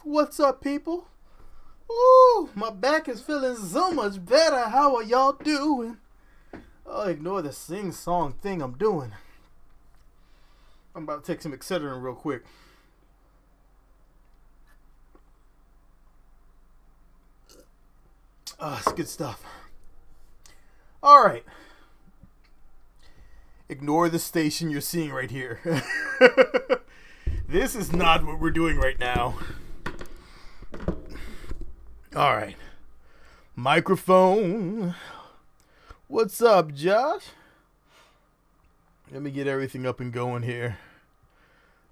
What's up, people? Ooh, my back is feeling so much better. How are y'all doing? Oh, ignore the sing-song thing I'm doing. I'm about to take some Excedrin real quick. It's good stuff. All right. Ignore the station you're seeing right here. This is not what we're doing right now. All right. Microphone. What's up, Josh? Let me get everything up and going here.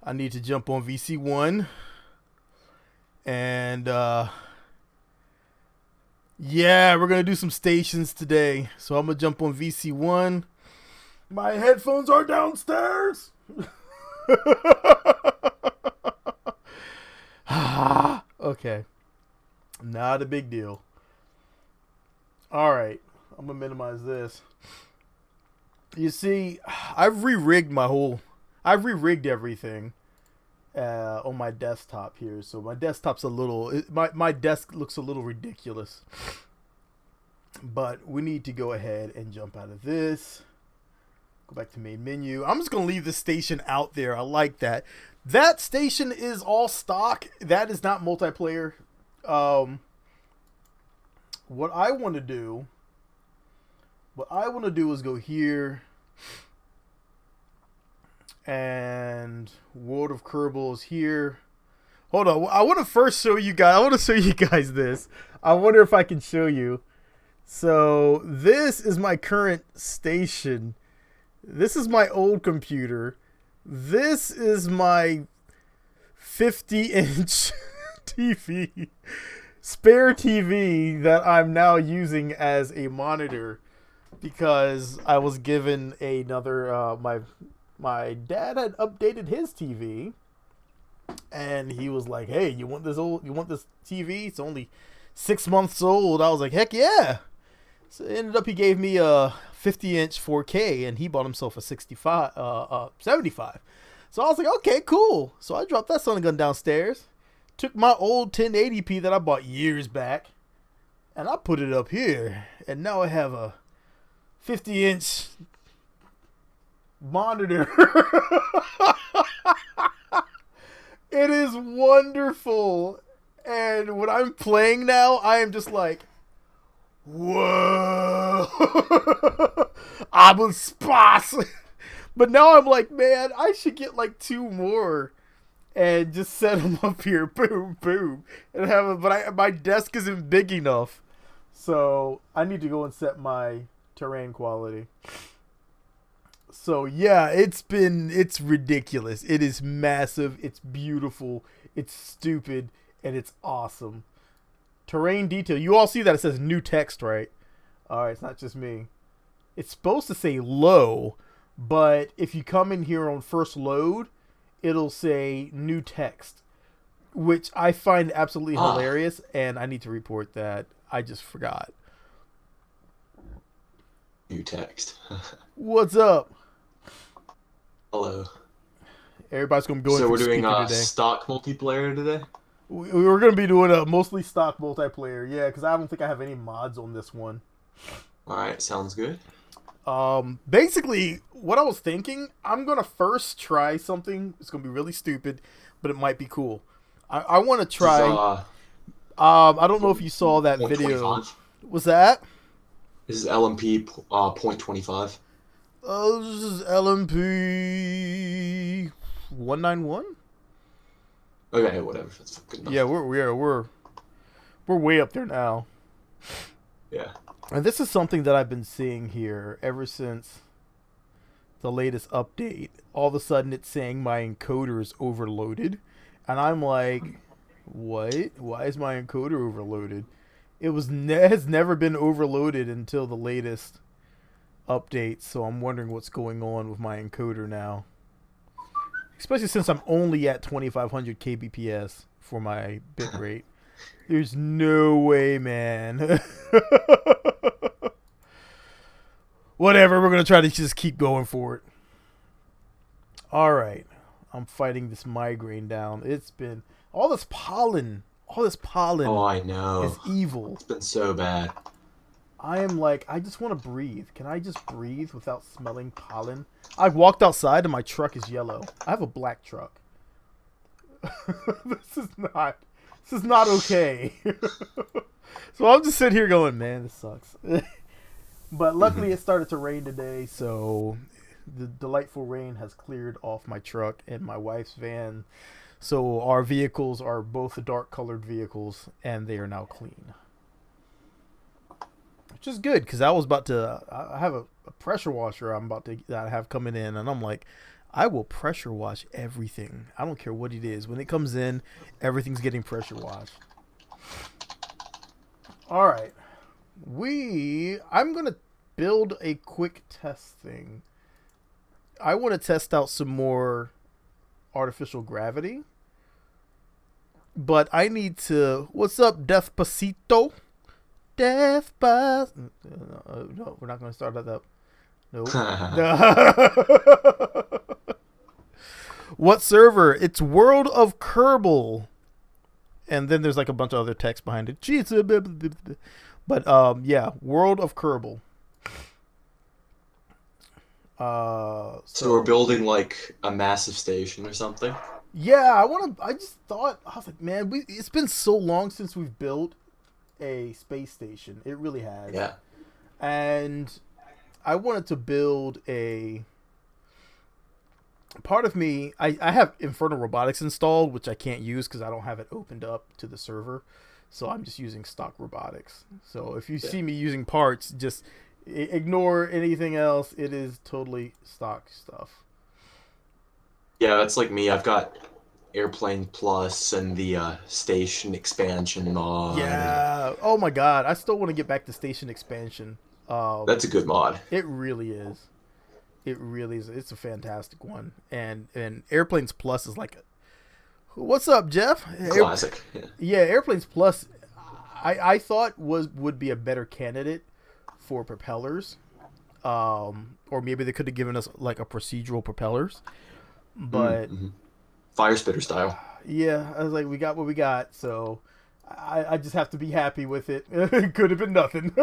I need to jump on VC1. And, yeah, we're going to do some stations today. So I'm going to jump on VC1. My headphones are downstairs. Okay. Not a big deal. All right. I'm going to minimize this. You see, I've re-rigged everything on my desktop here. So my desktop's my desk looks a little ridiculous. But we need to go ahead and jump out of this. Go back to main menu. I'm just going to leave the station out there. I like that. That station is all stock. That is not multiplayer. What I want to do is go here, and World of Kerbal is here. Hold on, I want to first show you guys. I want to show you guys this. I wonder if I can show you. So this is my current station. This is my old computer. This is my 50-inch TV. Spare TV that I'm now using as a monitor because I was given another my dad had updated his TV and he was like, "Hey, you want this TV? It's only 6 months old." I was like, "Heck yeah." So it ended up he gave me a 50-inch 4K and he bought himself a 75. So I was like, "Okay, cool." So I dropped that son of a gun downstairs. Took my old 1080p that I bought years back, and I put it up here. And now I have a 50-inch monitor. It is wonderful. And when I'm playing now, I am just like, whoa. I'm a spots. But now I'm like, man, I should get like 2 more. And just set them up here, boom, boom, and have it. But my desk isn't big enough, so I need to go and set my terrain quality. So yeah, it's ridiculous. It is massive. It's beautiful. It's stupid, and it's awesome. Terrain detail. You all see that it says new text, right? All right, it's not just me. It's supposed to say low, but if you come in here on first load, it'll say new text, which I find absolutely hilarious, and I need to report that. I just forgot. New text. What's up? Hello. Everybody's going to be going So for we're doing today. stock multiplayer today? We're going to be doing a mostly stock multiplayer, yeah, because I don't think I have any mods on this one. Alright, sounds good. Basically, what I was thinking, I'm going to first try something. It's going to be really stupid, but it might be cool. I want to try... I don't know if you saw that video. 25. What's that? This is LMP 0.25. Oh, this is LMP 191? Okay, whatever. That's good enough. Yeah, we're way up there now. Yeah. And this is something that I've been seeing here ever since the latest update. All of a sudden it's saying my encoder is overloaded. And I'm like, what? Why is my encoder overloaded? It has never been overloaded until the latest update. So I'm wondering what's going on with my encoder now. Especially since I'm only at 2500 kbps for my bitrate. There's no way, man. Whatever, we're going to try to just keep going for it. All right. I'm fighting this migraine down. It's been all this pollen. All this Oh, pollen I know. is evil. It's been so bad. I am like, I just want to breathe. Can I just breathe without smelling pollen? I walked outside and my truck is yellow. I have a black truck. this is not okay. So I'm just sitting here going, man, this sucks. But luckily it started to rain today, so the delightful rain has cleared off my truck and my wife's van. So our vehicles are both dark colored vehicles and they are now clean. Which is good because I was about to. I have a pressure washer I'm about to that I have coming in, and I'm like, I will pressure wash everything. I don't care what it is. When it comes in, everything's getting pressure washed. All right, I'm gonna build a quick test thing. I want to test out some more artificial gravity, but I need to. What's up, Despacito? Death by no, we're not going to start that up. Nope. What server? It's World of Kerbal. And then there's like a bunch of other text behind it. But yeah, World of Kerbal. So we're building like a massive station or something. Yeah, I just thought, I was like, man, it's been so long since we've built a space station. It really has. Yeah. And I wanted to build a part of me. I have Infernal Robotics installed, which I can't use because I don't have it opened up to the server. So I'm just using stock robotics. So if you see me using parts, just ignore anything else. It is totally stock stuff. Yeah, that's like me. I've got Airplane Plus and the station expansion mod. Yeah. Oh my god. I still want to get back to station expansion. That's a good mod. It really is. It really is. It's a fantastic one. And Airplanes Plus is like, what's up, Jeff? Classic. Yeah, Airplanes Plus, I thought would be a better candidate for propellers, or maybe they could have given us like a procedural propellers, but Fire spitter style. Yeah, I was like, we got what we got, so I just have to be happy with it. It could have been nothing.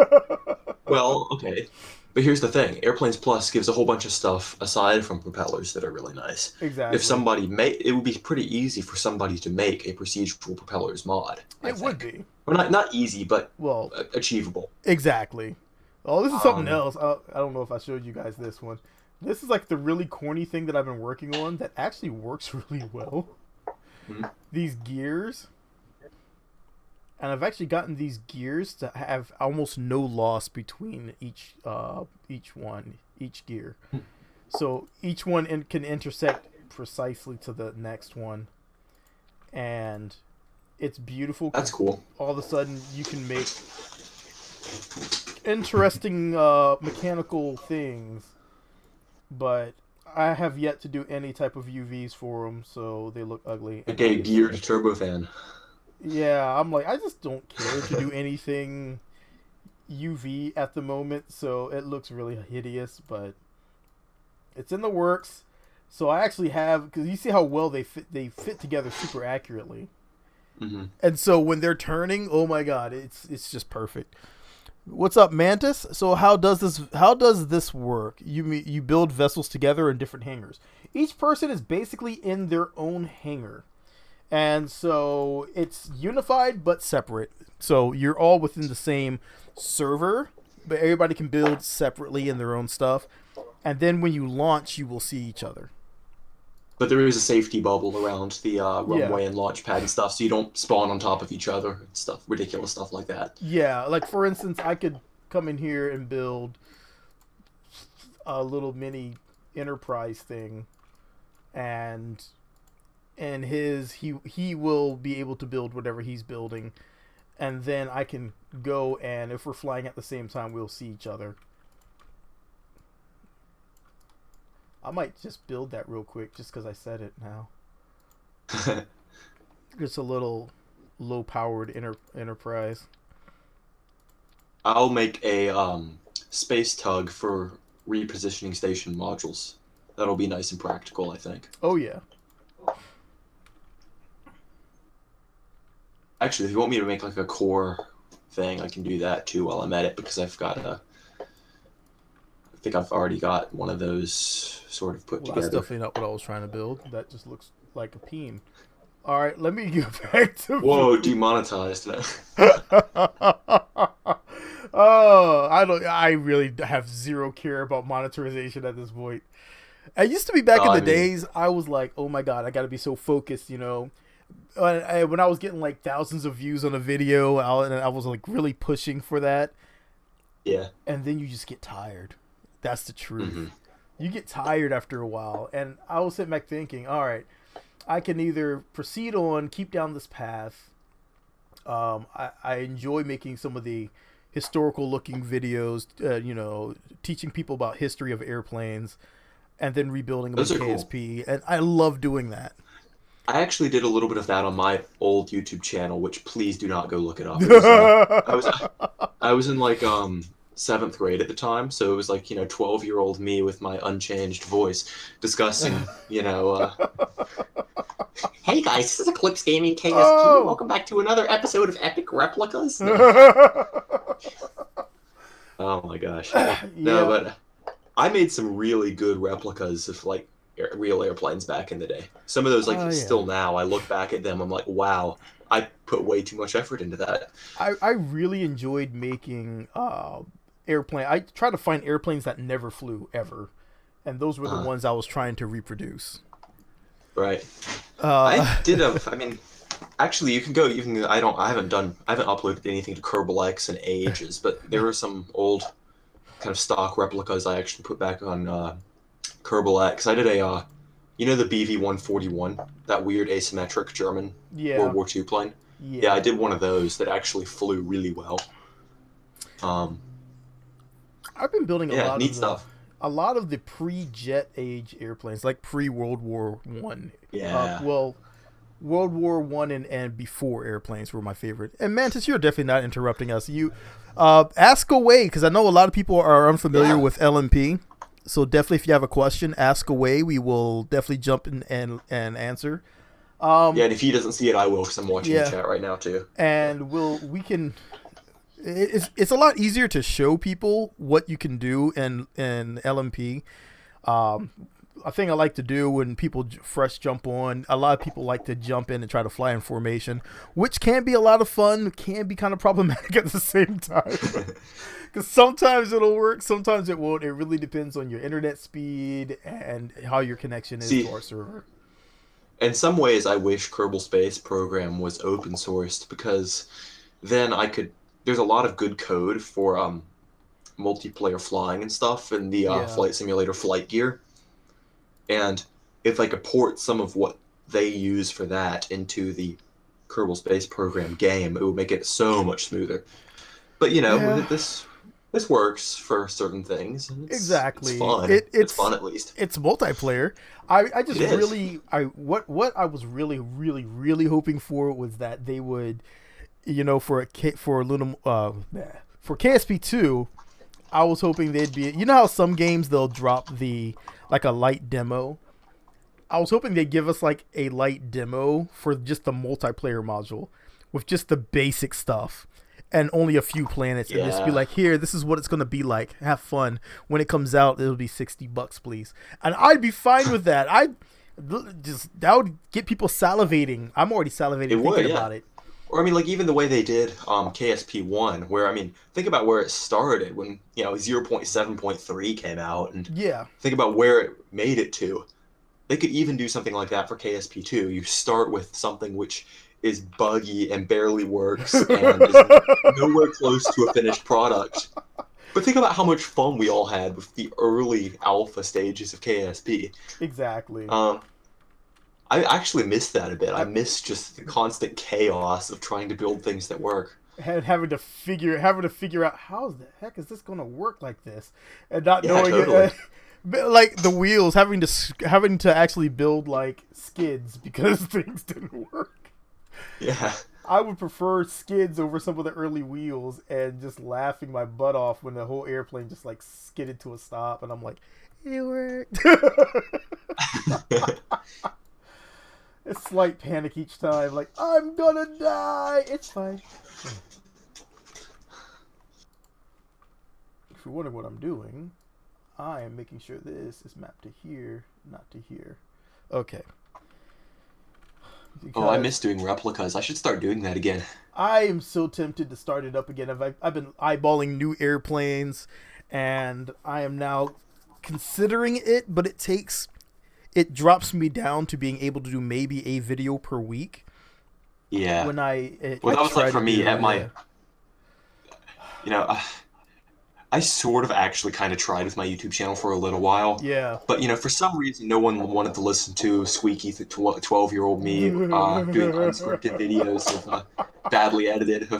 Well, okay. But here's the thing. Airplanes Plus gives a whole bunch of stuff aside from propellers that are really nice. Exactly. If somebody it would be pretty easy for somebody to make a procedural propellers mod. I think. Would be. Well, not easy, but well achievable. Exactly. Oh, this is something else. I don't know if I showed you guys this one. This is like the really corny thing that I've been working on that actually works really well. These gears. And I've actually gotten these gears to have almost no loss between each gear. So each one can intersect precisely to the next one. And it's beautiful. That's cool. All of a sudden you can make interesting mechanical things. But I have yet to do any type of UVs for them, so they look ugly. Like a geared turbofan. Yeah, I'm like, I just don't care to do anything UV at the moment, so it looks really hideous, but it's in the works. So I actually have, because you see how well they fit together super accurately. And so when they're turning, oh my god, it's just perfect. What's up, Mantis? So how does this work? You build vessels together in different hangars. Each person is basically in their own hangar. And so it's unified but separate. So you're all within the same server, but everybody can build separately in their own stuff. And then when you launch, you will see each other. But there is a safety bubble around the runway and launch pad and stuff, so you don't spawn on top of each other and stuff, ridiculous stuff like that. Yeah, like for instance, I could come in here and build a little mini Enterprise thing, and he will be able to build whatever he's building, and then I can go, and if we're flying at the same time, we'll see each other. I might just build that real quick just because I said it now. It's a little low-powered Enterprise. I'll make a space tug for repositioning station modules. That'll be nice and practical, I think. Oh, yeah. Actually, if you want me to make like a core thing, I can do that too while I'm at it, because I've got a. I think I've already got one of those sort of put Well, that's together. definitely not what I was trying to build. That just looks like a peen. All right, let me get back to Whoa, food. demonetized. Oh, I don't. I really have zero care about monetization at this point. I used to be back in I the mean, days. I was like, oh my god, I got to be so focused. When I was getting like thousands of views on a video, and I was like really pushing for that, yeah. and then you just get tired. That's the truth. Hmm. You get tired after a while, and I was sitting back thinking, all right, I can either proceed on, keep down this path. I enjoy making some of the historical looking videos, teaching people about history of airplanes, and then rebuilding them in Those are cool. KSP, and I love doing that. I actually did a little bit of that on my old YouTube channel, which please do not go look it up. It was I was in like seventh grade at the time, so it was like 12-year-old me with my unchanged voice discussing Hey guys, this is Eclipse Gaming KSP. Oh. Welcome back to another episode of Epic Replicas. No. Oh my gosh. No, Yeah. but I made some really good replicas of like real airplanes back in the day. Some of those, like Oh yeah. still now, I look back at them, I'm like, wow, I put way too much effort into that. I really enjoyed making airplane. I try to find airplanes that never flew ever, and those were the Uh, ones I was trying to reproduce. right. I Uh, did a. I mean, actually, you can go. You can. I haven't uploaded anything to Kerbal X in ages, but there are some old kind of stock replicas I actually put back on Kerbal X. I did the BV-141, that weird asymmetric German World yeah, War II plane. Yeah, I yeah. did one of those that actually flew really well. Um, I've been building yeah, neat stuff. a lot of the pre-jet age airplanes, like pre-World War One. Yeah. Well, World War One and before airplanes were my favorite. And Mantis, you're definitely not interrupting us. You ask away, because I know a lot of people are unfamiliar Yeah. with LMP. So definitely, if you have a question, ask away. We will definitely jump in and answer. Yeah, and if he doesn't see it, I will, because I'm watching the Yeah, chat right now too. Yeah. and we can. It's a lot easier to show people what you can do in LMP. Um, a thing I like to do when people fresh jump on, a lot of people like to jump in and try to fly in formation, which can be a lot of fun, can be kind of problematic at the same time. Because sometimes it'll work, sometimes it won't. It really depends on your internet speed and how your connection is to See, our server. in some ways, I wish Kerbal Space Program was open sourced, because then I could. There's a lot of good code for multiplayer flying and stuff in the Yeah. flight simulator flight gear. And if I could port some of what they use for that into the Kerbal Space Program game, it would make it so much smoother. But Yeah. this works for certain things, and it's Exactly. fun. It's fun at least. It's multiplayer. I just It is. really what I was really hoping for was that they would, for a little for KSP2, I was hoping they'd be, how some games they'll drop the like a light demo. I was hoping they'd give us like a light demo for just the multiplayer module with just the basic stuff and only a few planets, and just be Yeah. like, here, this is what it's gonna be like. Have fun. When it comes out, it'll be $60, please. And I'd be fine with that. That would get people salivating. I'm already It salivating would, thinking yeah. about it. Or I mean, like even the way they did KSP1, where I mean, think about where it started when 0.7.3 came out, and Yeah. think about where it made it to. They could even do something like that for KSP2. You start with something which is buggy and barely works and is nowhere close to a finished product. But think about how much fun we all had with the early alpha stages of KSP. Exactly. Um, I actually miss that a bit. I I, miss just the constant chaos of trying to build things that work. having to figure out how the heck is this going to work like this, and not Yeah, knowing it. totally. Like the wheels, having to actually build like skids because things didn't work. Yeah. I would prefer skids over some of the early wheels, and just laughing my butt off when the whole airplane just like skidded to a stop, and I'm like, it worked. A slight panic each time, like, I'm gonna die! It's fine. If you're wondering what I'm doing, I am making sure this is mapped to here, not to here. Okay. Oh, I Because miss doing replicas. I should start doing that again. I am so tempted to start it up again. I've been eyeballing new airplanes, and I am now considering it, but it drops me down to being able to do maybe a video per week. Yeah. When Well, I that was like try for to me do, at yeah, my, you know, I sort of actually kind of tried with my YouTube channel for a little while, yeah. but for some reason, no one wanted to listen to squeaky 12-year-old me doing unscripted videos of badly edited.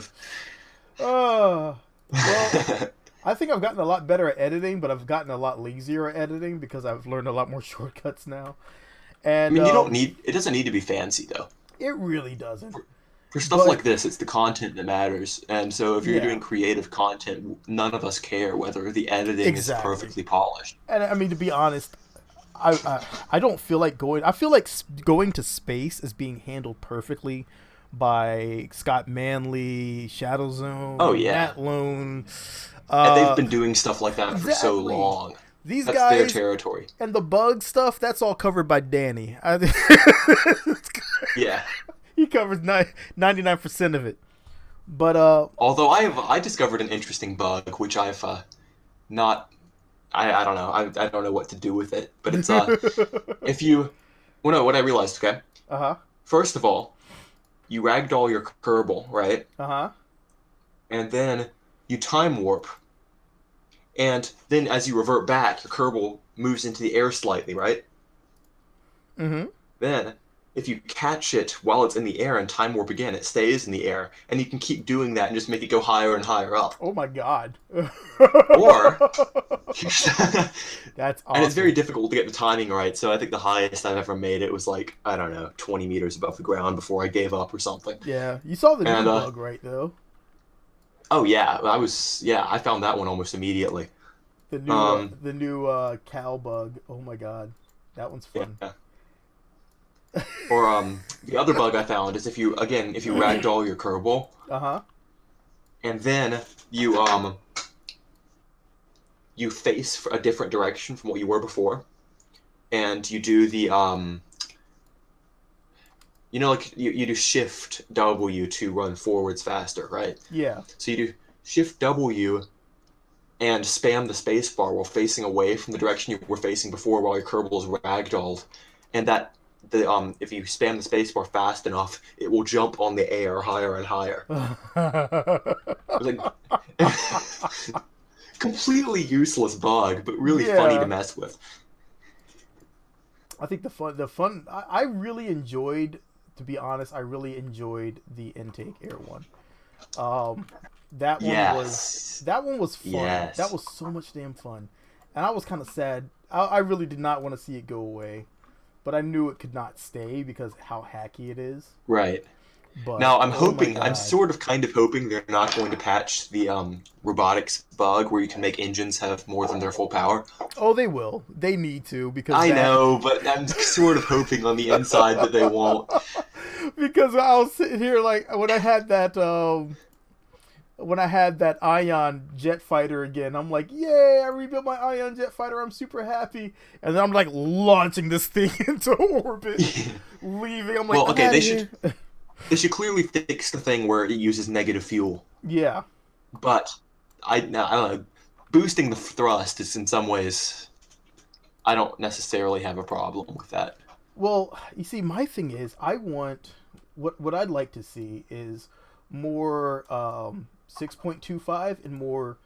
uh, well, I think I've gotten a lot better at editing, but I've gotten a lot lazier at editing because I've learned a lot more shortcuts now. I And mean, you don't need it doesn't need to be fancy though. it really doesn't. For stuff But like this, it's the content that matters. And so if you're yeah, doing creative content, none of us care whether the editing is exactly. perfectly polished. And I mean, to be honest, I don't feel like going. I feel like going to space is being handled perfectly by Scott Manley, Shadow Oh Zone, yeah. Matt Lone. And they've Uh, been doing stuff like that for so exactly. long. These That's their guys territory. and the bug stuff. That's all covered by Danny. Yeah. He covers 99% of it. But Although I discovered an interesting bug, which I've not I don't know I don't know what to do with it, but it's if you well no what I realized, okay, uh-huh. first of all, you ragdoll your Kerbal, right, Uh-huh. and then you time warp, and then as you revert back, your Kerbal moves into the air slightly, right? Mm-hmm. Then if you catch it while it's in the air and time warp again, it stays in the air, and you can keep doing that and just make it go higher and higher up. Oh my god. Or That's and it's very awesome. difficult to get the timing right, so I think the highest I've ever made it was like, I don't know, 20 meters above the ground before I gave up or something. Yeah. You saw the new And, bug, right, though? oh yeah, I found that one almost immediately. Um, The new cow bug. Oh my god. That one's fun. yeah. Or, the other bug I found is if you ragdoll your Kerbal, Uh-huh. and then you face a different direction from what you were before, and you do the, like you do Shift W to run forwards faster, right? Yeah. So you do Shift W and spam the spacebar while facing away from the direction you were facing before while your Kerbal is ragdolled, and if you spam the spacebar fast enough, it will jump on the air higher and higher. It was like completely useless bug, but really funny to Yeah. mess with. I think I really enjoyed, to be honest, I really enjoyed the intake air one. Um, Yes. that one was fun. That Yes. was so much damn fun, and I was kind of sad. I really did not want to see it go away, but I knew it could not stay because how hacky it is. Right. But Now oh my I'm god, sort of kind of hoping they're not going to patch the robotics bug where you can make engines have more than their full power. oh they will, they need to because I that know, but I'm sort of hoping on the inside that they won't. because I was sitting here like when I had that Ion jet fighter again, I'm like, yay, I rebuilt my Ion jet fighter, I'm super happy. And then I'm like launching this thing into orbit, leaving. I'm like, Well, I'm okay, out of here. they should clearly fix the thing where it uses negative fuel. Yeah. But I don't know, boosting the thrust is in some ways I don't necessarily have a problem with that. Well, you see, my thing is, I want what I'd like to see is more 6.25 and more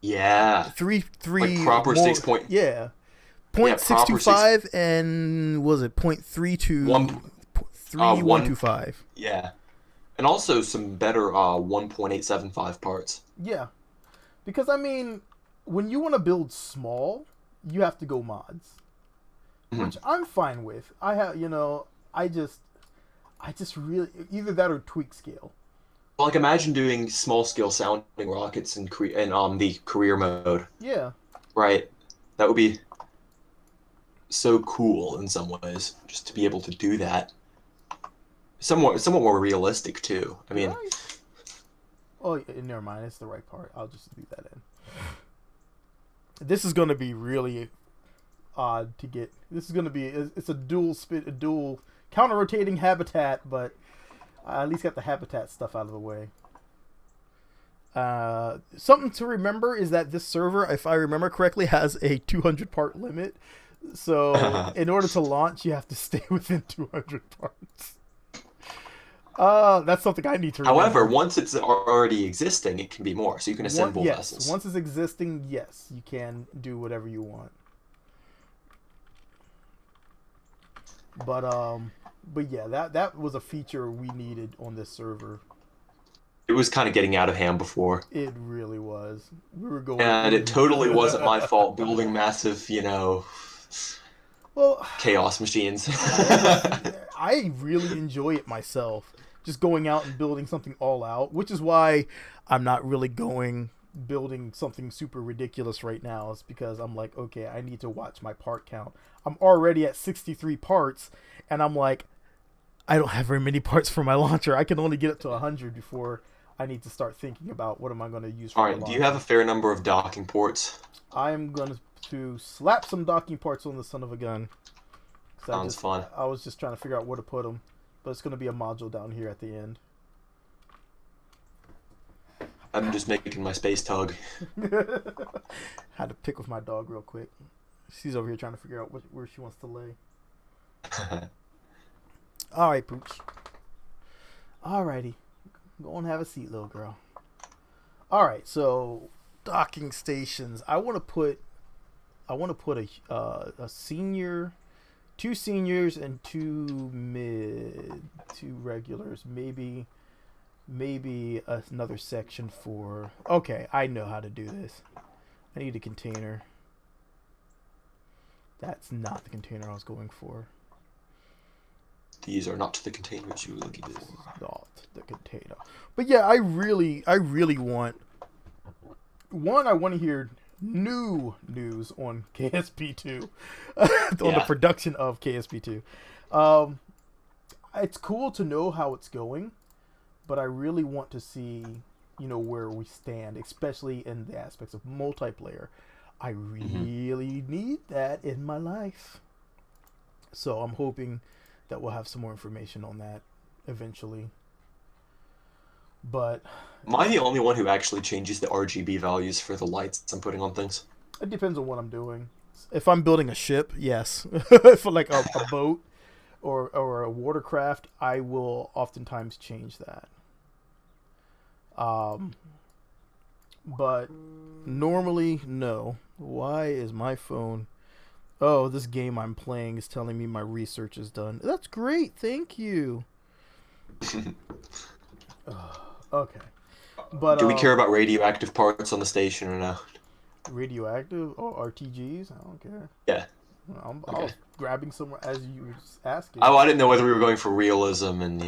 Yeah, like 3 proper more, 6 point. yeah, Yeah, point six two proper six five and was it point three two one three one one. two five? Yeah, and also some better 1.875 parts. Yeah, because I mean, when you want to build small, you have to go mods, Mhm. which I'm fine with. I just really either that or tweak scale. Well, like imagine doing small scale sounding rockets in the career mode, Yeah, right? That would be so cool in some ways, just to be able to do that. Somewhat more realistic too. I mean, Right. Oh, never mind. It's the right part. I'll just leave that in. This is going to be really odd to get. This is going to be. It's a dual counter-rotating habitat, but I at least got the habitat stuff out of the way. Something to remember is that this server, if I remember correctly, has a 200 part limit. So in order to launch, you have to stay within 200 parts. That's something I need to remember. however, once it's already existing, it can be more. So you can assemble vessels. Once it's existing, yes, you can do whatever you want. But yeah, that was a feature we needed on this server. It was kind of getting out of hand before. It really was. We were going, and it totally wasn't my fault building massive, well, chaos machines. I really enjoy it myself. Just going out and building something all out, which is why I'm not really building something super ridiculous right now. It's because I'm like, okay, I need to watch my part count. I'm already at 63 parts, and I'm like, I don't have very many parts for my launcher. I can only get it to 100 before I need to start thinking about what am I going to use for All my right, launcher. do you have a fair number of docking ports? I'm going to slap some docking ports on the son of a gun. Sounds fun. I was just trying to figure out where to put them. But it's going to be a module down here at the end. I'm just making my space tug. Had to pick with my dog real quick. She's over here trying to figure out where she wants to lay. Alright, Pooch. Alrighty. Go and have a seat, little girl. Alright, so docking stations. I want to put a senior, 2 seniors and 2 regulars. Maybe another section for. Okay, I know how to do this. I need a container. That's not the container I was going for. These are not the containers you were looking for. Not the container. But yeah, I really want. One, I want to hear new news on KSP2, on the production of KSP2. It's cool to know how it's going, but I really want to see, where we stand, especially in the aspects of multiplayer. I really need that in my life. So I'm hoping that we'll have some more information on that eventually. But am I the only one who actually changes the RGB values for the lights I'm putting on things? It depends on what I'm doing. If I'm building a ship, yes. For like a boat or a watercraft, I will oftentimes change that. But normally, no. Why is my phone... Oh, this game I'm playing is telling me my research is done. That's great. Thank you. Okay. But do we care about radioactive parts on the station or no? Radioactive? Oh, RTGs? I don't care. Yeah. I was grabbing somewhere as you were asking. Oh, I didn't know whether we were going for realism and,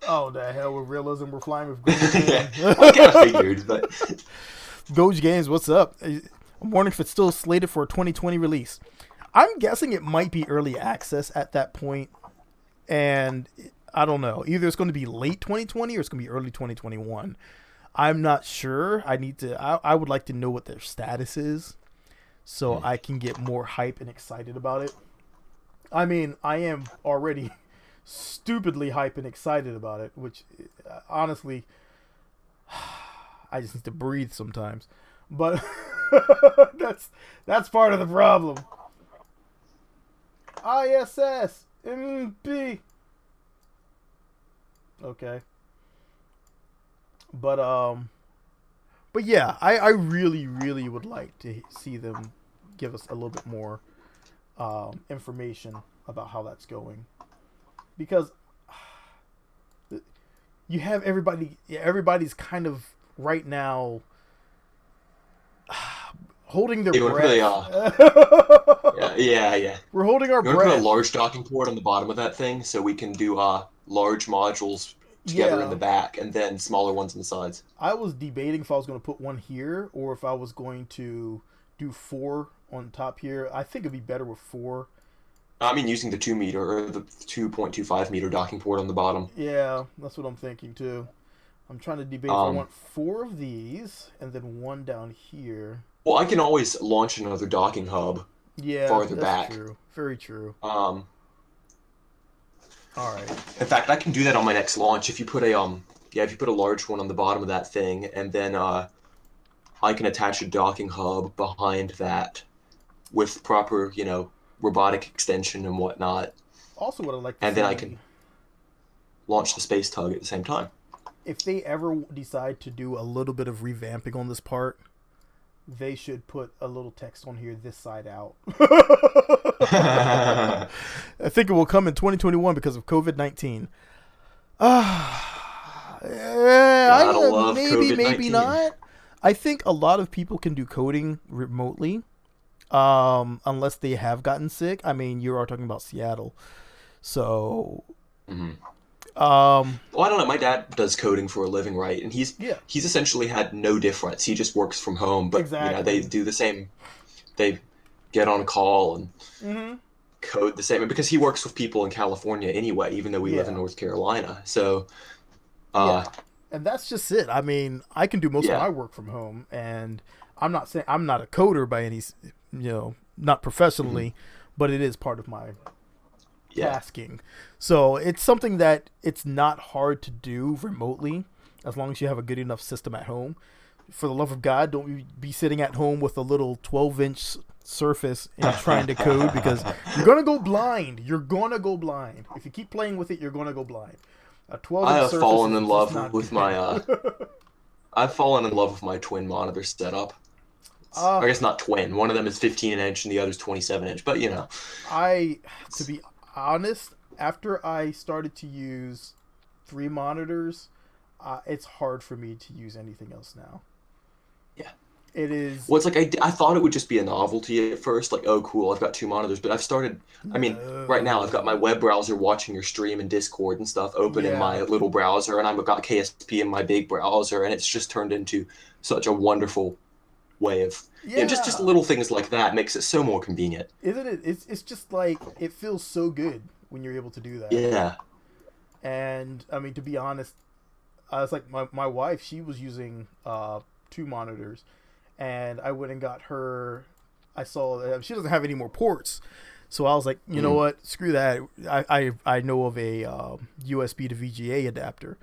Oh, the hell with realism. We're flying with Goge yeah, Games. I kind of figured, but... Goge Games, what's up? I'm wondering if it's still slated for a 2020 release. I'm guessing it might be early access at that point. And I don't know. Either it's going to be late 2020 or it's going to be early 2021. I'm not sure. I would like to know what their status is so I can get more hype and excited about it. I mean, I am already stupidly hype and excited about it, which honestly, I just need to breathe sometimes. But that's part of the problem. ISS LMP. Okay. But yeah, I really would like to see them give us a little bit more information about how that's going, because you have everybody's kind of right now holding their breath. Really yeah. We're holding our breath. breath. Put a large docking port on the bottom of that thing so we can do large modules together in the back and then smaller ones on the sides. I was debating if I was going to put one here or if I was going to do 4 on top here. I think it'd be better with 4 I mean, using the 2 meter or the 2.25 meter docking port on the bottom. Yeah, that's what I'm thinking too. I'm trying to debate if I Um, want 4 of these and then one down here. well, I can always launch another docking hub Yeah, farther that's back. true. Very true. Um, All right. in fact, I can do that on my next launch. If you put a yeah, if you put a large one on the bottom of that thing, and then I can attach a docking hub behind that with proper, robotic extension and whatnot, Also, what I'd like to and then I see, can launch the space tug at the same time. if they ever decide to do a little bit of revamping on this part, they should put a little text on here, this side out. I think it will come in 2021 because of COVID-19. Gotta love Maybe COVID-19. not. I think a lot of people can do coding remotely, unless they have gotten sick. I mean, you are talking about Seattle, so Hmm. um, Well, I don't know. My dad does coding for a living, right? And he's yeah, he's essentially had no difference. He just works from home, but they exactly. do the same. They get on call and Hmm. code the same because he works with people in California anyway, even though we live in Yeah, North Carolina. So, uh, yeah, and that's just it. I mean, I can do most of yeah, my work from home, and I'm not saying I'm not a coder by any, not hmm, professionally, but it is part of my yeah. tasking. So it's something that it's not hard to do remotely as long as you have a good enough system at home. For the love of God, don't be sitting at home with a little 12-inch surface and trying to code because you're going to go blind. You're going to go blind. If you keep playing with it, you're going to go blind. A I 12-inch have surface fallen is in just love not with my good. I've fallen in love with my twin monitor setup. uh, I guess not twin. One of them is 15 inch and the other's 27 inch. But I, to it's, be honest, after I started to use 3 monitors, it's hard for me to use anything else now. yeah. It is Well, it's like I thought it would just be a novelty at first, like, oh, cool, I've got 2 monitors. But I've started, I mean, right now I've got my no. web browser watching your stream and Discord and stuff open in Yeah. my little browser, and I've got KSP in my big browser, and it's just turned into such a wonderful way of, just Yeah. little things like that makes it so more convenient. Isn't it? It's just like it feels so good when you're able to do that. Yeah. And I mean, to be honest, I was like my wife. She was using 2 monitors, and I went and got her. I saw that she doesn't have any more ports, so I was like, you know Mhm. what? Screw that. I know of a USB to VGA adapter,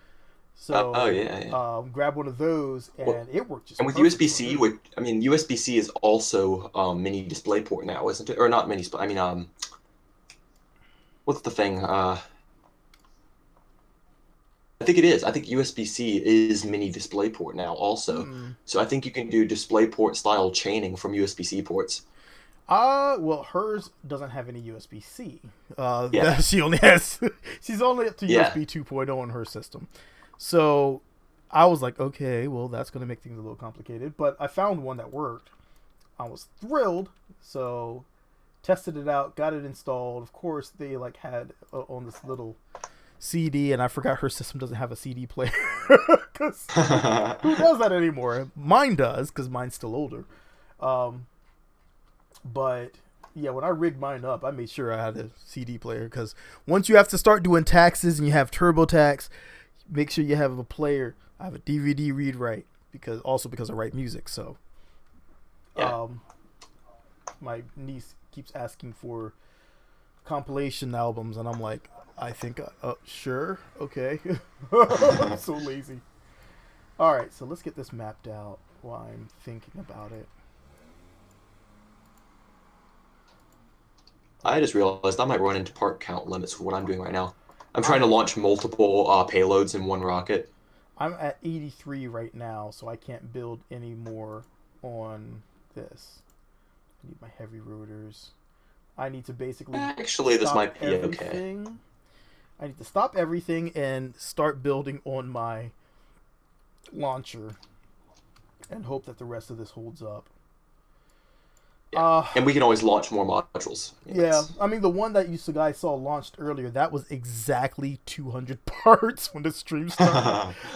Oh, so yeah, yeah. grab one of those, Well, and it worked and just with perfect for USB-C, her. which I mean, USB-C is also mini DisplayPort now, isn't it? Or not mini display. I mean, what's the thing? I think it is. I think USB-C is mini DisplayPort now also. Hmm. So I think you can do DisplayPort style chaining from USB-C ports. Well, hers doesn't have any USB C. Yeah. She only has. She's only up to Yeah. USB 2.0 on her system. So I was like, okay, well, that's going to make things a little complicated. But I found one that worked. I was thrilled. So tested it out, got it installed. Of course, they like had on this little CD, and I forgot her system doesn't have a CD player. Because who does that anymore? Mine does, because mine's still older. Um, but yeah, when I rigged mine up, I made sure I had a CD player because once you have to start doing taxes and you have TurboTax, make sure you have a player. I have a DVD read write because I write music. So, Yeah. um, my niece keeps asking for compilation albums, and I'm like, I think, sure, okay. I'm so lazy. All right, so let's get this mapped out while I'm thinking about it. I just realized I might run into part count limits for what I'm doing right now. I'm trying to I'm launch multiple payloads in one rocket. I'm at 83 right now, so I can't build any more on this. I need my heavy rotors. I need to basically Actually, this stop might be okay. everything. I need to stop everything and start building on my launcher and hope that the rest of this holds up. Yeah. Uh And we can always launch more modules. yeah, I mean the one that you guys saw launched earlier, that was exactly 200 parts when the stream started.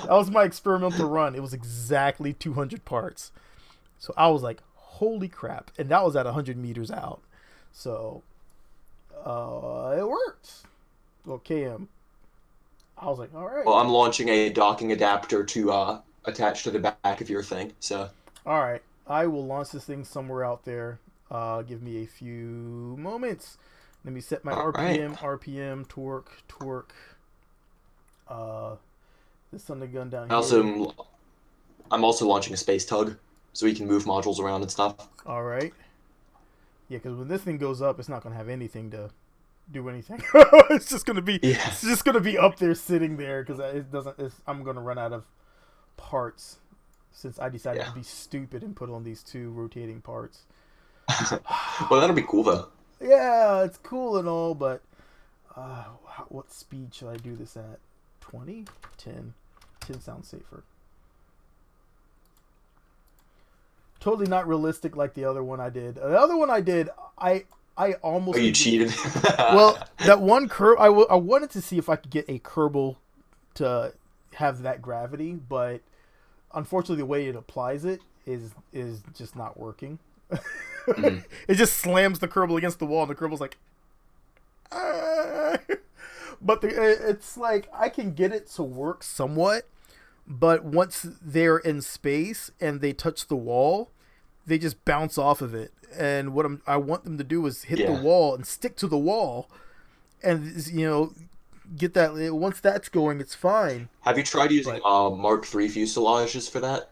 That was my experimental run. It was exactly 200 parts. So I was like, holy crap. And that was at 100 meters out. So It worked. Well, KM. I was like, all right. Well, I'm launching a docking adapter to attach to the back of your thing. So, All right. I will launch this thing somewhere out there. Give me a few moments. Let me set my all right. RPM, torque. This on the gun down I here. also, I'm also launching a space tug, so we can move modules around and stuff. All right. Yeah, because when this thing goes up, it's not gonna have anything to do anything. Yeah. It's just gonna be up there sitting there because it doesn't. I'm gonna run out of parts since I decided Yeah. to be stupid and put on these two rotating parts. Well, that'll be cool though. Yeah, it's cool and all, but what speed should I do this at? 20? 10. 10 sounds safer. Totally not realistic like the other one I did. The other one I did, I almost... Oh, you cheated. Well, that one I wanted to see if I could get a Kerbal to have that gravity, but unfortunately the way it applies it is just not working. Mm-hmm. It just slams the Kerbal against the wall, and the Kerbal's like... Ah. But it's like, I can get it to work somewhat, but once they're in space and they touch the wall, they just bounce off of it. And what I want them to do is hit the wall and stick to the wall, and get that. Once that's going, it's fine. Have you tried using Mark III fuselages for that?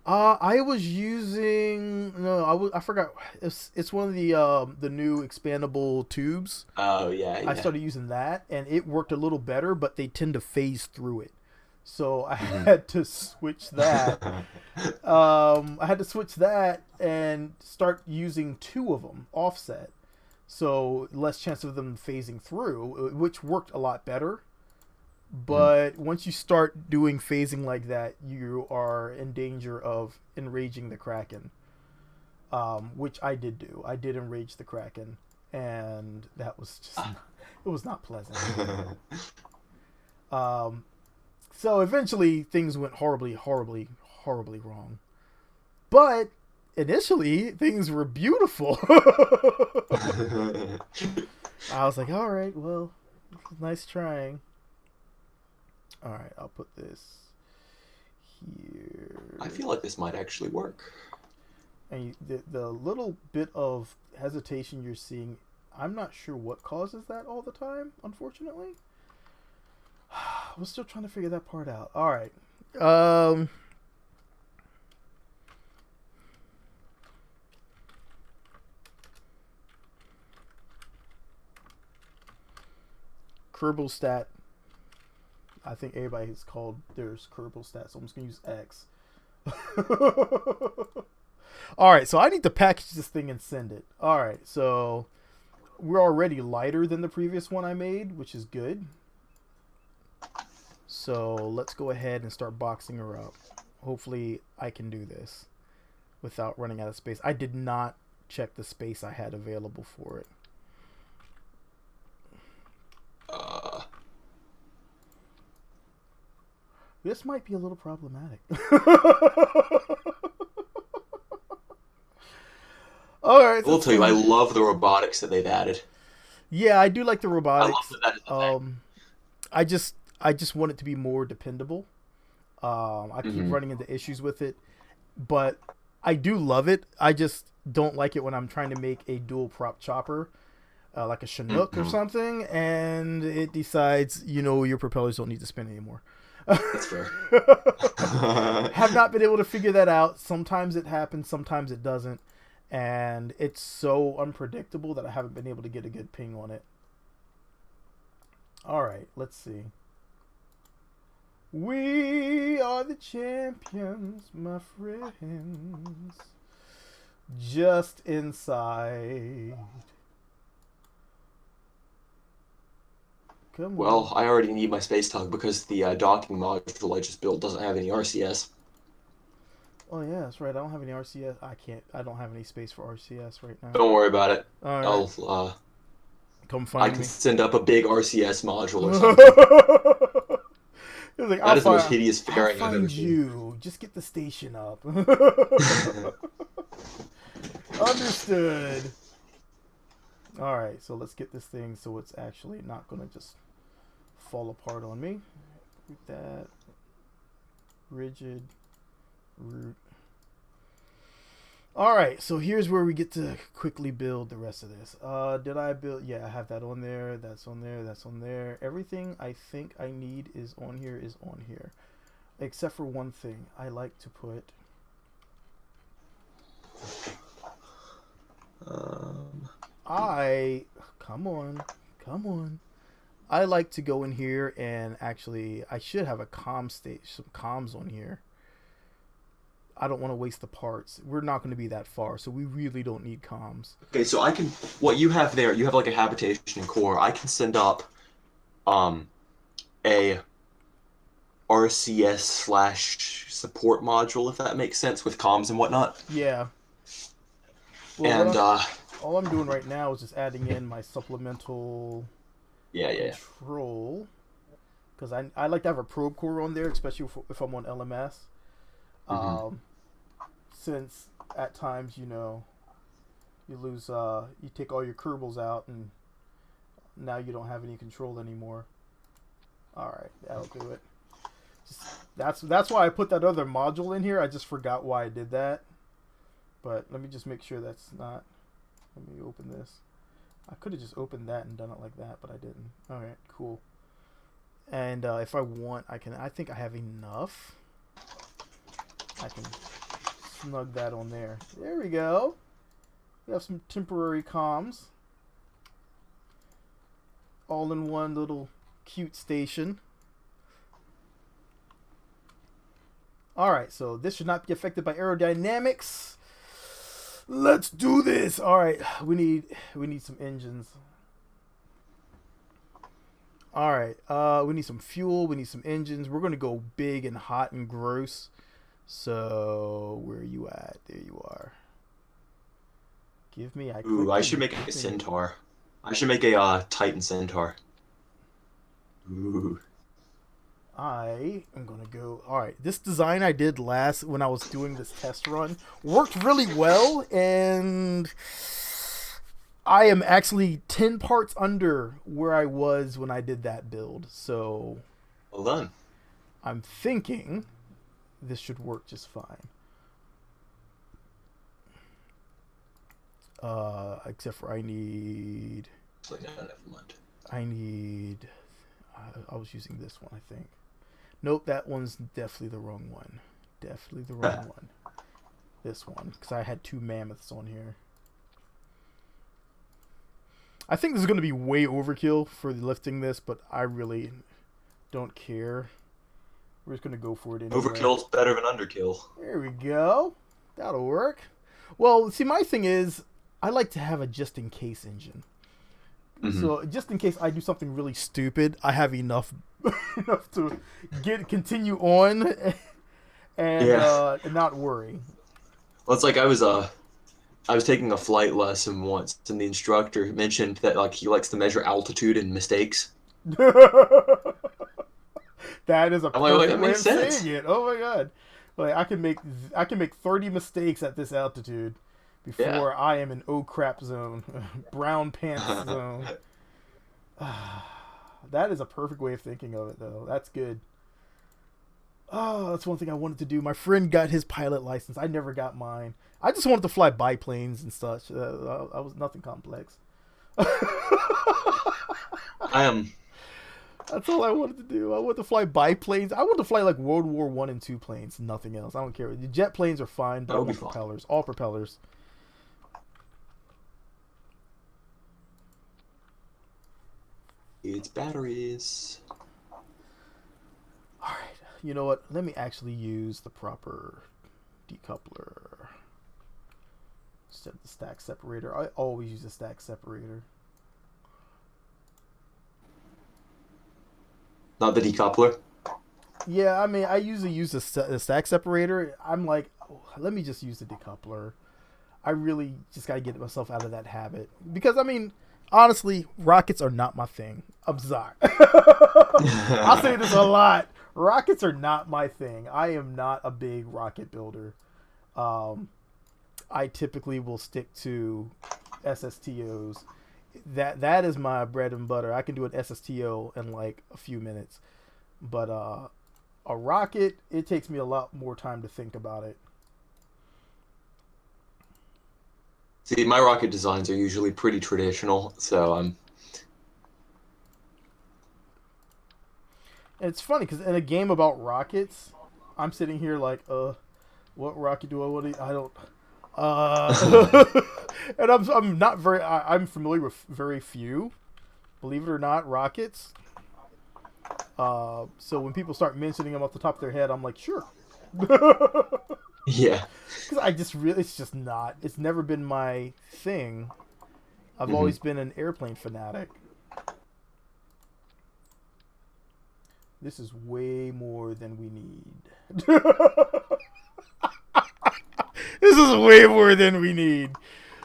I was using I forgot. It's one of the new expandable tubes. Oh yeah. I started using that, and it worked a little better, but they tend to phase through it. So I had to switch that. I had to switch that and start using two of them offset, so less chance of them phasing through, which worked a lot better. But once you start doing phasing like that, you are in danger of enraging the Kraken, which I did do. I did enrage the Kraken, and that was just it was not pleasant. So eventually things went horribly wrong. But initially things were beautiful. I was like, all right, well, nice trying. All right, I'll put this here. I feel like this might actually work. And the little bit of hesitation you're seeing, I'm not sure what causes that all the time, unfortunately. We're still trying to figure that part out. All right. Kerbal stat. I think everybody has called theirs Kerbal stat, so I'm just going to use X. All right, so I need to package this thing and send it. All right, so we're already lighter than the previous one I made, which is good. So let's go ahead and start boxing her up. Hopefully I can do this without running out of space. I did not check the space I had available for it. This might be a little problematic. All right. I will tell you, I love the robotics that they've added. Yeah, I do like the robotics. I love that is thing. I just want it to be more dependable. I keep running into issues with it, but I do love it. I just don't like it when I'm trying to make a dual prop chopper, like a Chinook or something, and it decides, your propellers don't need to spin anymore. That's fair. Have not been able to figure that out. Sometimes it happens, sometimes it doesn't, and it's so unpredictable that I haven't been able to get a good ping on it. All right, let's see. We are the champions, my friends. Just inside. Well, I already need my space tug because the docking module I just built doesn't have any RCS. Oh yeah, that's right. I don't have any RCS. I don't have any space for RCS right now. Don't worry about it. All right. I'll come find me. I can send up a big RCS module or something. Like, that is the most hideous fairing I've ever seen. You just get the station up. Understood. All right, so let's get this thing so it's actually not gonna just fall apart on me. With that rigid root. All right, so here's where we get to quickly build the rest of this. Did I build? Yeah, I have that on there. That's on there. That's on there. Everything I think I need is on here. Except for one thing. I like to put. Come on. I like to go in here and actually, I should have a some comms on here. I don't want to waste the parts. We're not going to be that far, so we really don't need comms. Okay, so I can. What you have there, you have like a habitation core. I can send up, a RCS slash support module if that makes sense with comms and whatnot. Yeah. Well, And all I'm doing right now is just adding in my supplemental yeah. control, because I like to have a probe core on there, especially if I'm on LMS. Since at times, you lose, you take all your Kerbals out and now you don't have any control anymore. All right, that'll do it. That's why I put that other module in here. I just forgot why I did that. But let me just make sure that's not. Let me open this. I could have just opened that and done it like that, but I didn't. All right, cool. And if I want, I can. I think I have enough. I can snug that on there. There we go. We have some temporary comms. All in one little cute station. Alright, so this should not be affected by aerodynamics. Let's do this! Alright, we need some engines. Alright, we need some fuel, we need some engines. We're gonna go big and hot and gross. So, where are you at? There you are. Give me. I should make a Centaur. I should make a Titan Centaur. Ooh. I am gonna go. All right, this design I did last when I was doing this test run worked really well, and I am actually 10 parts under where I was when I did that build. So, well done. I'm thinking this should work just fine. Except for I need. I was using this one, I think. Nope, that one's definitely the wrong one. Definitely the wrong one. This one, because I had two mammoths on here. I think this is going to be way overkill for lifting this, but I really don't care. We're just going to go for it anyway. Overkill's better than underkill. There we go. That'll work. Well, see, my thing is, I like to have a just-in-case engine. Mm-hmm. So, just in case I do something really stupid, I have enough to continue on and not worry. Well, it's like I was taking a flight lesson once, and the instructor mentioned that like he likes to measure altitude and mistakes. That is a perfect way of sense. saying it. Oh my god! Like I can make 30 mistakes at this altitude before I am in oh crap zone, brown pants zone. That is a perfect way of thinking of it, though. That's good. Oh, that's one thing I wanted to do. My friend got his pilot license. I never got mine. I just wanted to fly biplanes and such. I was nothing complex. That's all I wanted to do. I wanted to fly biplanes. I wanted to fly like World War I and II planes, nothing else. I don't care. The jet planes are fine, but I want propellers. All propellers. It's batteries. Alright, you know what? Let me actually use the proper decoupler instead of the stack separator. I always use a stack separator. Not the decoupler? Yeah, I mean, I usually use the stack separator. I'm like, let me just use the decoupler. I really just gotta get myself out of that habit. Because, I mean, honestly, rockets are not my thing. I'm sorry. I'll say this a lot. Rockets are not my thing. I am not a big rocket builder. I typically will stick to SSTOs. that is my bread and butter. I can do an SSTO in like a few minutes, but a rocket, it takes me a lot more time to think about it. See, my rocket designs are usually pretty traditional, so And it's funny because in a game about rockets, I'm sitting here like, what rocket do I want to? I don't. And I'm not very. I'm familiar with very few, believe it or not, rockets. So when people start mentioning them off the top of their head, I'm like, sure. yeah. Because I just really, it's just not. It's never been my thing. I've always been an airplane fanatic. This is way more than we need. This is way more than we need.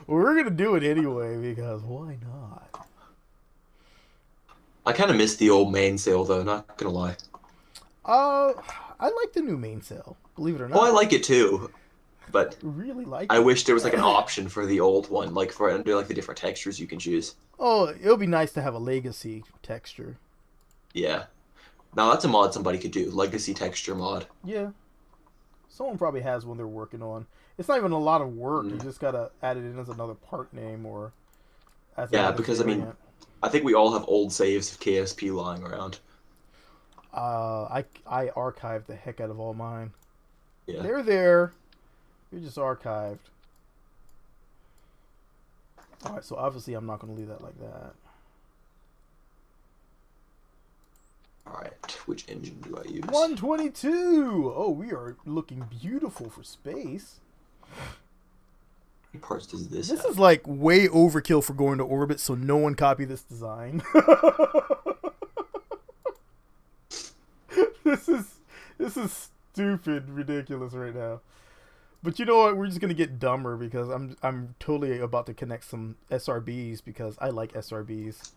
We're gonna do it anyway because why not? I kind of miss the old mainsail though. Not gonna lie. Uh, I like the new mainsail. Believe it or Oh, I not, like it too, but really like I it. wish there was like an option for the old one, like for under like the different textures you can choose. Oh, it would be nice to have a legacy texture. Yeah. Now that's a mod somebody could do. Legacy texture mod. Yeah, someone probably has one they're working on. It's not even a lot of work. You Mm. just gotta add it in as another part name or as Yeah, another because I mean, variant. I think we all have old saves of KSP lying around. I archived the heck out of all mine. Yeah. They're there. You're just archived. All right, so obviously I'm not gonna leave that like that. All right. Which engine do I use? 122. Oh, we are looking beautiful for space. How many parts does this This have? is like way overkill for going to orbit, so no one copy this design. this is stupid, ridiculous right now. But you know what? We're just gonna get dumber because I'm totally about to connect some SRBs because I like SRBs.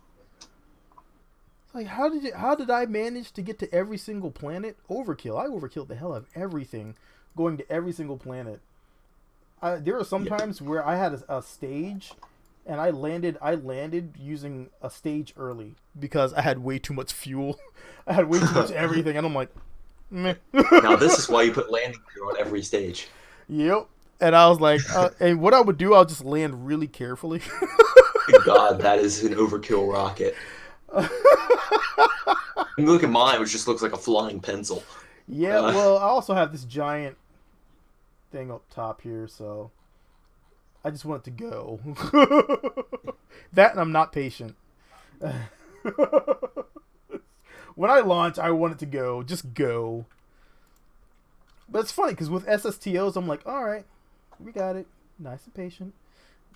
Like how did I manage to get to every single planet? Overkill. I overkilled the hell out of everything, going to every single planet. There are some times where I had a stage, and I landed using a stage early because I had way too much fuel. I had way too much everything, and I'm like, meh. Now this is why you put landing gear on every stage. Yep. And I was like, and what I would do, I'll just land really carefully. Good God, that is an overkill rocket. And look at mine, which just looks like a flying pencil. Yeah, well, I also have this giant thing up top here, so I just want it to go. That and I'm not patient. When I launch, I want it to go. Just go. But it's funny because with SSTOs, I'm like, all right, we got it. Nice and patient.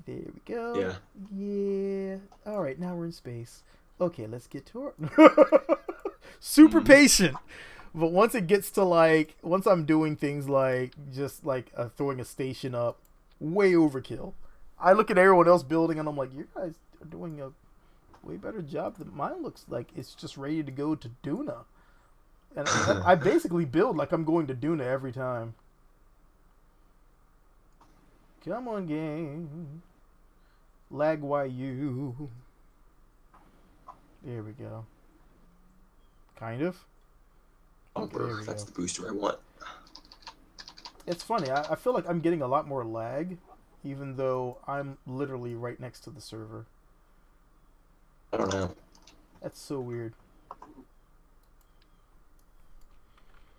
There we go. Yeah. Yeah. All right, now we're in space. Okay, let's get to it. Super patient. But once it gets to like, once I'm doing things like just like throwing a station up, way overkill. I look at everyone else building and I'm like, you guys are doing a way better job than mine. Looks like it's just ready to go to Duna. And I basically build like I'm going to Duna every time. Come on, game. Lag YU. There we go. Kind of. Bumper. That's the booster I want. It's funny. I feel like I'm getting a lot more lag, even though I'm literally right next to the server. I don't know. That's so weird.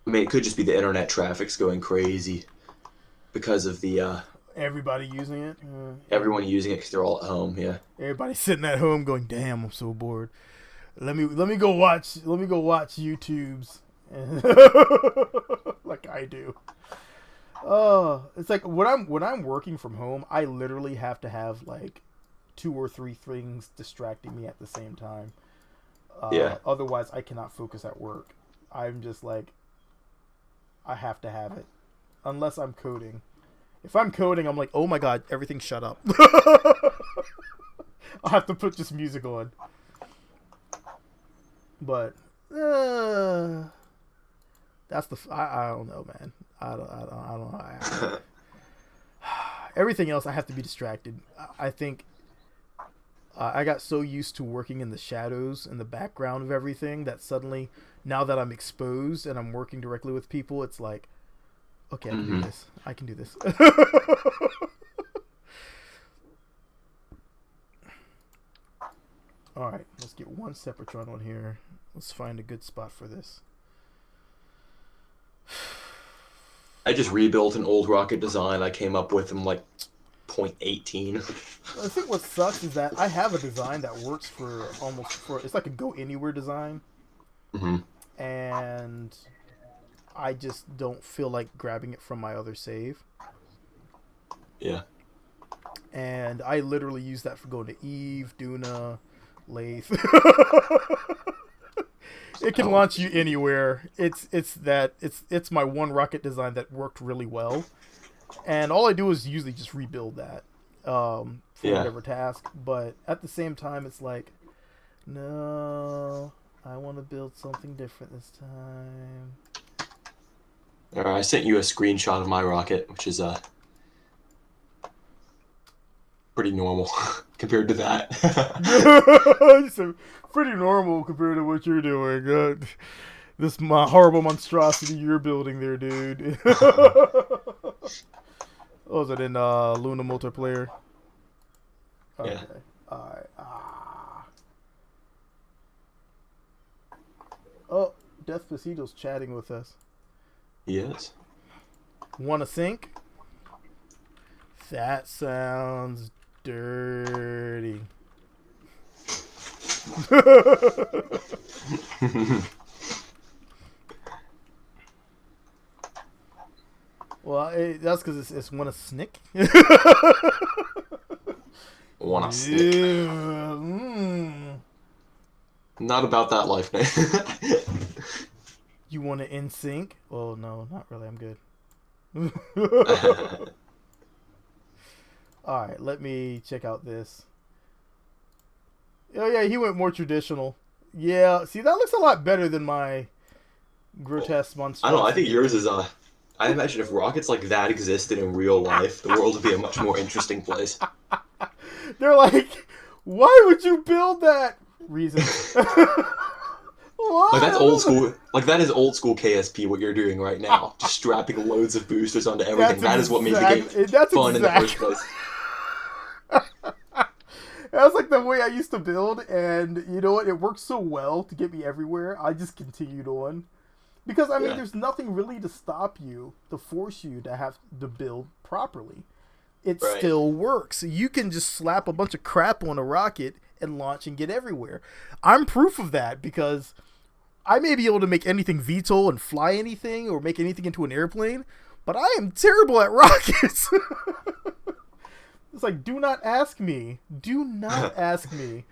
I mean, it could just be the internet traffic's going crazy because of the Everybody using it. everyone using it because they're all at home. Yeah. Everybody sitting at home going, "Damn, I'm so bored. Let me go watch YouTube's." Like I do. It's like when I'm working from home, I literally have to have like 2 or 3 things distracting me at the same time. Yeah. Otherwise, I cannot focus at work. I'm just like, I have to have it, unless I'm coding. If I'm coding, I'm like, oh my god, everything shut up. I'll have to put just music on. But that's I don't know, man. I don't know. Everything else, I have to be distracted. I think I got so used to working in the shadows and the background of everything that suddenly, now that I'm exposed and I'm working directly with people, it's like, okay, I can do Mm-hmm. this. I can do this. All right, let's get one Sepratron on here. Let's find a good spot for this. I just rebuilt an old rocket design I came up with in like 0.18. I think what sucks is that I have a design that works for almost for it's like a go anywhere design, Mm-hmm. and I just don't feel like grabbing it from my other save. Yeah. And I literally use that for going to Eve, Duna, Lathe. It can Oh, launch you anywhere. It's my one rocket design that worked really well, and all I do is usually just rebuild that for yeah. whatever task. But at the same time, it's like, no, I want to build something different this time. All right, I sent you a screenshot of my rocket, which is pretty normal compared to that. It's pretty normal compared to what you're doing. This horrible monstrosity you're building there, dude. Oh, is it in Luna multiplayer? Yeah. Okay. Alright. Ah. Oh, Despacito's chatting with us. Yes. Wanna sync? That sounds dirty. Well, that's because it's wanna snick. Wanna snick? Yeah, mm. Not about that life, man. You want to in sync? Oh no, not really. I'm good. All right, let me check out this. Oh yeah, he went more traditional. Yeah, see that looks a lot better than my grotesque I don't know. I think monstrosity. yours is I imagine if rockets like that existed in real life, the world would be a much more interesting place. They're like, why would you build that? Reason. Like that's old Why? school. Like that is old school KSP. What you're doing right now, just strapping loads of boosters onto everything. That's That is what made the game exactly. That's fun in the first exactly. place. That's like the way I used to build, and you know what? It worked so well to get me everywhere. I just continued on because I mean, Yeah. there's nothing really to stop you, to force you to have to build properly. It Right. still works. You can just slap a bunch of crap on a rocket and launch and get everywhere. I'm proof of that because I may be able to make anything VTOL and fly anything or make anything into an airplane, but I am terrible at rockets. It's like, do not ask me. Do not ask me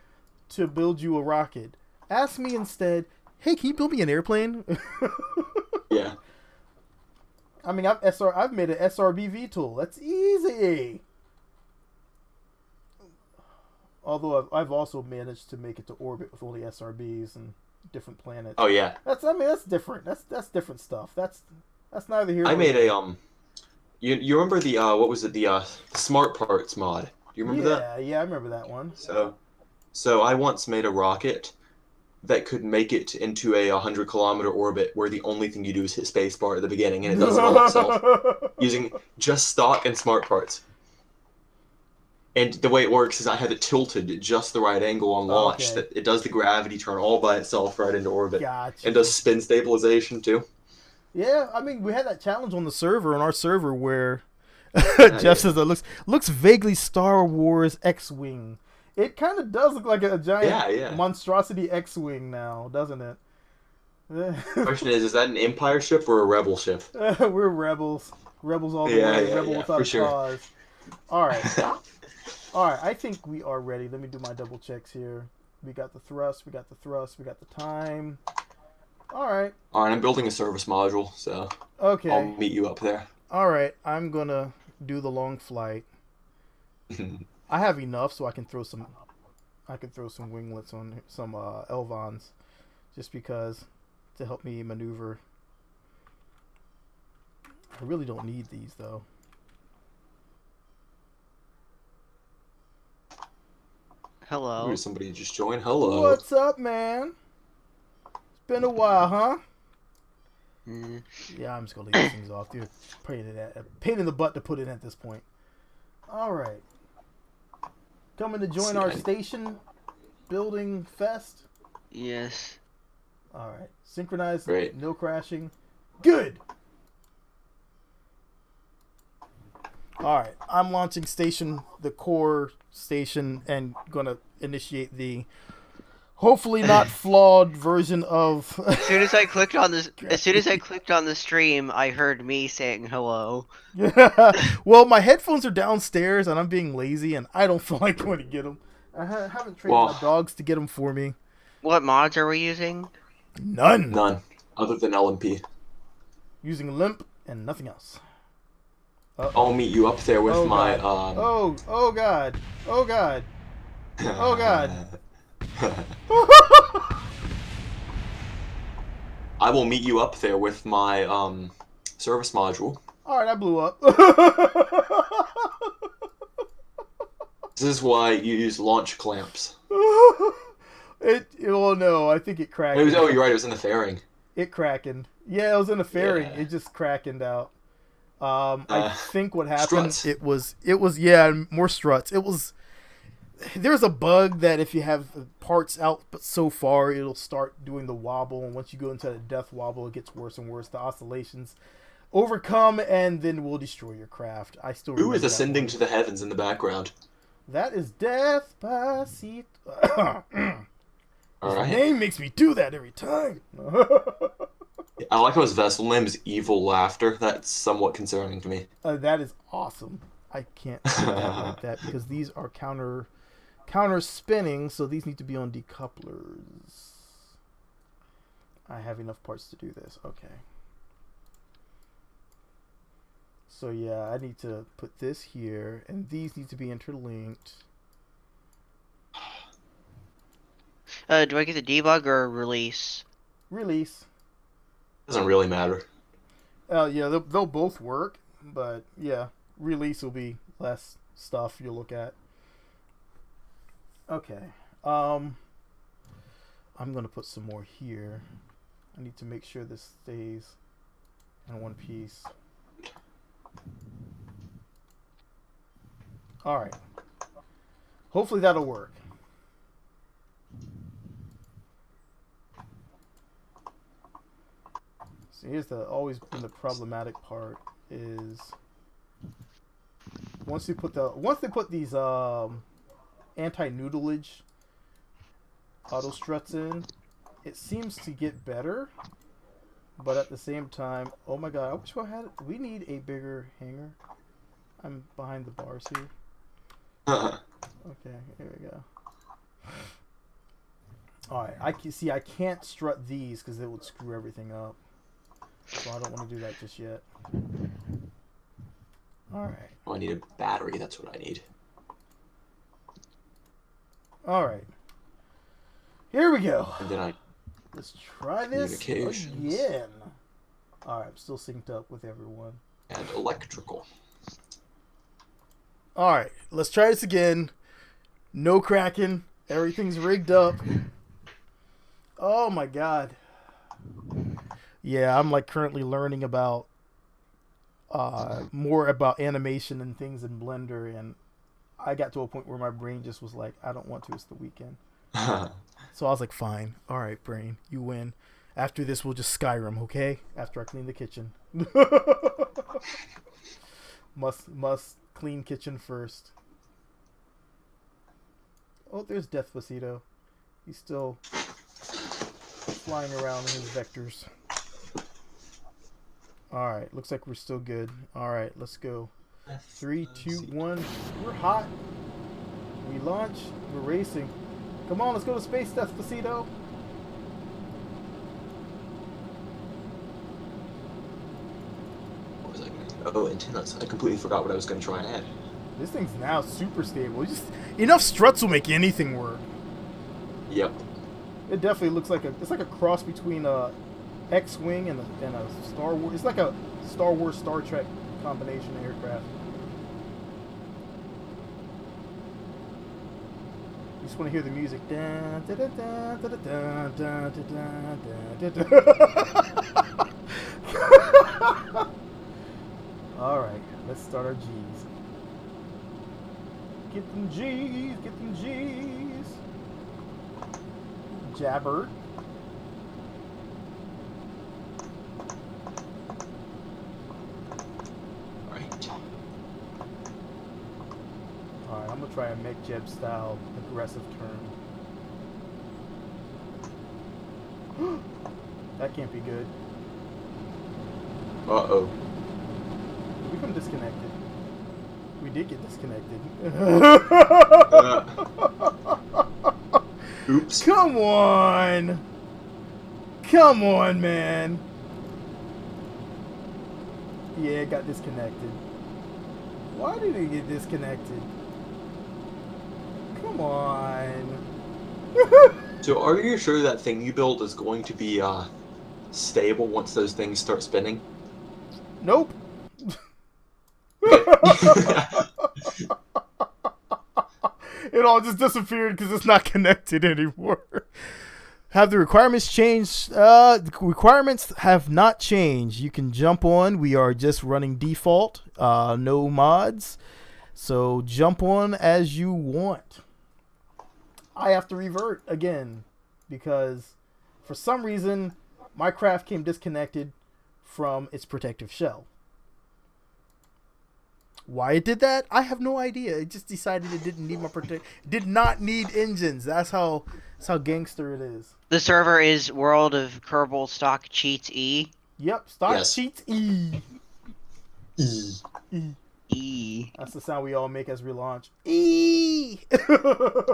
to build you a rocket. Ask me instead, hey, can you build me an airplane? Yeah. I mean, I've made an SRB VTOL. That's easy. Although I've also managed to make it to orbit with only SRBs and different planets. Oh yeah. That's different. That's different stuff. That's neither here I nor made there. a. You remember the what was it, the smart parts mod? Do you remember that? Yeah, I remember that one. So I once made a rocket that could make it into a 100-kilometer orbit where the only thing you do is hit spacebar at the beginning and it does it all itself using just stock and smart parts. And the way it works is I have it tilted at just the right angle on launch Okay, that it does the gravity turn all by itself right into orbit. got And you. does spin stabilization too. Yeah, I mean, we had that challenge on the server, on our server, where Yeah, Jeff yeah. says it looks vaguely Star Wars X-wing. It kind of does look like a giant Yeah, yeah. monstrosity X-wing now, doesn't it? Question is that an Empire ship or a Rebel ship? We're rebels, rebels all the Yeah, way, yeah, rebel yeah, without for a sure. cause. All right, all right. I think we are ready. Let me do my double checks here. We got the thrust. We got the thrust. We got the time. All right. Alright, I'm building a service module, so I'll Okay. meet you up there. All right. I'm gonna do the long flight. I have enough, so I can throw some. I can throw some winglets on some Elvons, just because to help me maneuver. I really don't need these though. Ooh, Hello. somebody just joined. Hello. What's up, man? It's been a while, huh? Mm. Yeah, I'm just gonna leave these things off. They're pain in the butt to put in at this point. All right, coming to join our station building fest. Yes. All right, synchronized, Great. no crashing. Good. All right, I'm launching the core station, and gonna initiate the hopefully not flawed version of. As soon as I clicked on the stream, I heard me saying hello. Well, my headphones are downstairs, and I'm being lazy, and I don't feel like going to get them. I haven't trained my dogs to get them for me. What mods are we using? None. Other than LMP. Using limp and nothing else. I'll meet you up there with my Oh god. Oh god. Oh god. I will meet you up there with my service module. Alright, I blew up. This is why you use launch clamps. Oh no, I think it cracked. Oh, you're right, it was in the fairing. It crackened. Yeah, it was in the fairing. Yeah. It just crackened out. I think what happened, struts. it was more struts. There's a bug that if you have parts out but so far, it'll start doing the wobble, and once you go into the death wobble, it gets worse and worse. The oscillations overcome, and then will destroy your craft. I still Who is remember that ascending one. to the heavens in the background? That is Despacito. His Alright. name makes me do that every time. I like how his vessel name is Evil Laughter. That's somewhat concerning to me. That is awesome. I can't say that like that because these are counter spinning, so these need to be on decouplers. I have enough parts to do this. Okay. So yeah, I need to put this here, and these need to be interlinked. Do I get the debug or release? Release. Doesn't really matter. Yeah, they'll both work, but yeah, release will be less stuff you'll look at. Okay. I'm gonna put some more here. I need to make sure this stays in one piece. Alright. Hopefully that'll work. So here's always been the problematic part is once they put these anti-noodleage auto struts in, it seems to get better, but at the same time, oh my god, I wish we need a bigger hanger. I'm behind the bars here. Okay, here we go. Alright, I can't strut these because it would screw everything up. So I don't want to do that just yet. Alright. Oh, I need a battery, that's what I need. Alright. Here we go. And then Let's try this again. Alright, I'm still synced up with everyone. and electrical. Alright, let's try this again. No cracking. Everything's rigged up. Oh my god. Yeah, I'm like currently learning about more about animation and things in Blender, and I got to a point where my brain just was like, I don't want to, it's the weekend. So I was like, fine. Alright, brain, you win. After this, we'll just Skyrim, okay? After I clean the kitchen. must clean kitchen first. Oh, there's Despacito. He's still flying around in his vectors. Alright, looks like we're still good. Alright, let's go. 3, 2, 1. We're hot. We launch. We're racing. Come on, let's go to space, Despacito. What was I going to... Oh, antennas. I completely forgot what I was going to try and add. This thing's now super stable. Enough struts will make anything work. Yep. It definitely looks like it's like a cross between a X-wing and a Star Wars. It's like a Star Wars Star Trek combination of aircraft. Just want to hear the music. All right, let's start our G's. Get them G's, get them G's. Jabbert. Right. Alright, I'm gonna try a mech jeb style aggressive turn. That can't be good. Uh-oh. Did we become disconnected? We did get disconnected. Oops. Come on! Come on, man! Yeah, it got disconnected. Why did it get disconnected? Come on. So are you sure that thing you built is going to be stable once those things start spinning? Nope. It all just disappeared because it's not connected anymore. Have the requirements changed? The requirements have not changed. You can jump on. We are just running default. No mods. So jump on as you want. I have to revert again because for some reason my craft came disconnected from its protective shell. Why it did that, I have no idea. It just decided it didn't need my did not need engines. That's how gangster it is. The server is World of Kerbal Stock Cheats E. Yep, stock Yes. cheats E. E. E. E. That's the sound we all make as we launch. E.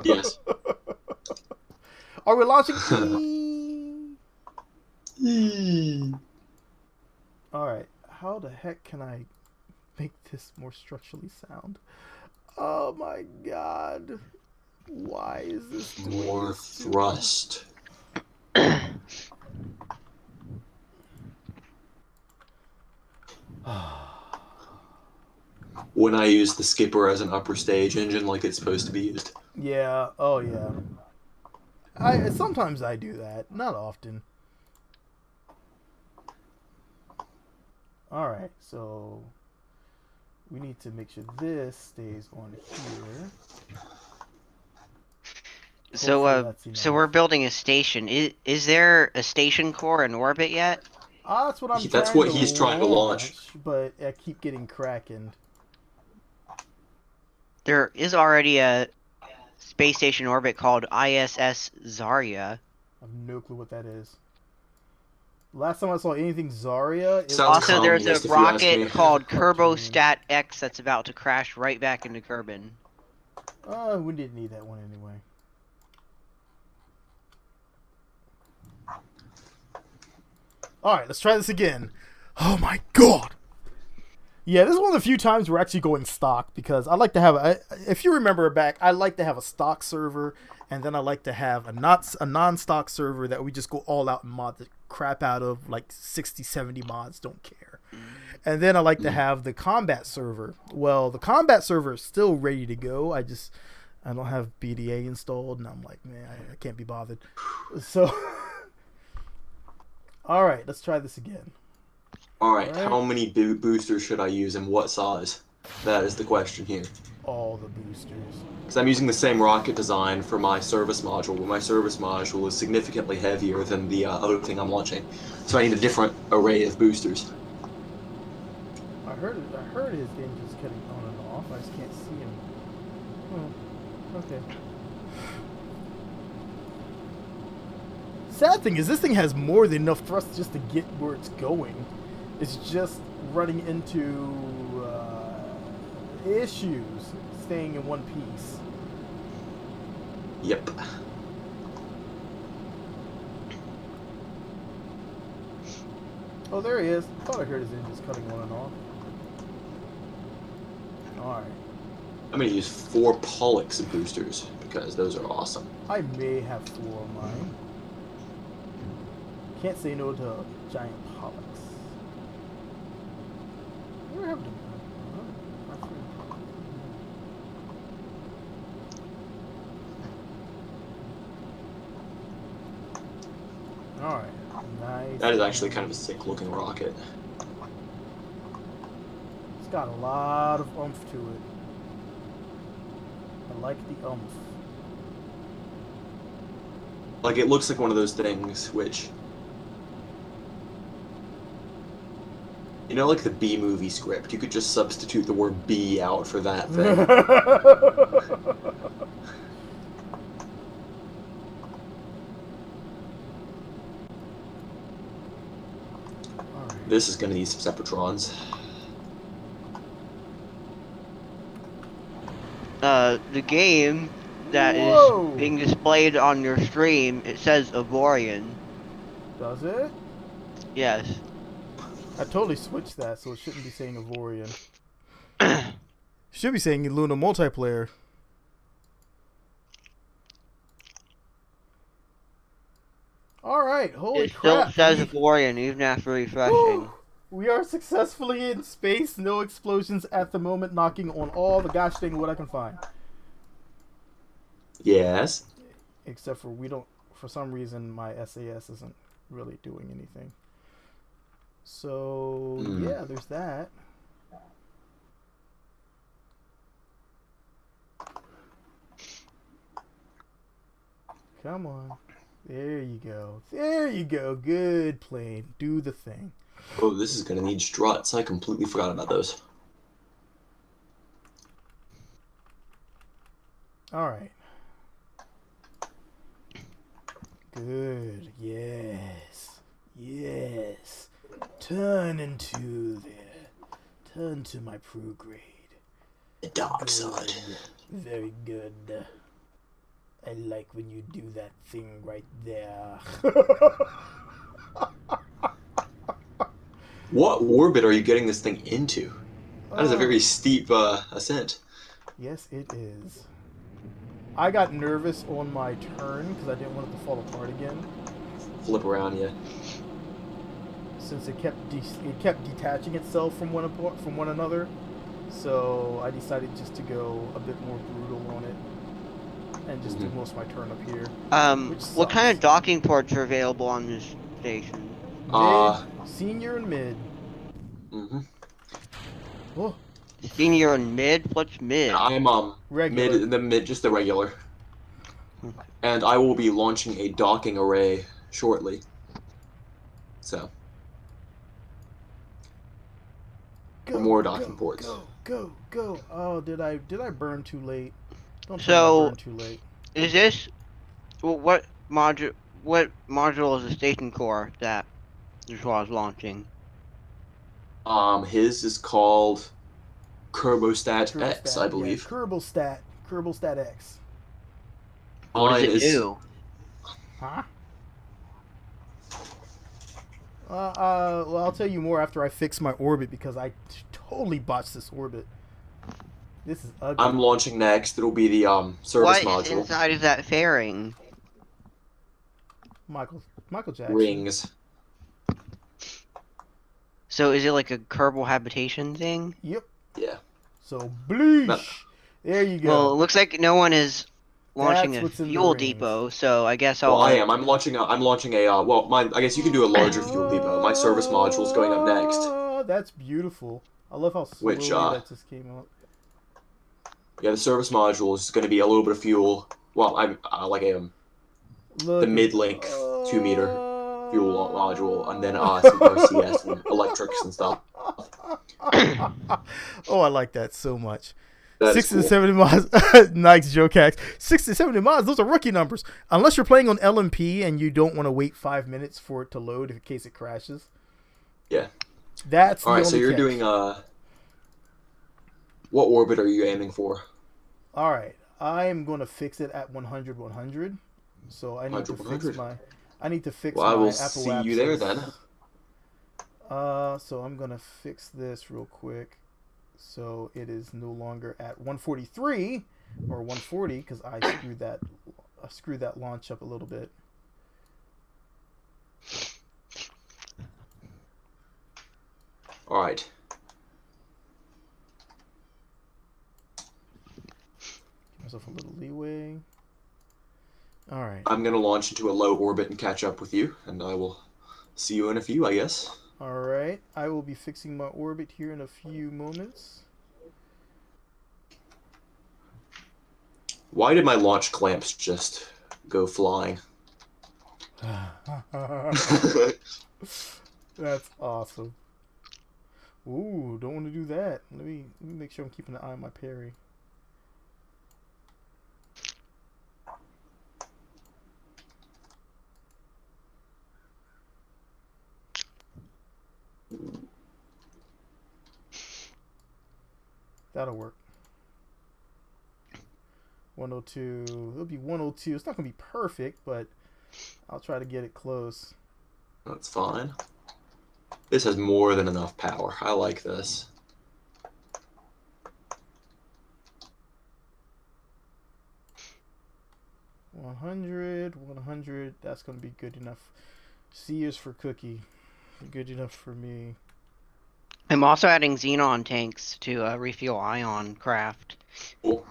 Yes. Are we launching E? E. All right. How the heck can I make this more structurally sound? Oh my god. Why is this doing More this to me? thrust. When I use the skipper as an upper stage engine like it's supposed to be used. Yeah. Oh yeah. Sometimes I do that. Not often. All right. So we need to make sure this stays on here. So we're building a station. Is there a station core in orbit yet? That's what I'm. That's what he's trying to launch. But I keep getting krakened. There is already a space station orbit called ISS Zarya. I have no clue what that is. Last time I saw anything Zarya, it Sounds Also, there's communist, a if you ask me. rocket called Kerbostat X that's about to crash right back into Kerbin. We didn't need that one anyway. Alright, let's try this again. Oh my god! Yeah, this is one of the few times we're actually going stock because I like to have if you remember back, I like to have a stock server and then I like to have a non-stock server that we just go all out and mod the crap out of, like 60, 70 mods, don't care. And then I like to have the combat server. Well, the combat server is still ready to go. I don't have BDA installed and I'm like, man, I can't be bothered. So all right, let's try this again. Alright, how many boosters should I use and what size? That is the question here. All the boosters. Because I'm using the same rocket design for my service module, but my service module is significantly heavier than the other thing I'm launching. So I need a different array of boosters. I heard his engine's cutting on and off. I just can't see him. Oh, okay. Sad thing is, this thing has more than enough thrust just to get where it's going. It's just running into issues staying in one piece. Yep. Oh, there he is. I thought I heard his engines cutting on and off. Alright. I'm going to use 4 Pollux boosters because those are awesome. I may have 4 of mine. Can't say no to giant Pollux. Where have them? All right, nice. That is actually kind of a sick looking rocket. It's got a lot of oomph to it. I like the oomph. Like, it looks like one of those things which, you know, like the B movie script, you could just substitute the word B out for that thing. This is gonna need some Separatrons. The game that Whoa! is being displayed on your stream, it says Avorion. Does it? Yes. I totally switched that, so it shouldn't be saying Avorion. Should be saying Luna multiplayer. Alright, holy It still crap. says Avorion even after refreshing. Woo! We are successfully in space. No explosions at the moment, knocking on all the gosh dang wood I can find. Yes. Except for for some reason, my SAS isn't really doing anything. So, yeah, there's that. Come on. There you go. There you go. Good plane. Do the thing. Oh, this is gonna need struts. I completely forgot about those. Alright. Good. Yes. Yes. Turn into there. Turn to my prograde. The dark side. Very good. I like when you do that thing right there. What orbit are you getting this thing into? That is a very steep ascent. Yes, it is. I got nervous on my turn because I didn't want it to fall apart again. Flip around, yeah. Since it kept detaching itself from one another, so I decided just to go a bit more brutal on it and just do most of my turn up here. What kind of docking ports are available on this station? Mid, senior, and mid. Oh. Senior and mid? What's mid? I'm mid, just the regular. And I will be launching a docking array shortly. So. Go, more docking ports. Go. Oh, did I burn too late? Don't so, burn too late. Is this what module is the station core that Joshua is launching? His is called Kerbostat X, I believe. Yeah, Kerbal X. What does it do? Huh? Well, I'll tell you more after I fix my orbit because I totally botched this orbit. This is ugly. I'm launching next. It'll be the service module. What is inside of that fairing? Michael Jackson. Rings. So is it like a Kerbal habitation thing? Yep. Yeah. So bleesh. There you go. Well, it looks like no one is launching a fuel depot, so I guess I'll. Well, I am. I'm launching a. I guess you can do a larger fuel depot. My service module is going up next. Oh, that's beautiful. I love how slowly that just came up. Yeah, the service module is going to be a little bit of fuel. Well, I'm like the mid-link 2-meter fuel module, and then some RCS and electrics and stuff. Oh, I like that so much. That 60 cool. to 70 miles. Nice, Joe Cax. 60 to 70 miles. Those are rookie numbers. Unless you're playing on LMP and you don't want to wait 5 minutes for it to load in case it crashes. Yeah. That's all right. So you're catch. Doing what orbit are you aiming for? All right. I am going to fix it at 100, 100. So I need to fix my. I need to fix my. I will see you there then. So I'm gonna fix this real quick. So it is no longer at 143 or 140 because I screwed that launch up a little bit. All right. Give myself a little leeway. All right. I'm gonna launch into a low orbit and catch up with you, and I will see you in a few, I guess. All right. I will be fixing my orbit here in a few moments. Why did my launch clamps just go flying? That's awesome. Ooh, don't want to do that. Let me make sure I'm keeping an eye on my parry. That'll work. 102. It'll be 102. It's not gonna be perfect, but I'll try to get it close. That's fine. This has more than enough power. I like this. $100. That's gonna be good enough. C is for Cookie. Good enough for me. I'm also adding xenon tanks to refuel ion craft. Cool.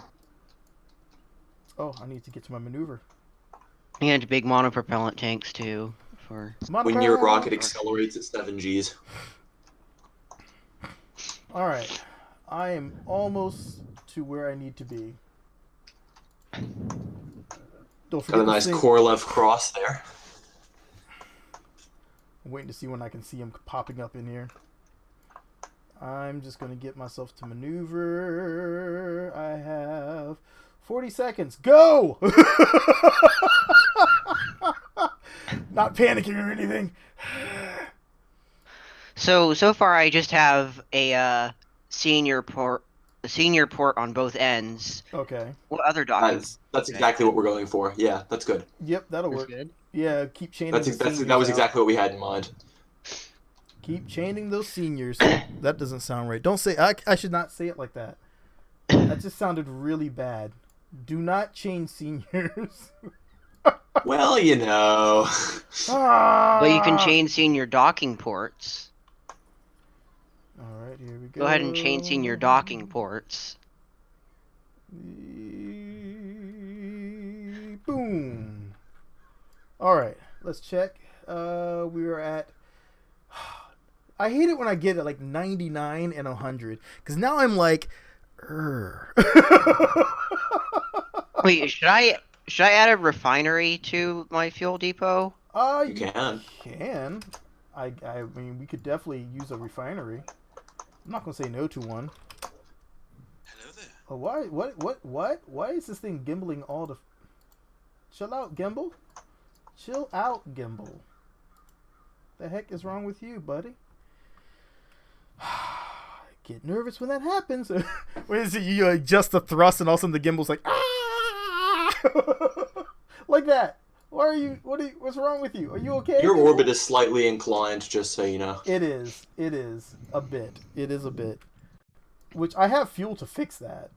Oh, I need to get to my maneuver. And big monopropellant tanks too. For When your rocket accelerates at 7 Gs. All right, I am almost to where I need to be. Don't forget Got a nice Korolev cross there. I'm waiting to see when I can see him popping up in here. I'm just going to get myself to maneuver. I have 40 seconds. Go! Not panicking or anything. so far I just have a senior port on both ends. Okay. What other documents? That's exactly what we're going for. Yeah, that's good. Yep, that'll work. Good. Yeah, keep chaining That was exactly what we had in mind. Keep chaining those seniors. That doesn't sound right. Don't say... I should not say it like that. That just sounded really bad. Do not chain seniors. Well, you know. But you can chain senior docking ports. Alright, here we go. Go ahead and chain senior docking ports. Boom. Alright, let's check. We are at... I hate it when I get it like 99 and 100. Because now I'm like... Wait, should I add a refinery to my fuel depot? You can. I mean, we could definitely use a refinery. I'm not gonna say no to one. Hello there. Oh, why is this thing gimbling all the... Chill out, gimbal. Chill out, gimbal. The heck is wrong with you, buddy? Get nervous when that happens. What is it? You adjust the thrust and all of a sudden the gimbal's like, ah! Like that. Why are you? What's wrong with you? Are you okay? Your orbit is slightly inclined, just so you know. It is. It is a bit. It is a bit. Which I have fuel to fix that,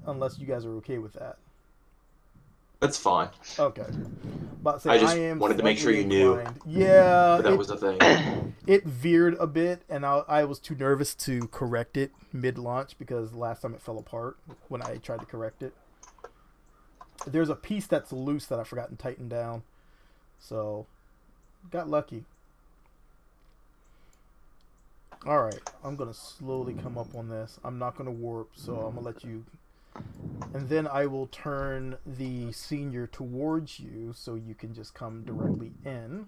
unless you guys are okay with that. That's fine. Okay. But say, I just wanted to make sure you knew. Yeah, that was the thing. It veered a bit, and I was too nervous to correct it mid-launch because last time it fell apart when I tried to correct it. There's a piece that's loose that I forgot to tighten down. So, got lucky. Alright, I'm going to slowly come up on this. I'm not going to warp, so I'm going to let you... And then I will turn the senior towards you so you can just come directly in.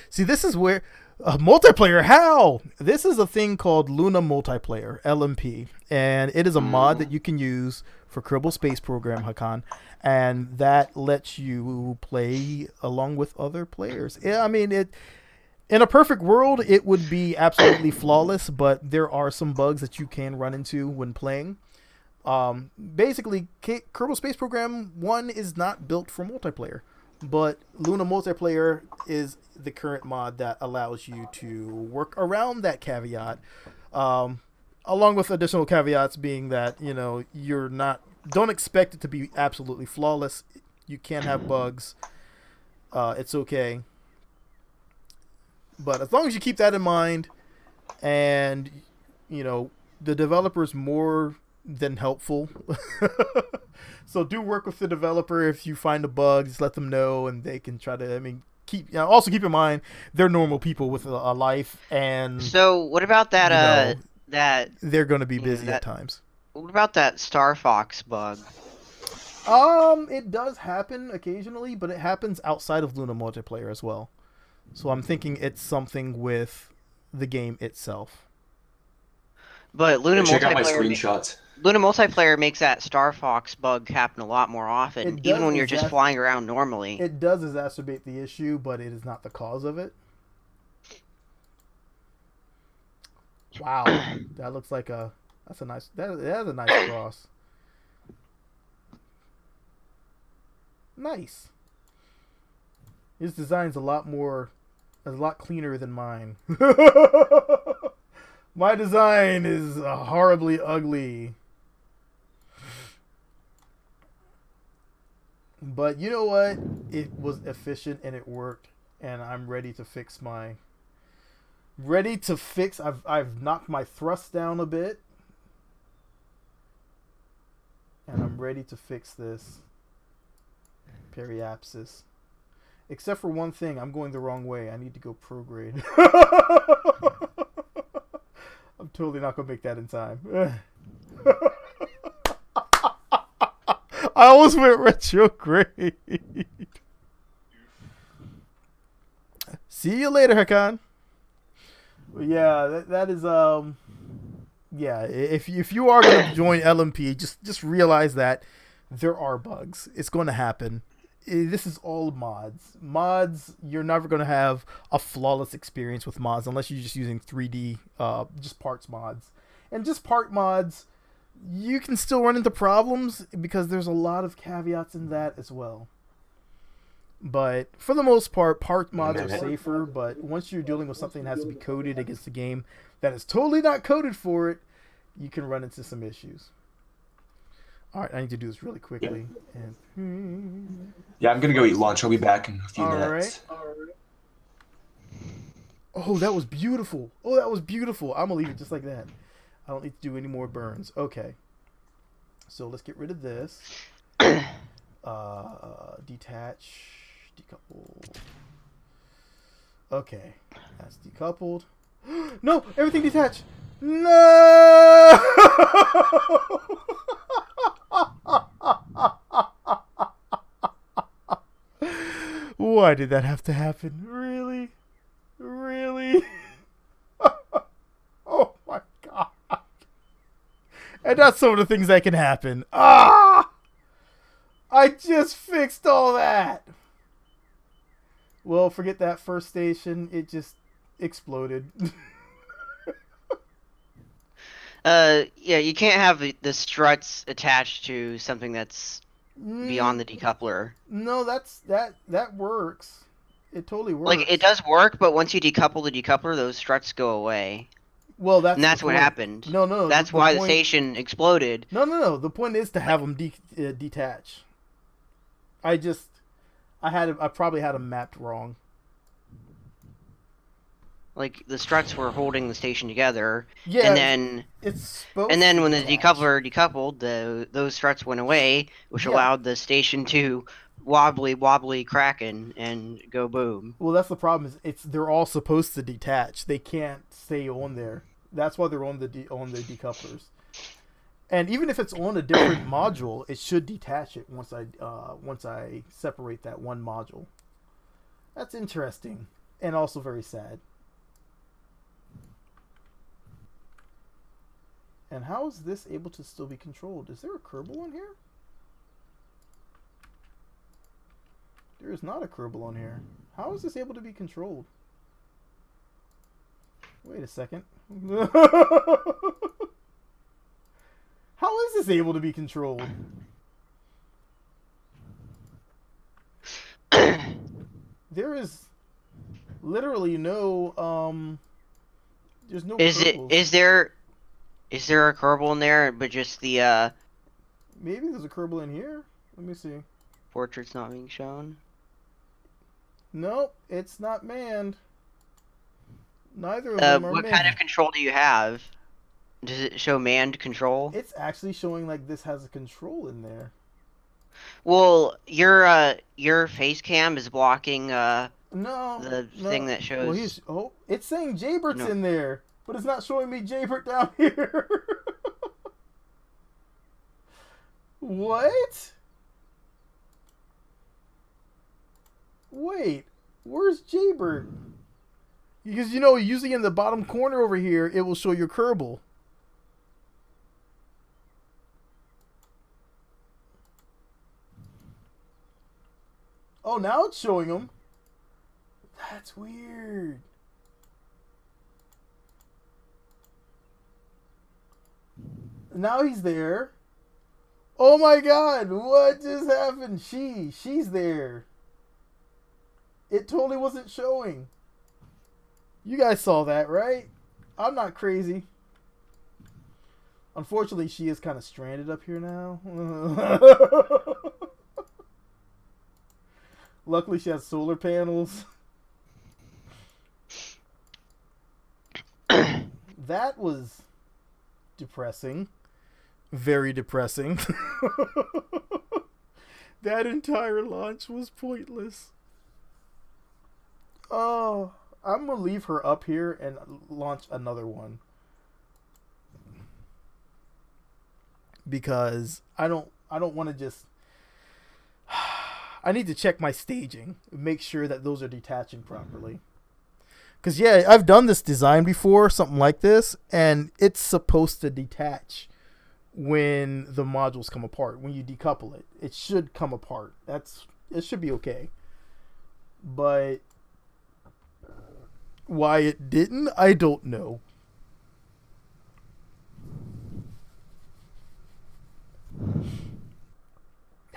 See, this is where multiplayer. How? This is a thing called Luna Multiplayer (LMP), and it is a mod that you can use for Kerbal Space Program, Hakan, and that lets you play along with other players. I mean, in a perfect world, it would be absolutely flawless, but there are some bugs that you can run into when playing. Basically, Kerbal Space Program 1 is not built for multiplayer. But Luna Multiplayer is the current mod that allows you to work around that caveat, along with additional caveats being that, you know, don't expect it to be absolutely flawless. You can have bugs. It's okay. But as long as you keep that in mind, and, you know, the developers more than helpful. So do work with the developer if you find a bug. Just let them know, and they can try to. I mean, also keep in mind they're normal people with a life, and So what about that? you know That they're going to be you know busy at that. times. What about that Star Fox bug? It does happen occasionally, but it happens outside of Luna multiplayer as well. So I'm thinking it's something with the game itself. But Check out my screenshots. Luna multiplayer makes that Star Fox bug happen a lot more often, It even does when you're just flying around normally. It does exacerbate the issue, but it is not the cause of it. Wow, that looks like that's a nice that is a nice cross. Nice. His design's a lot cleaner than mine. My design is horribly ugly. But you know what? It was efficient and it worked, and I'm ready to fix I've knocked my thrust down a bit, and I'm ready to fix this periapsis. Except for one thing, I'm going the wrong way. I need to go prograde. I'm totally not gonna make that in time. I almost went retrograde. See you later, Hakan. Yeah, that is yeah. If you are gonna join LMP, just realize that there are bugs. It's going to happen. This is all mods. Mods, you're never going to have a flawless experience with mods unless you're just using 3D, just parts mods. And just part mods, you can still run into problems because there's a lot of caveats in that as well. But for the most part, part mods are safer. But once you're dealing with something that has to be coded against a game that is totally not coded for it, you can run into some issues. All right, I need to do this really quickly. Yeah, I'm gonna go eat lunch. I'll be back in a few minutes. All right. Oh, that was beautiful. I'm gonna leave it just like that. I don't need to do any more burns. Okay. So let's get rid of this. Detach, decouple. Okay, that's decoupled. No, everything detached. No. Why did that have to happen? Really? Oh my god. And that's some of the things that can happen. I just fixed all that. Well, forget that first station. It just exploded. Yeah, you can't have the struts attached to something that's beyond the decoupler. No, that works. It totally works. Like, it does work, but once you decouple the decoupler, those struts go away. Well, And that's what happened. No. That's why the station exploded. No. The point is to have them detach. I probably had them mapped wrong. Like, the struts were holding the station together. Yeah, and then it's supposed and then to when the detach. decoupler decoupled, those struts went away, which allowed the station to wobbly cracking and go boom. Well, that's the problem. They're all supposed to detach. They can't stay on there. That's why they're on the decouplers. And even if it's on a different module, it should detach it once I separate that one module. That's interesting and also very sad. And how is this able to still be controlled? Is there a Kerbal on here? There is not a Kerbal on here. How is this able to be controlled? Wait a second. How is this able to be controlled? There is literally no there's no Kerbals. Is there a Kerbal in there, but just the maybe there's a Kerbal in here? Let me see. Portrait's not being shown. Nope, it's not manned. Neither of them are what manned. kind of control do you have? Does it show manned control? It's actually showing like this has a control in there. Well, your face cam is blocking No, the thing no. that Well, shows. it's saying Jaybert's No. in there, but it's not showing me Jaybert down here. What? Wait, where's Jaybert? Because usually in the bottom corner over here, it will show your Kerbal. Oh, now it's showing him. That's weird. Now he's there. Oh my god, what just happened? She's there. It totally wasn't showing. You guys saw that, right? I'm not crazy. Unfortunately, she is kind of stranded up here now. Luckily, she has solar panels. That was depressing. Very depressing. That entire launch was pointless. Oh, I'm gonna leave her up here and launch another one. Because I don't want to just I need to check my staging, make sure that those are detaching properly. Because, yeah, I've done this design before, something like this, and it's supposed to detach when the modules come apart. When you decouple it, it should come apart. It should be okay. But why it didn't, I don't know.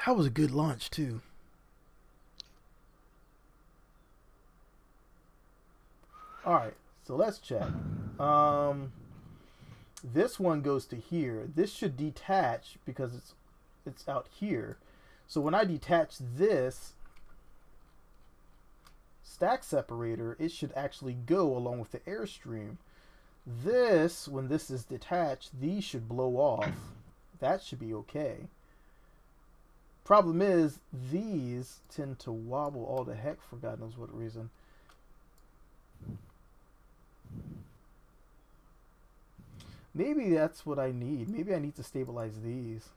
That was a good launch, too. Alright, so let's check. This one goes to here. This should detach because it's out here. So when I detach this stack separator, it should actually go along with the airstream. This, when this is detached, these should blow off. That should be okay. Problem is, these tend to wobble all the heck for God knows what reason. Maybe that's what I need. Maybe I need to stabilize these.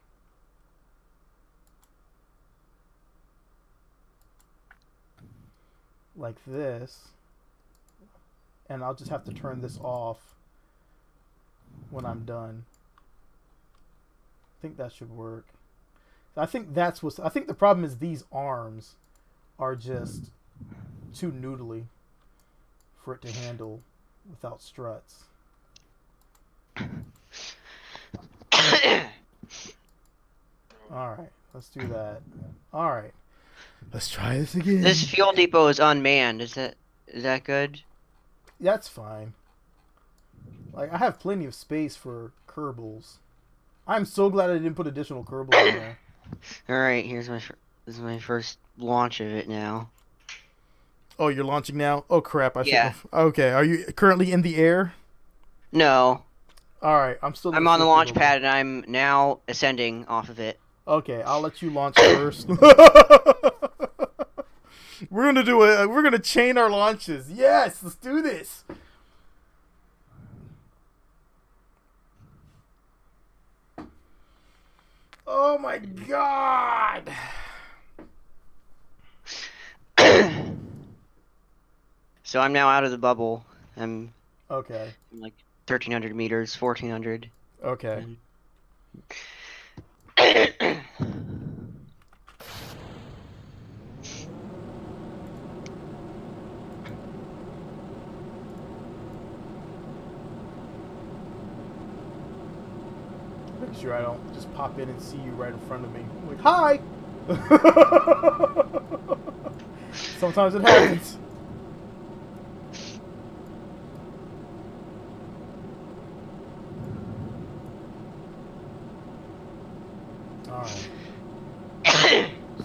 Like this. And I'll just have to turn this off when I'm done. I think that should work. I think the problem is these arms are just too noodly for it to handle without struts. Alright, let's do that. Alright. Let's try this again. This fuel depot is unmanned. Is that good? That's fine. Like, I have plenty of space for Kerbals. I'm so glad I didn't put additional Kerbals in there. Alright, this is my first launch of it now. Oh, you're launching now? Oh crap, I should Yeah. have. Okay, are you currently in the air? No. Alright, I'm still in I'm on the launch safety pad and I'm now ascending off of it. Okay, I'll let you launch first. We're gonna chain our launches. Yes, let's do this. Oh my god. So I'm now out of the bubble. I'm Okay. like 1,300 meters, 1,400. Okay. Make sure I don't just pop in and see you right in front of me. I'm like, hi! Sometimes it happens. Alright.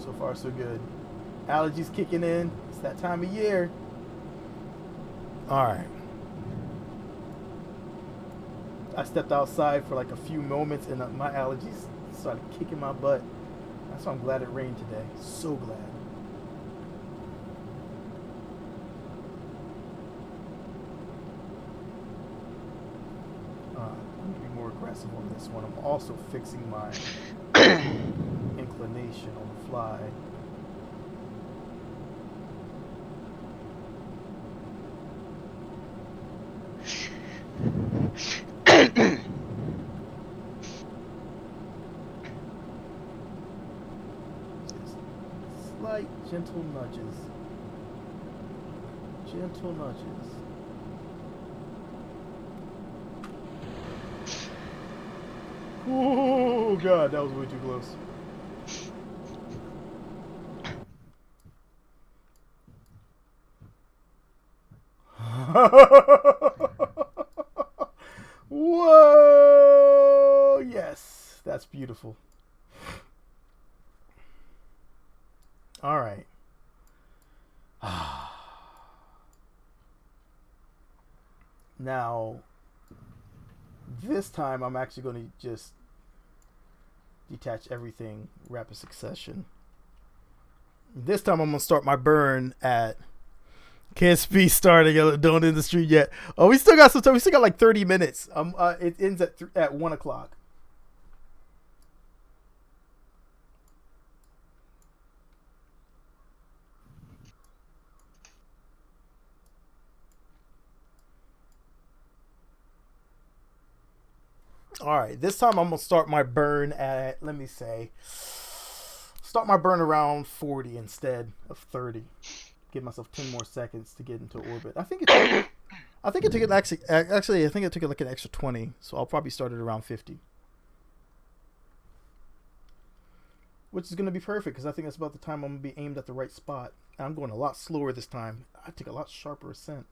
So far, so good. Allergies kicking in. It's that time of year. Alright. I stepped outside for like a few moments, and my allergies started kicking my butt. That's why I'm glad it rained today. So glad. I'm gonna be more aggressive on this one. I'm also fixing my inclination on the fly. Slight gentle nudges. Gentle nudges. Oh god, that was way too close. Whoa! Yes, that's beautiful. All right. Now, this time I'm actually going to just detach everything rapid succession. This time I'm going to start my burn at KSP starting. Don't end the street yet. Oh, we still got some time. We still got like 30 minutes. It ends at 1 o'clock. All right, this time I'm gonna start my burn at, let me say, start my burn around 40 instead of 30. Give myself 10 more seconds to get into orbit. I think it took it actually I think it took it like an extra 20, so I'll probably start at around 50. Which is gonna be perfect because I think that's about the time I'm gonna be aimed at the right spot. And I'm going a lot slower this time. I take a lot sharper ascent.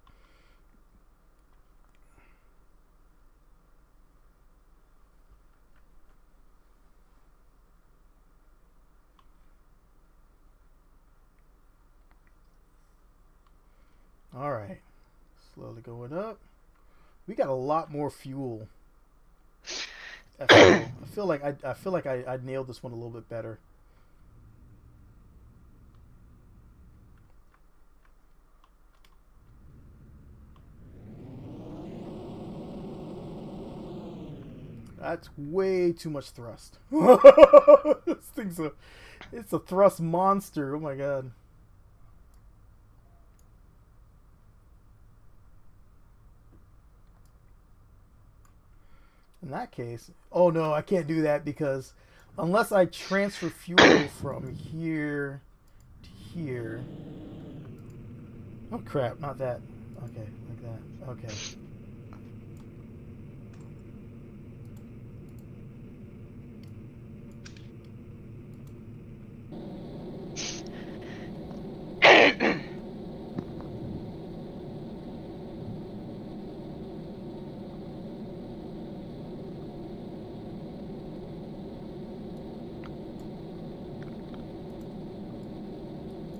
All right, slowly going up. We got a lot more fuel. I feel like I nailed this one a little bit better. That's way too much thrust. It's a thrust monster. Oh my god. In that case, oh no, I can't do that because unless I transfer fuel from here to here. Oh crap, not that. Okay, like that. Okay.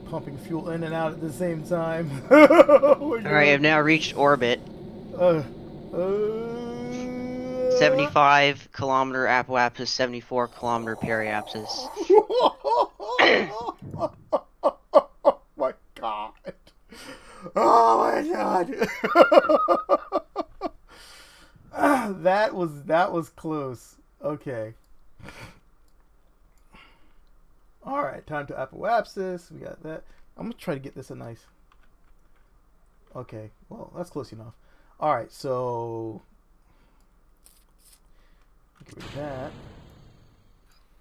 Pumping fuel in and out at the same time. Oh All right, I've now reached orbit. 75 kilometer apoapsis, 74 kilometer periapsis. Oh my god. Oh my god. That was close. Okay. All right, time to apoapsis. We got that. I'm gonna try to get this a nice. Okay, well that's close enough. All right, so get rid of that.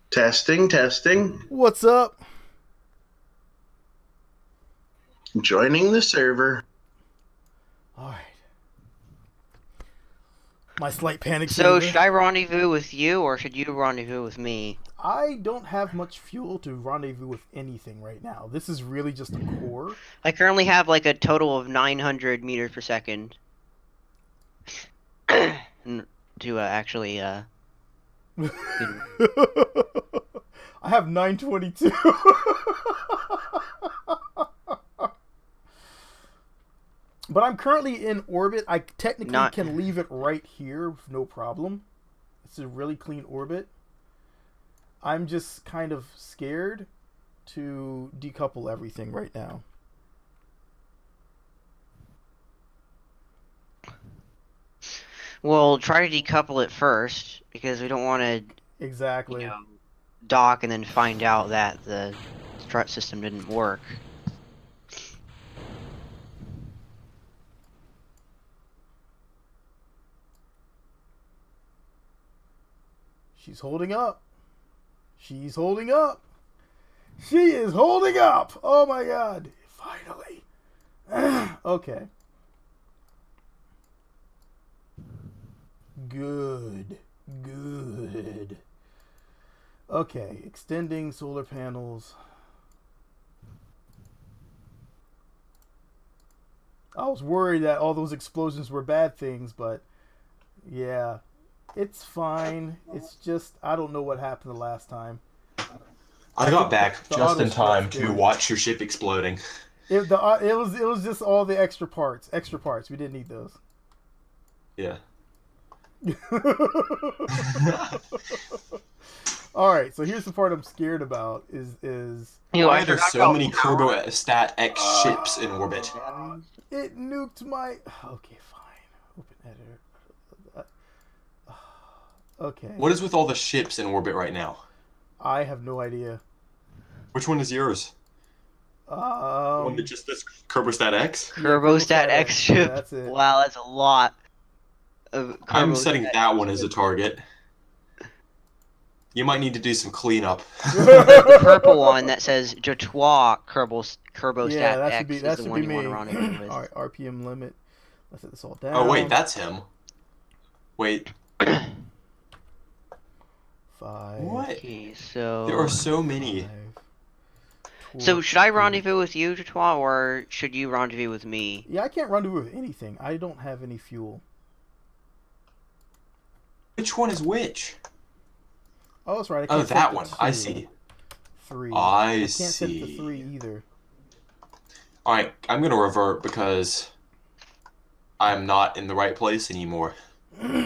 Testing. What's up? Joining the server. All right. My slight panic. So should I rendezvous with you or should you rendezvous with me? I don't have much fuel to rendezvous with anything right now. This is really just a core. I currently have like a total of 900 meters per second. To actually I have 922. But I'm currently in orbit. I technically Not- can leave it right here with no problem. It's a really clean orbit. I'm just kind of scared to decouple everything right now. Well, try to decouple it first because we don't want to, Exactly. dock and then find out that the strut system didn't work. She's holding up. She's holding up. She is holding up. Oh my god. Finally. Okay. Good. Good. Okay. Extending solar panels. I was worried that all those explosions were bad things, but yeah. It's fine. It's just, I don't know what happened the last time. I got back The just in auto time script to did. watch your ship exploding. It was just all the extra parts. We didn't need those. Yeah. All right, so here's the part I'm scared about is Why are there forgot so about many power. Stat X ships in orbit? it nuked my. Okay, fine. Open editor. Okay. What is with all the ships in orbit right now? I have no idea. Which one is yours? The one that just says Kerbal X? Kerbostat X ship. Yeah, that's it. Wow, that's a lot of I'm Kerbostat setting that one as a ships. target. You might need to do some cleanup. The purple one that says Jotois Kerbostat Yeah, that X should be is that the should one be you want me. to rendezvous with. All right, RPM limit. Let's set this all down. Oh wait, that's him. Wait, 5. what? Okay, so... There are so many. 5, So should I 12, rendezvous with you, Jotois, or should you rendezvous with me? Yeah, I can't rendezvous with anything. I don't have any fuel. Which one is which? Oh, that's right. I Oh, can't set that the one. 2. I see. 3. I can't set the see. 3 either. Alright, I'm gonna revert because I'm not in the right place anymore.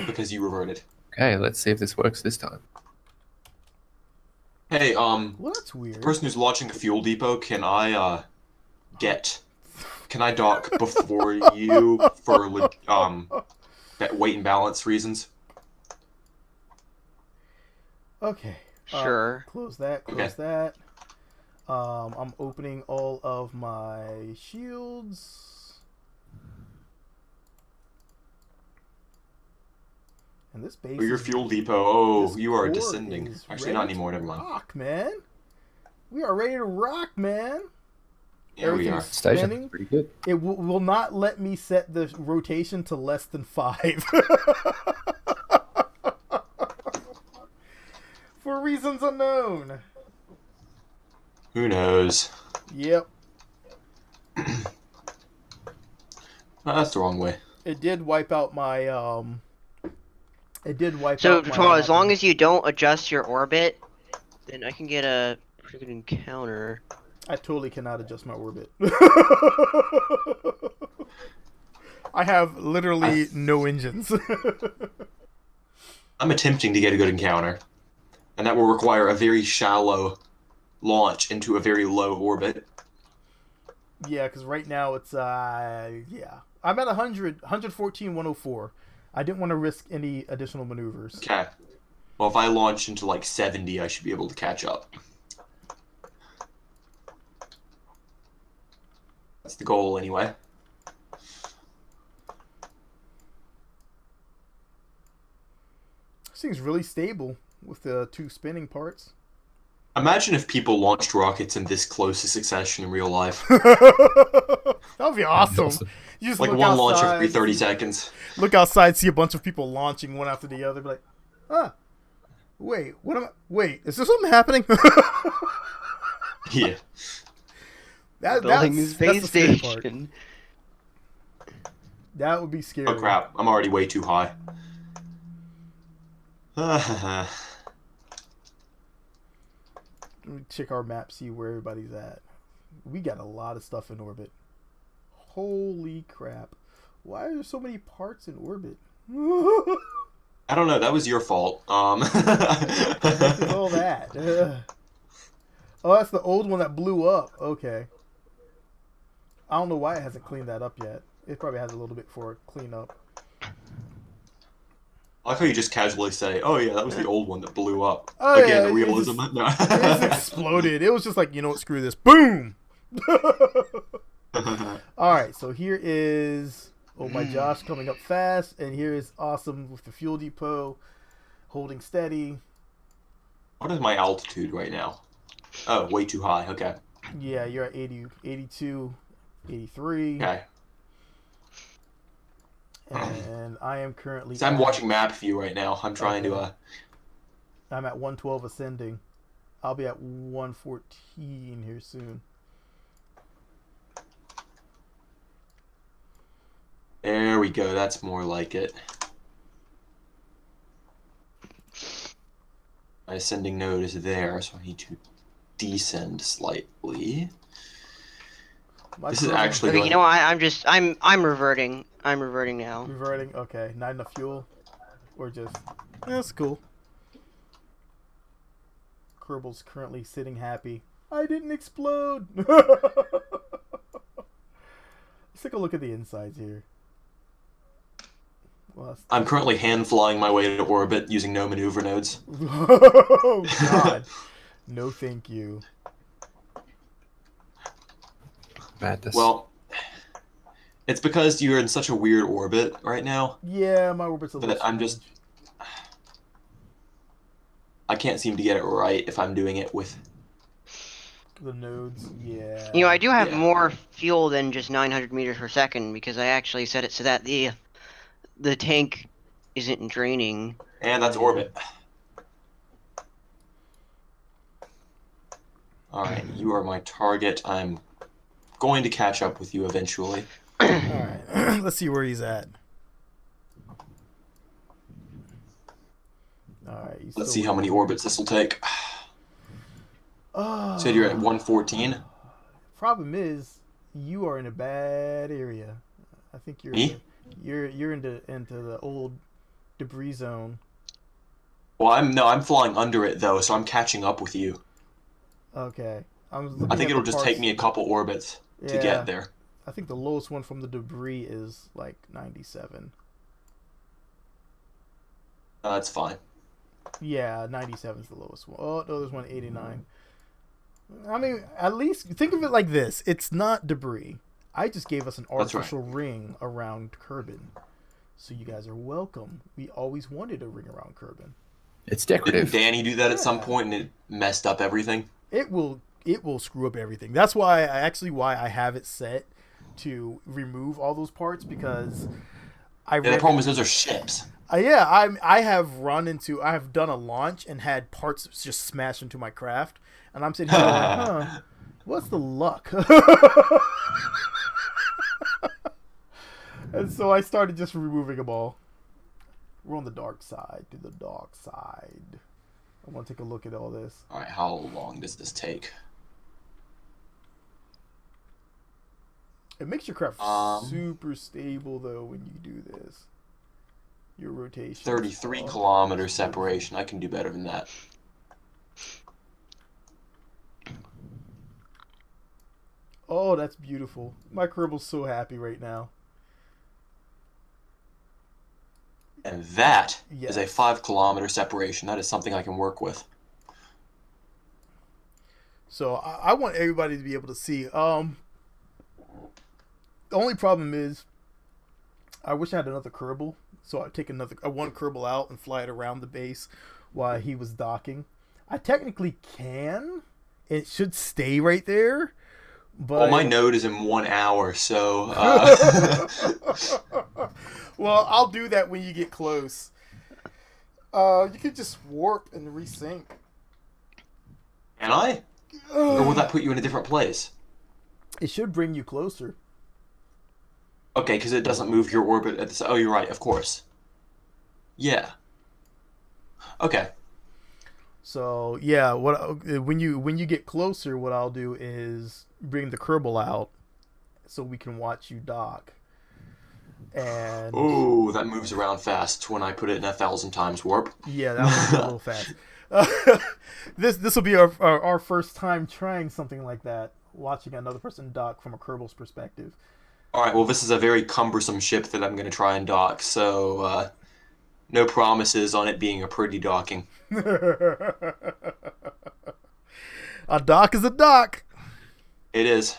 Because you reverted. Okay, let's see if this works this time. Hey, Well, that's weird. person who's launching a fuel depot, can I dock before you for weight and balance reasons? Okay. Sure. Close that. Close that. I'm opening all of my shields. And this base. Or your is- fuel depot. Oh, this you are port descending. is Actually, not ready anymore. to Never mind. Rock, man. We are ready to rock, man. Yeah, we are. Everything's Station, spinning. pretty good. It will not let me set the rotation to less than 5. For reasons unknown. Who knows? Yep. That's the wrong way. It did wipe out my It did wipe So, out my. Jotois, as long as you don't adjust your orbit, then I can get a freaking encounter. I totally cannot adjust my orbit. I have literally no engines. I'm attempting to get a good encounter, and that will require a very shallow launch into a very low orbit. Yeah, because right now it's yeah. I'm at 114, 104. I didn't want to risk any additional maneuvers. Okay. Well, if I launch into like 70, I should be able to catch up. That's the goal, anyway. This thing's really stable with the 2 spinning parts. Imagine if people launched rockets in this close succession in real life. That would be awesome. Awesome. You just Like look one launch outside, every 30 seconds. Look outside, see a bunch of people launching one after the other. Be like, wait, what am I? Wait, is there something happening? Yeah. Building a that's space the scary part. station. That would be scary. Oh crap, I'm already way too high. Let me check our map, see where everybody's at. We got a lot of stuff in orbit. Holy crap. Why are there so many parts in orbit? I don't know. That was your fault. What the heck is all that? Oh, that's the old one that blew up. Okay. I don't know why it hasn't cleaned that up yet. It probably has a little bit for cleanup. I like how you just casually say, "Oh yeah, that was the old one that blew up." Oh Again, yeah, the realism. it No. just exploded. It was just like, you know what, screw this. Boom! Alright, so here is Oh My Josh coming up fast, and here is Awesome with the fuel depot holding steady. What is my altitude right now? Oh, way too high. Okay. Yeah, you're at 80, 82, 83. Okay. And I am currently So I'm watching map view right now. I'm trying to. I'm at 112 ascending. I'll be at 114 here soon. There we go. That's more like it. My ascending node is there, so I need to descend slightly. This is actually Okay, going. you know what? I'm reverting. I'm reverting now. Reverting. Okay, not enough fuel, or just that's cool. Kerbal's currently sitting happy. I didn't explode. Let's take a look at the insides here. Well, I'm currently hand flying my way to orbit using no maneuver nodes. Oh God, no, thank you. Madness. Well, it's because you're in such a weird orbit right now Yeah, my orbit's a little. that I'm just. I can't seem to get it right if I'm doing it with. The nodes. Yeah. You know, I do have Yeah. more fuel than just 900 meters per second because I actually set it so that the tank isn't draining. And that's orbit. Alright, you are my target. I'm going to catch up with you eventually. All right. Let's see where he's at. All right. Let's see how many orbits this will take. Oh. Said you're at 114. Problem is, you are in a bad area. I think you're Me? You're into the old debris zone. Well, I'm flying under it though, so I'm catching up with you. Okay. I think it'll just take me a couple orbits to get there. I think the lowest one from the debris is like 97. That's fine. Yeah, 97 is the lowest one. Oh, no, there's one 89. I mean, at least think of it like this. It's not debris. I just gave us an artificial ring around Kerbin. So you guys are welcome. We always wanted a ring around Kerbin. It's decorative. Didn't Danny do that at some point and it messed up everything? It will screw up everything. That's why I have it set to remove all those parts, because The problem is those are ships. I have done a launch and had parts just smash into my craft, and I'm sitting here like, what's the luck? And so I started just removing them all. We're on the dark side. To the dark side. I want to take a look at all this. Alright, how long does this take? It makes your craft super stable though when you do this. Your rotation. 33 kilometer separation. I can do better than that. Oh, that's beautiful. My Kerbal's so happy right now. And that is a Yes. 5 kilometer separation. That is something I can work with. So I want everybody to be able to see. The only problem is, I wish I had another Kerbal. So I'd take one Kerbal out and fly it around the base while he was docking. I technically can. It should stay right there. But Well, my node is in 1 hour, so... Well, I'll do that when you get close. You could just warp and resync. Can I? Or will that put you in a different place? It should bring you closer. Okay, because it doesn't move your orbit at the... Oh, you're right, of course. Yeah. Okay. So yeah, when you get closer, what I'll do is bring the Kerbal out so we can watch you dock. And Oh, that moves around fast when I put it in 1,000 times warp. yeah, that would be a little fast. This will be our first time trying something like that, watching another person dock from a Kerbal's perspective. All right, well, this is a very cumbersome ship that I'm going to try and dock, so no promises on it being a pretty docking. A dock is a dock. It is.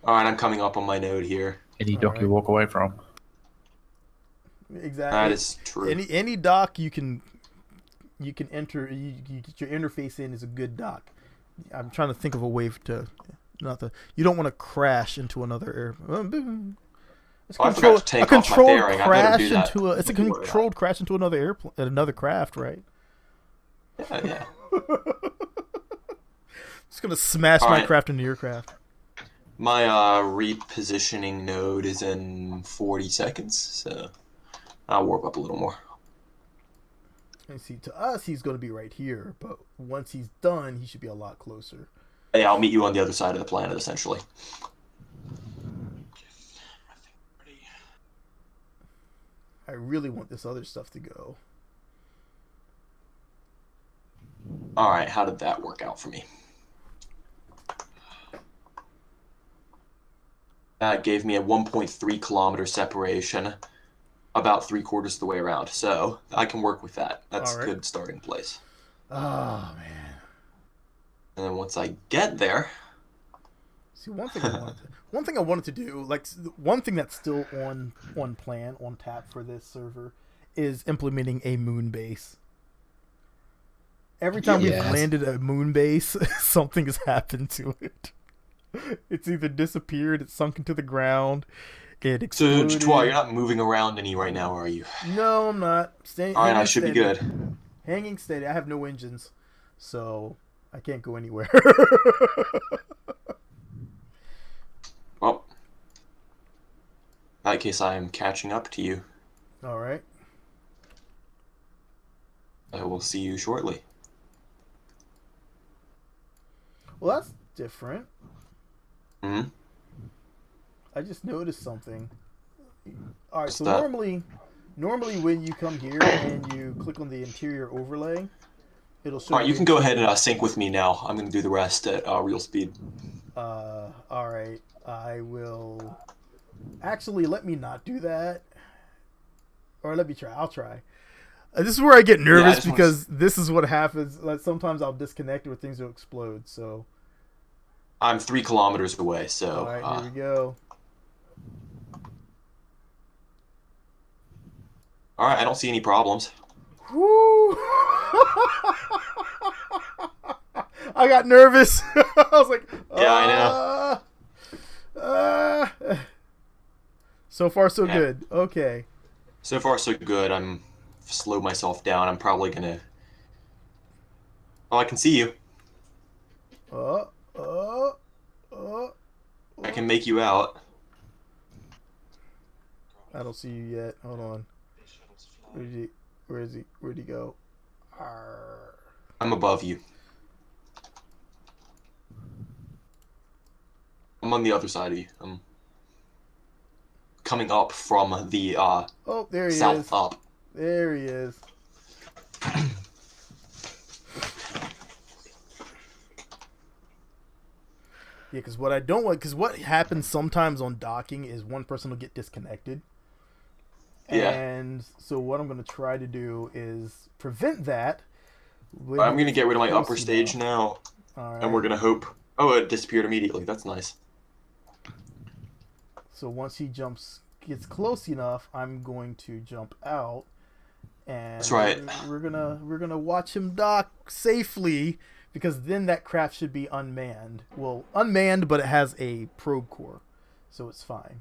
All right, I'm coming up on my node here. Any dock you walk away from. Exactly. That is true. Any dock you can enter, you get your interface in is a good dock. I'm trying to think of a way to you don't want to crash into another air. It's I forgot to take off my bearing. I better do that. It's a controlled crash into another craft, right? Yeah. It's gonna smash All my right. craft into your craft. My repositioning node is in 40 seconds, so I'll warp up a little more. And see, to us, he's going to be right here, but once he's done, he should be a lot closer. Hey, I'll meet you on the other side of the planet, essentially. I really want this other stuff to go. All right, how did that work out for me? That gave me a 1.3 kilometer separation, about 3/4 of the way around. So I can work with that. That's All right. a good starting place. Oh, man. And then once I get there, See, one thing I wanted to do, like one thing that's still on tap for this server, is implementing a moon base. Every time we've landed a moon base, something has happened to it. It's either disappeared, it's sunk into the ground, it so exploded. Jatois, you're not moving around any right now, are you? No, I'm not. All right, I should be good. Hanging steady. I have no engines, so I can't go anywhere. Well, in that case, I am catching up to you. All right. I will see you shortly. Well, that's different. Hmm. I just noticed something. All right, What's so that? normally when you come here and you click on the interior overlay, it'll show. All right, you can go ahead and sync with me now. I'm going to do the rest at real speed. All right, I will. Actually, let me not do that, or let me try. I'll try. This is where I get nervous because this is what happens. Like sometimes I'll disconnect or things will explode. So. I'm 3 kilometers away, so. All right, here we go. All right, I don't see any problems. Woo! I got nervous. I was like, Yeah, I know. So far, so good. Okay. So far, so good. I'm slow myself down. I'm probably gonna. Oh, I can see you. I can make you out. I don't see you yet. Hold on. Where is he? Where'd he go? Arr. I'm above you. I'm on the other side of you. I'm coming up from the Oh, there he south is. up. There he is. Yeah, because what I don't want, because what happens sometimes on docking is one person will get disconnected. Yeah. And so what I'm going to try to do is prevent that. I'm going to get rid of my upper stage now, All right. and we're going to hope... Oh, it disappeared immediately. That's nice. So once he gets close enough, I'm going to jump out. And That's right. We're gonna watch him dock safely, because then that craft should be unmanned. Well, unmanned, but it has a probe core, so it's fine.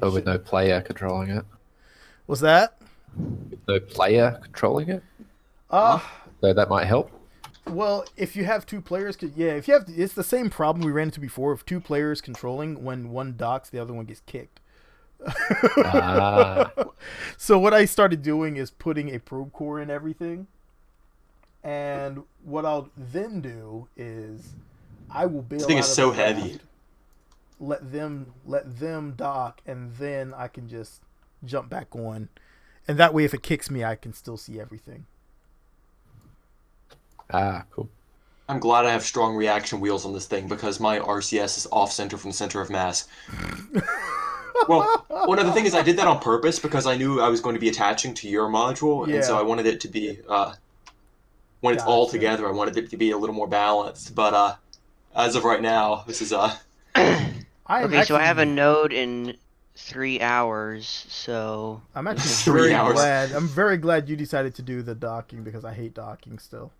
Oh, with no player controlling it. What's that? With no player controlling it? Uh, So that might help. Well, if you have two players, if you have, it's the same problem we ran into before. If two players controlling, when one docks, the other one gets kicked. So what I started doing is putting a probe core in everything, and what I'll then do is I will bail. This thing out is of so the craft. heavy. let them dock, and then I can just jump back on, and that way if it kicks me, I can still see everything. Ah, cool. I'm glad I have strong reaction wheels on this thing because my RCS is off center from the center of mass. Well, one of the thing is I did that on purpose because I knew I was going to be attaching to your module, and so Yeah. I wanted it to be when it's all Gotcha. together, I wanted it to be a little more balanced. But as of right now, this is I am Okay, so I have a actually- node in 3 hours, so I'm actually 3 very hours. glad. I'm very glad you decided to do the docking because I hate docking still.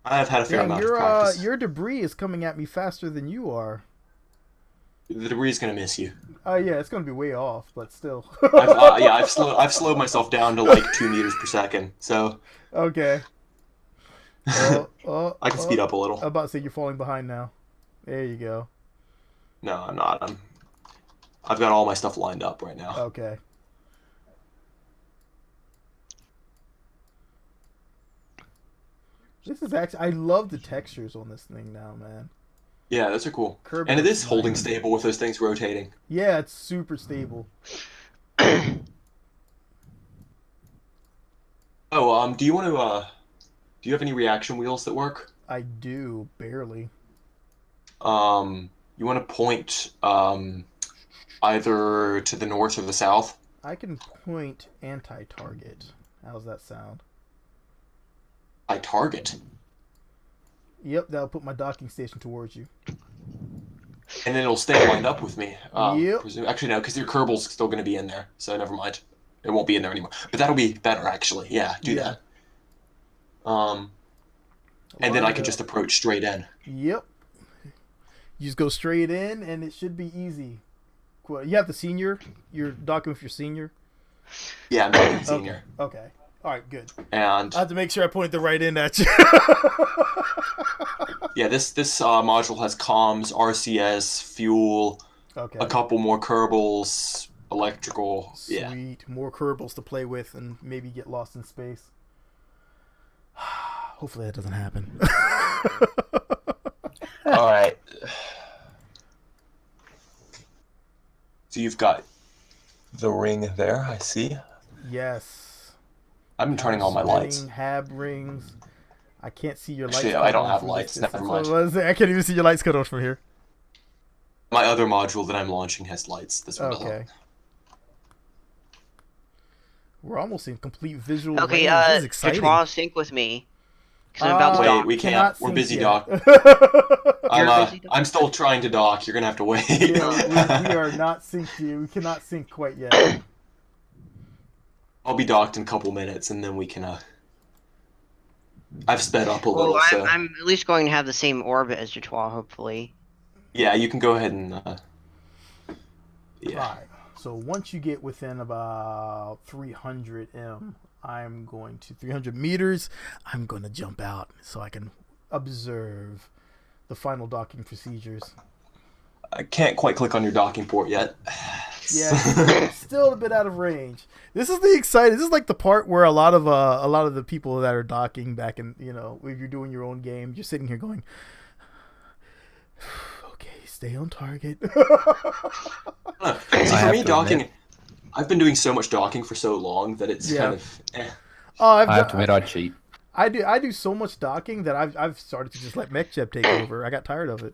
I have had a fair Damn, amount of practice. your debris is coming at me faster than you are. The debris is gonna miss you. Oh yeah, it's gonna be way off, but still. I've slowed myself down to like 2 meters per second, so Okay. I can speed up a little. I'm about to say you're falling behind now. There you go. No, I'm not. I've got all my stuff lined up right now. Okay. This is actually, I love the textures on this thing now, man. Yeah, those are cool. Kerbal And it is is holding nice. stable with those things rotating. Yeah, it's super stable. Oh, do you want to do you have any reaction wheels that work? I do, barely. You want to point either to the north or the south? I can point anti-target. How's that sound? I target. Yep, that'll put my docking station towards you. And then it'll stay lined up with me. Yep. Actually, no, because your Kerbal's still going to be in there, so never mind. It won't be in there anymore. But that'll be better, actually. Yeah, do Yeah. that. And then I Lined can up. just approach straight in. Yep. You just go straight in, and it should be easy. Cool. You have the senior. You're docking with your senior. Yeah, I'm not senior. Okay. All right. Good. And I have to make sure I point the right end at you. yeah, this module has comms, RCS, fuel, Okay. a couple more Kerbals, electrical. Sweet. Yeah. More Kerbals to play with and maybe get lost in space. Hopefully that doesn't happen. All right. So you've got the ring there, I see. Yes. I've been turning on my lights. Spinning Hab rings. I can't see your lights. Actually, cut I don't on have from lights, this never distance. mind. What was it? I can't even see your lights cut off from here. My other module that I'm launching has lights. This one doesn't. Okay. We're almost in complete visual Okay, range. This is exciting. Joshua, sync with me. Because I'm about to Wait, dock. we can't. Cannot We're sync busy, yet. Doc. You're busy, Doc? I'm still trying to dock. You're gonna have to wait. Yeah, we are not synced yet. We cannot sync quite yet. I'll be docked in a couple minutes, and then we can. I've sped up a little, Well, so I'm at least going to have the same orbit as Joshua, hopefully. yeah, you can go ahead and. Yeah. Alright, so once you get within about 300 m, I'm going to 300 meters. I'm going to jump out so I can observe the final docking procedures. I can't quite click on your docking port yet. Yeah, it's still a bit out of range. This is the exciting. This is like the part where a lot of the people that are docking back in, if you're doing your own game, you're sitting here going, okay, stay on target. See, for me, to docking. admit- I've been doing so much docking for so long that it's Yeah. kind of. Oh, I have to admit, I cheat. I do so much docking that I've started to just let MechJeb take over. I got tired of it.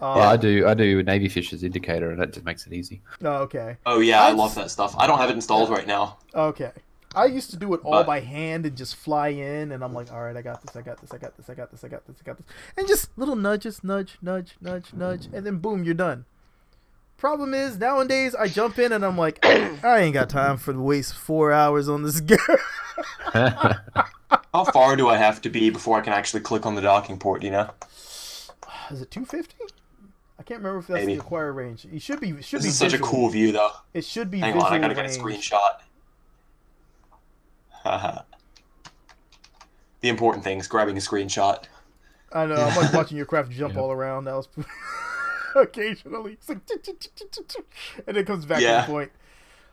I do Navy Fish's indicator, and that just makes it easy. Oh, okay. Oh yeah, I I've- love that stuff. I don't have it installed right now. Okay. I used to do it all But- by hand and just fly in, and I'm like, all right, I got this, I got this, I got this, I got this, I got this, I got this. And just little nudges, nudge, nudge, nudge, nudge, and then boom, you're done. Problem is, nowadays, I jump in and I'm like, I ain't got time for to waste 4 hours on this game. How far do I have to be before I can actually click on the docking port? Do you know? Is it 250? I can't remember if that's Maybe. the acquire range. It should be. This is such a visual. cool view, though. It should be Hang visual on, I gotta get a range. screenshot. Haha. The important thing is grabbing a screenshot. I know. I'm like watching your craft jump Yeah. all around. That was occasionally, it's like, and it comes back Yeah. to the point.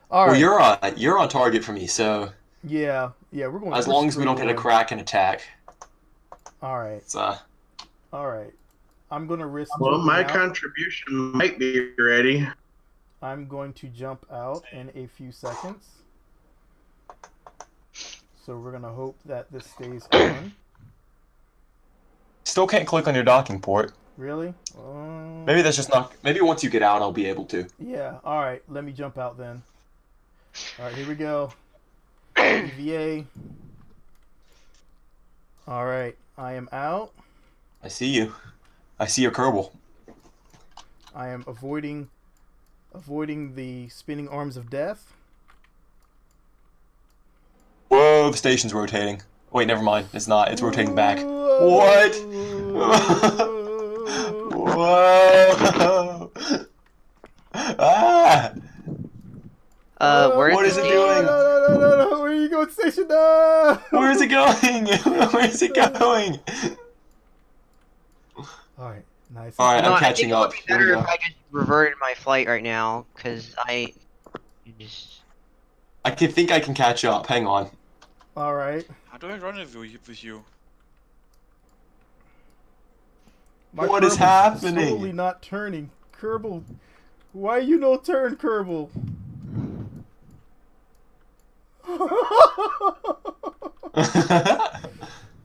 All right. Well, you're on target for me, so Yeah. We're going. as we're long as we don't straight get a on. crack and attack, All right. it's All right. I'm gonna risk. Well, jumping my out. contribution might be ready. I'm going to jump out in a few seconds. So we're gonna hope that this stays on. Still can't click on your docking port. Really? Maybe that's just not. Maybe once you get out, I'll be able to. Yeah. All right. Let me jump out then. All right. Here we go. EVA. All right. I am out. I see you. I see your Kerbal. I am avoiding the spinning arms of death. Whoa, the station's rotating. Wait, never mind. It's not. It's rotating back. What? Whoa! Ah! Where's What the is it station? doing? No. Where are you going, station? No! Where is it going? Where is it going? All right. Nice. All right, No, I'm I catching think it up. would be Here we better go. if I just reverted my flight right now, because I just. I think I can catch up. Hang on. All right. How do I run it with you? My What is Kerbal's happening? slowly not turning. Kerbal, why you no turn, Kerbal?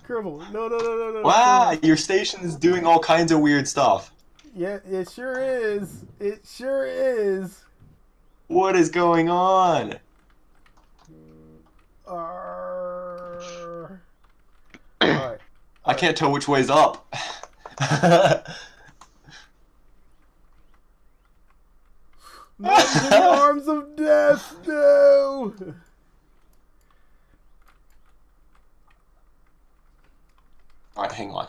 Kerbal, no. Wow, your station is doing all kinds of weird stuff. Yeah, it sure is. It sure is. What is going on? Alright. I can't tell which way's up. Not in the arms of death, no! Alright, hang on.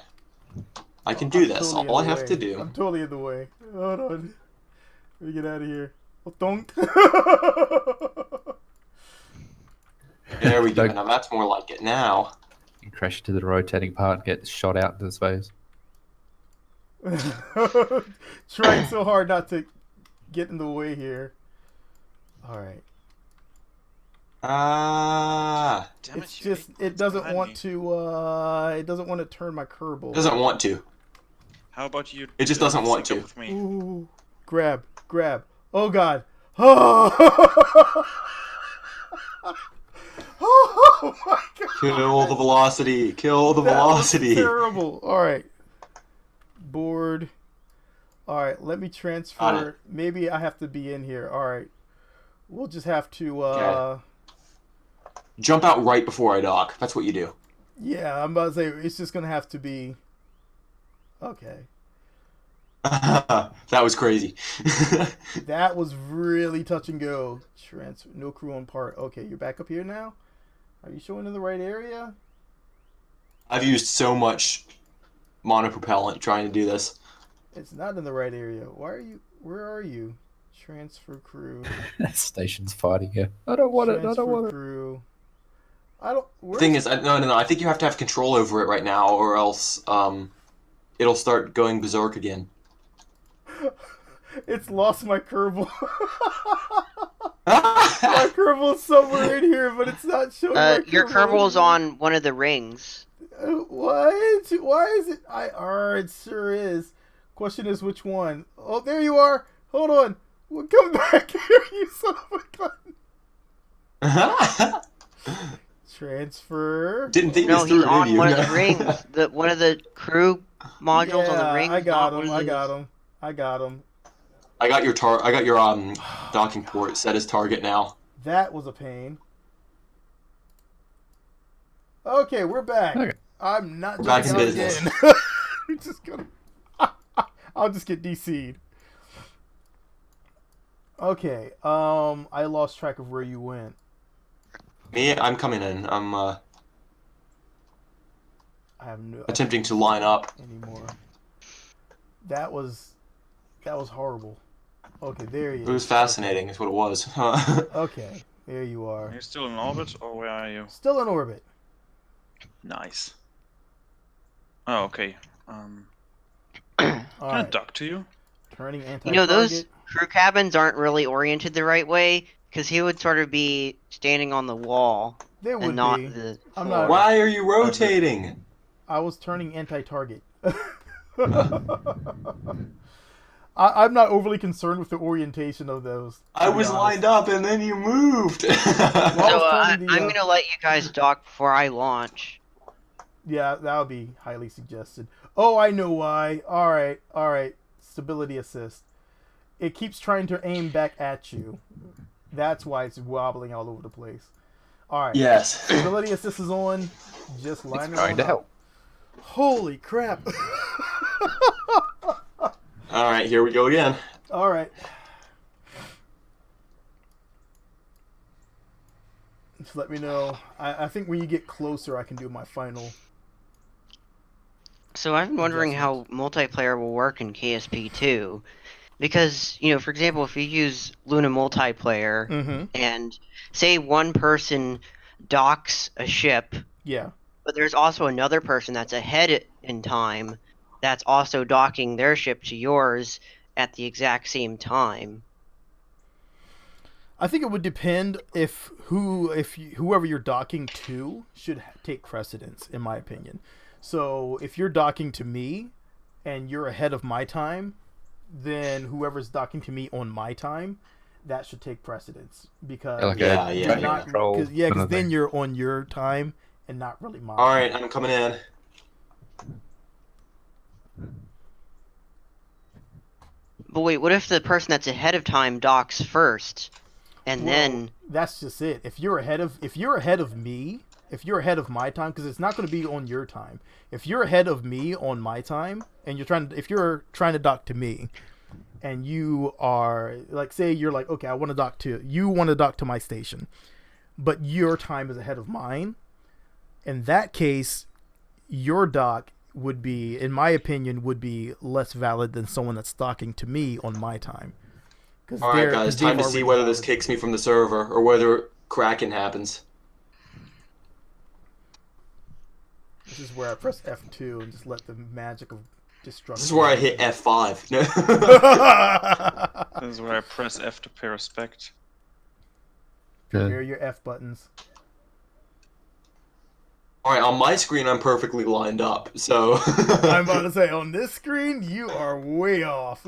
I can do this. Totally All I in the have way. to do. I'm totally in the way. Hold on. Let me get out of here. Oh, don't. There we go. Don't- Now that's more like it now. You crash into the rotating part and get shot out into space. Trying so hard not to get in the way here. Alright. Ah. Damn It's it! You just, ate it what's doesn't behind want me. to, it doesn't want to turn my Kerbal. Doesn't want to. How about you? It just doesn't want sync to. up with me? Ooh. Grab. Oh god. Oh, oh my god. Kill the velocity. Kill the That was velocity. terrible. Alright. Board. Alright, let me Got transfer. it. Maybe I have to be in here. Alright. We'll just have to, Okay. Jump out right before I dock. That's what you do. yeah, I'm about to say, it's just gonna have to be, okay. That was crazy. That was really touch and go. Transfer, no crew on part. Okay, you're back up here now? Are you showing in the right area? I've used so much monopropellant trying to do this. It's not in the right area. Why are you, where are you? Transfer crew. Station's fighting you. I don't want it. I Transfer don't want it. crew. I don't, The thing is, no. I think you have to have control over it right now, or else it'll start going berserk again. it's lost my Kerbal. My Kerbal's somewhere in here, but it's not showing my Your Kerbal. Kerbal's on one of the rings. What? Why is it? It sure is. Question is which one? Oh, there you are. Hold on. Well, come back here, you son of a gun. Transfer. Didn't think No, this he's through, on did you? one of the rings. One of the crew modules on the ring. I got not him. one of I got the- him. I got him. I got your docking port set as target now. That was a pain. Okay, we're back. Okay. I'm not We're back in jumping out business. again. I'm just gonna. I'll just get DC'd. Okay. I lost track of where you went. Me, I'm coming in. I'm I have no attempting to line up. anymore. That was horrible. Okay, there you. It was fascinating, is what it was. Okay, there you Are are. you still in orbit, or where are you? Still in orbit. Nice. Oh, okay. All Can I right. dock to you? Turning You anti-target. know, those crew cabins aren't really oriented the right way, because he would sort of be standing on the wall There would and not be. the I'm floor. not- Why are you rotating? I was turning anti-target. I'm not overly concerned with the orientation of those. I was lined up and then you moved. Well, So planning the, I'm gonna let you guys dock before I launch. Yeah, that would be highly suggested. Oh, I know why. All right. Stability assist. It keeps trying to aim back at you. That's why it's wobbling all over the place. All right. Yes. Stability assist is on. Just It's line it going on to up. help. Holy crap. All right, here we go again. All right. Just let me know. I think when you get closer, I can do my final. So I've been wondering how multiplayer will work in KSP2. Because, for example, if you use Luna multiplayer Mm-hmm. and say one person docks a ship, Yeah. but there's also another person that's ahead in time that's also docking their ship to yours at the exact same time. I think it would depend whoever you're docking to should take precedence, in my opinion. So if you're docking to me and you're ahead of my time, then whoever's docking to me on my time, that should take precedence because Like Yeah, a yeah, train yeah. control because kind of then thing. you're on your time and not really mine. All right, I'm coming in. But wait, what if the person that's ahead of time docks first, and Well, then that's just it. If you're ahead of me, if you're ahead of my time, because it's not going to be on your time. If you're ahead of me on my time, and if you're trying to dock to me, and you are like, say you're like, okay, you want to dock to my station, but your time is ahead of mine. In that case, your dock would be, in my opinion, would be less valid than someone that's docking to me on my time. All right, guys, time to see whether this kicks me from the server or whether Kraken happens. This is where I press F2 and just let the magic of destruction. This is where I hit F5. This is where I press F to pay respect. Here are your F buttons. All right, on my screen, I'm perfectly lined up. So I'm about to say, on this screen, you are way off.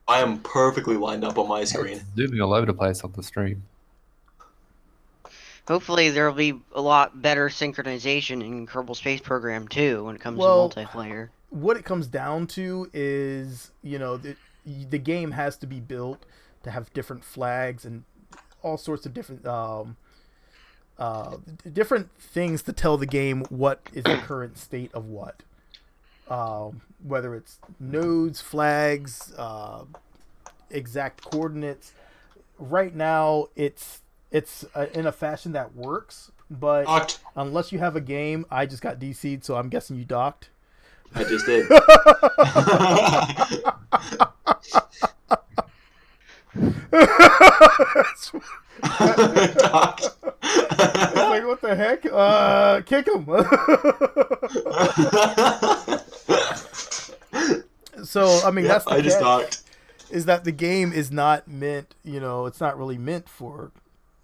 I am perfectly lined up on my screen. It's zooming all over the place on the stream. hopefully there'll be a lot better synchronization in Kerbal Space Program too when it comes to multiplayer. What it comes down to is, the game has to be built to have different flags and all sorts of different different things to tell the game what is the current state of what. Whether it's nodes, flags, exact coordinates. Right now, it's in a fashion that works, but Docked. unless you have a game, I just got DC'd, so I'm guessing you docked. I just did. Docked. It's like, what the heck? Kick him. So, I mean, Yep, that's the I just catch, docked. is that the game is not meant, it's not really meant for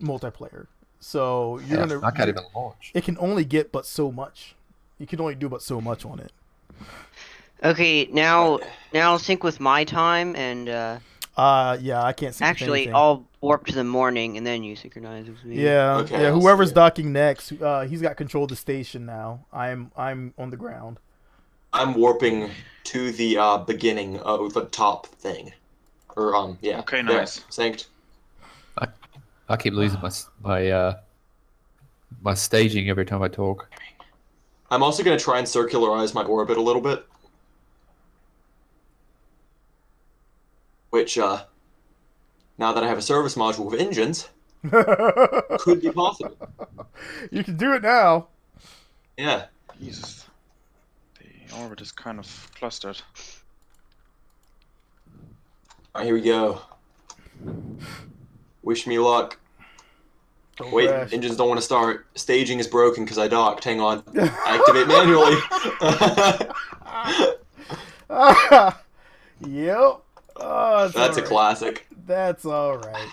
multiplayer. So you're I can't even launch. it can only get but so much. You can only do but so much on it. Okay, now sync with my time, and Yeah, I can't see actually I'll warp to the morning, and then you synchronize with me. Yeah, Okay, yeah. I'll Whoever's see it. docking next, he's got control of the station now. I'm on the ground. I'm warping to the beginning of the top thing. Or, yeah. Okay, there, nice. Synced. I keep losing my staging every time I talk. I'm also going to try and circularize my orbit a little bit. Which, now that I have a service module with engines, could be possible. You can do it now. Yeah. Jesus. The orbit is kind of clustered. Alright, here we go. Wish me luck. Don't Wait, crash. engines don't want to start. Staging is broken because I docked. Hang on. Activate manually. Yep. Oh, That's a classic. That's all right.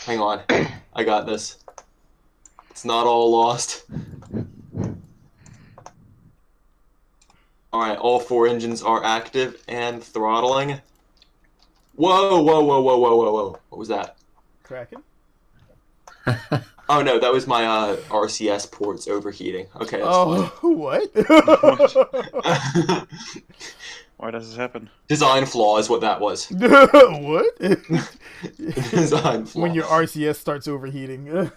Hang on. I got this. It's not all lost. Alright, all 4 engines are active and throttling. Whoa, whoa, whoa, whoa, whoa, whoa, whoa. What was that? Kraken? Oh no, that was my RCS ports overheating. Okay, that's what? fine. Why does this happen? Design flaw is what that was. What? Design flaw. When your RCS starts overheating.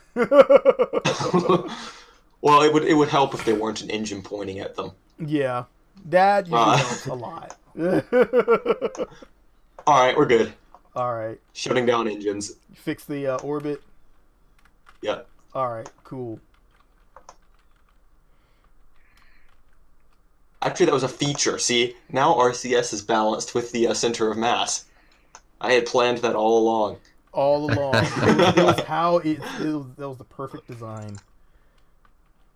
Well, it would help if there weren't an engine pointing at them. Yeah, that usually helps a lot. Alright, we're good. Alright. Shutting down engines. Fix the orbit. Yeah. Alright, cool. Actually, that was a feature. See, now RCS is balanced with the center of mass. I had planned that all along. All along. It was how that was the perfect design.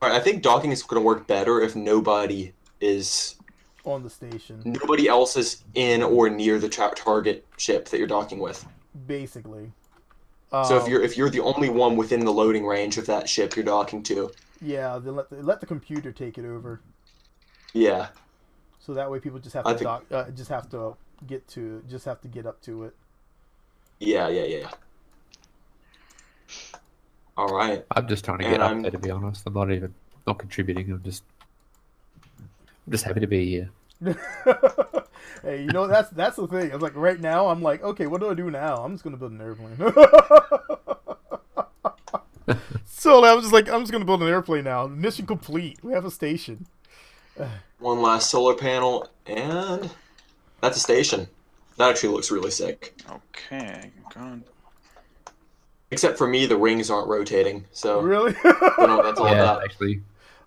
Alright, I think docking is going to work better if nobody On the station. Nobody else is in or near the target ship that you're docking with. Basically. So if you're the only one within the loading range of that ship you're docking to. Yeah, then let the computer take it over. Yeah. So that way people just have to just have to get up to it. Yeah. All right. I'm just trying to get up there, to be honest. I'm not contributing. I'm just happy to be here. Hey, you know that's the thing. I was like, right now, I'm like, okay, what do I do now? I'm just gonna build an airplane. So I was just like, I'm just gonna build an airplane now. Mission complete. We have a station. One last solar panel, and that's a station. That actually looks really sick. Okay, God. Except for me, the rings aren't rotating. So Really? that's all Yeah, about. actually,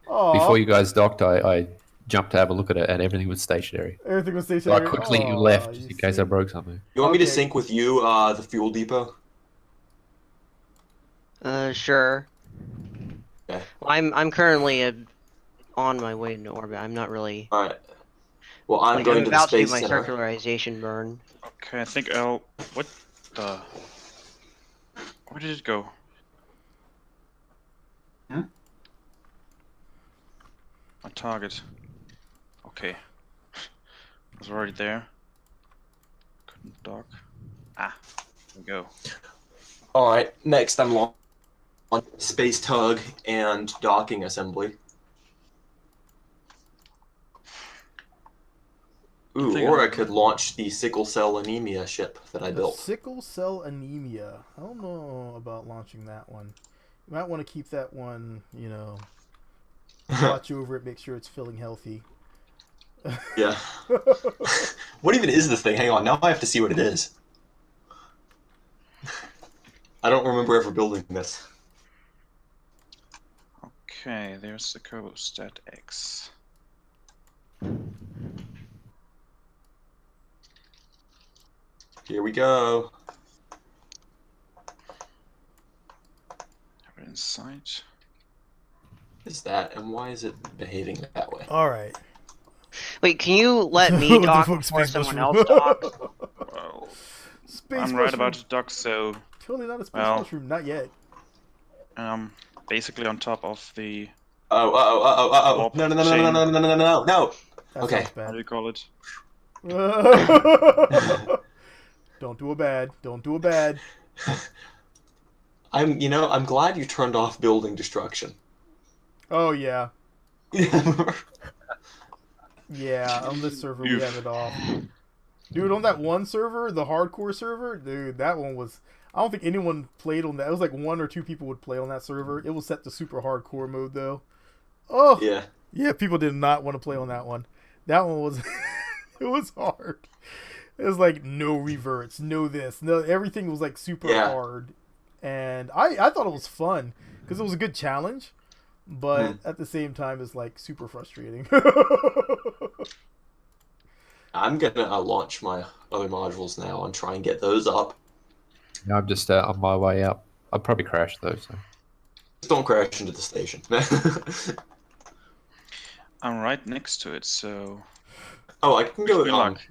Aww. before you guys docked, I jumped to have a look at it, and everything was stationary. Everything was So stationary. I quickly left just in case I broke something. You want me to Okay. sync with you, the fuel depot? Sure. Okay. Well, I'm currently on my way into orbit. I'm not really. All right. Well, I'm Like, going I'm to the about to do space my center. circularization burn. Okay, I think what the? Where did it go? Hmm? My target. Okay. Was already there. Couldn't dock. Ah, there we go. All right. Next, I'm on space tug and docking assembly. Ooh, think or I'm- I could launch the sickle cell anemia ship that I built. Sickle cell anemia. I don't know about launching that one. You might want to keep that one, watch over it, make sure it's feeling healthy. Yeah. What even is this thing? Hang on, now I have to see what it is. I don't remember ever building this. Okay, there's the Kerbal Stat X. Here we go. Have it in sight. What is that, and why is it behaving that way? All right. Wait, can you let me What the dock fuck, before space someone mushroom? else docks? Well, Space I'm right mushroom. about to dock, so Totally not a space Well. mushroom. Not yet. basically on top of the Oh. Warp No. That Okay. sounds how do you bad. call it? Don't do a bad. Don't do a bad. I'm glad you turned off building destruction. Oh yeah. Yeah, on this server we have it off. Dude, on that one server, the hardcore server, dude, that one was... I don't think anyone played on that. It was like 1 or 2 people would play on that server. It was set to super hardcore mode, though. Oh! Yeah. Yeah, people did not want to play on that one. That one was... it was hard. It was like, no reverts, no this. No, everything was like super hard. And I thought it was fun, because it was a good challenge. But at the same time, it's like super frustrating. I'm gonna launch my other modules now and try and get those up. Yeah, I'm just on my way up. I'll probably crash though. So. Just don't crash into the station. I'm right next to it, so Oh, I can go. Good luck.